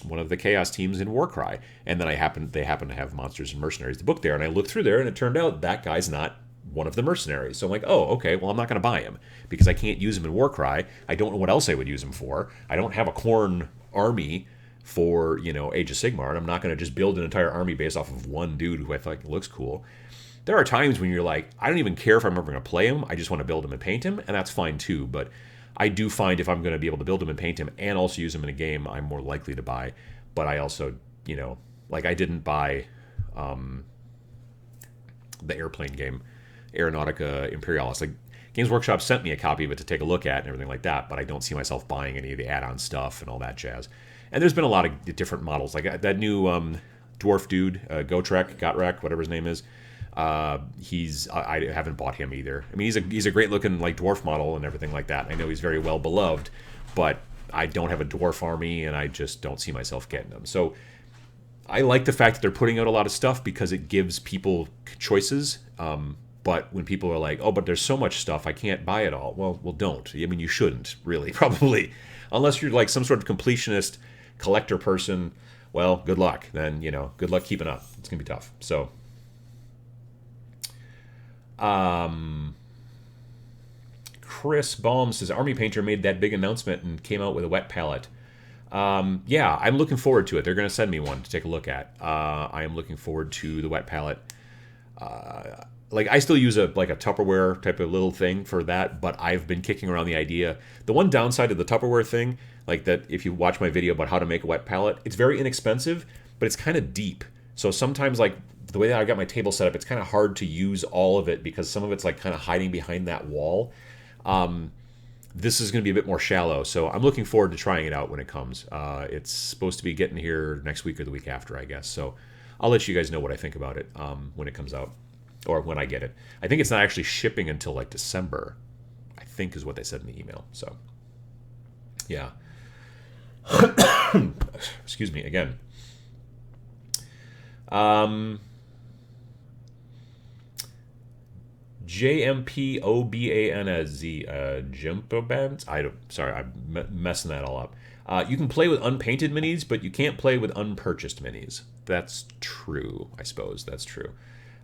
one of the Chaos teams in Warcry. And then they happen to have Monsters and Mercenaries, the book there, and I looked through there, and it turned out that guy's not one of the mercenaries. So I'm like, oh, okay, well, I'm not going to buy him because I can't use him in Warcry. I don't know what else I would use him for. I don't have a Khorne army for, Age of Sigmar, and I'm not going to just build an entire army based off of one dude who I feel like looks cool. There are times when you're like, I don't even care if I'm ever going to play him. I just want to build him and paint him, and that's fine too. But I do find if I'm going to be able to build him and paint him and also use him in a game, I'm more likely to buy. But I also, like I didn't buy the airplane game, Aeronautica Imperialis. Like Games Workshop sent me a copy of it to take a look at and everything like that, but I don't see myself buying any of the add-on stuff and all that jazz. And there's been a lot of different models, like that new dwarf dude, Gotrek, whatever his name is. I haven't bought him either. I mean, he's a great looking like dwarf model and everything like that. I know he's very well beloved, but I don't have a dwarf army, and I just don't see myself getting them. So I like the fact that they're putting out a lot of stuff because it gives people choices. But when people are like, oh, but there's so much stuff, I can't buy it all. Well, don't. I mean, you shouldn't, really, probably. Unless you're like some sort of completionist collector person, well, good luck. Then, good luck keeping up. It's going to be tough. So, Chris Baum says, Army Painter made that big announcement and came out with a wet palette. Yeah, I'm looking forward to it. They're going to send me one to take a look at. I am looking forward to the wet palette. I still use a Tupperware type of little thing for that, but I've been kicking around the idea. The one downside of the Tupperware thing, that if you watch my video about how to make a wet palette, it's very inexpensive, but it's kind of deep. So sometimes the way that I got my table set up, it's kind of hard to use all of it because some of it's kind of hiding behind that wall. This is going to be a bit more shallow, so I'm looking forward to trying it out when it comes. It's supposed to be getting here next week or the week after, I guess. So I'll let you guys know what I think about it when it comes out, or when I get it. I think it's not actually shipping until December, I think is what they said in the email. So, yeah. Excuse me again. JMPOBANZ, Jumpo Bands. Sorry, I'm messing that all up. You can play with unpainted minis, but you can't play with unpurchased minis. That's true, I suppose. That's true.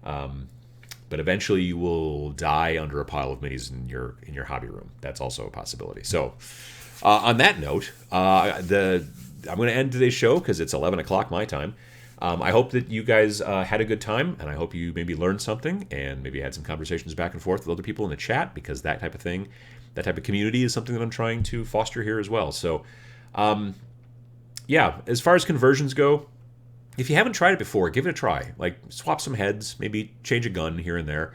But eventually, you will die under a pile of minis in your hobby room. That's also a possibility. So, on that note, I'm going to end today's show because it's 11 o'clock my time. I hope that you guys had a good time, and I hope you maybe learned something and maybe had some conversations back and forth with other people in the chat, because that type of thing, that type of community is something that I'm trying to foster here as well. So, yeah, as far as conversions go, if you haven't tried it before, give it a try. Swap some heads, maybe change a gun here and there,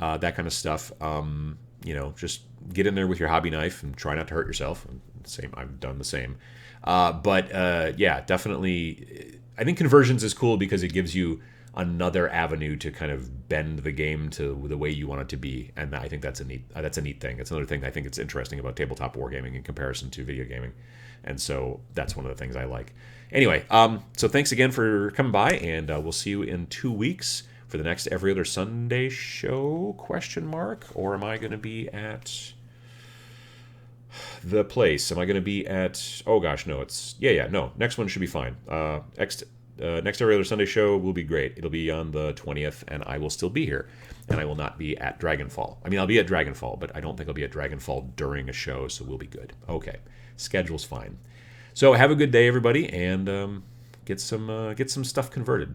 that kind of stuff. Just get in there with your hobby knife and try not to hurt yourself. I've done the same. Yeah, definitely. I think conversions is cool because it gives you another avenue to kind of bend the game to the way you want it to be, and I think that's a neat thing. It's another thing I think it's interesting about tabletop wargaming in comparison to video gaming, and so that's one of the things I like. Anyway, so thanks again for coming by, and we'll see you in 2 weeks for the next Every Other Sunday show? ? Or am I going to be at the place? Am I going to be at... Oh, gosh, no. No. Next one should be fine. Next Every Other Sunday show will be great. It'll be on the 20th, and I will still be here. And I will not be at Dragonfall. I mean, I'll be at Dragonfall, but I don't think I'll be at Dragonfall during a show, so we'll be good. Okay. Schedule's fine. So have a good day, everybody, and get some stuff converted.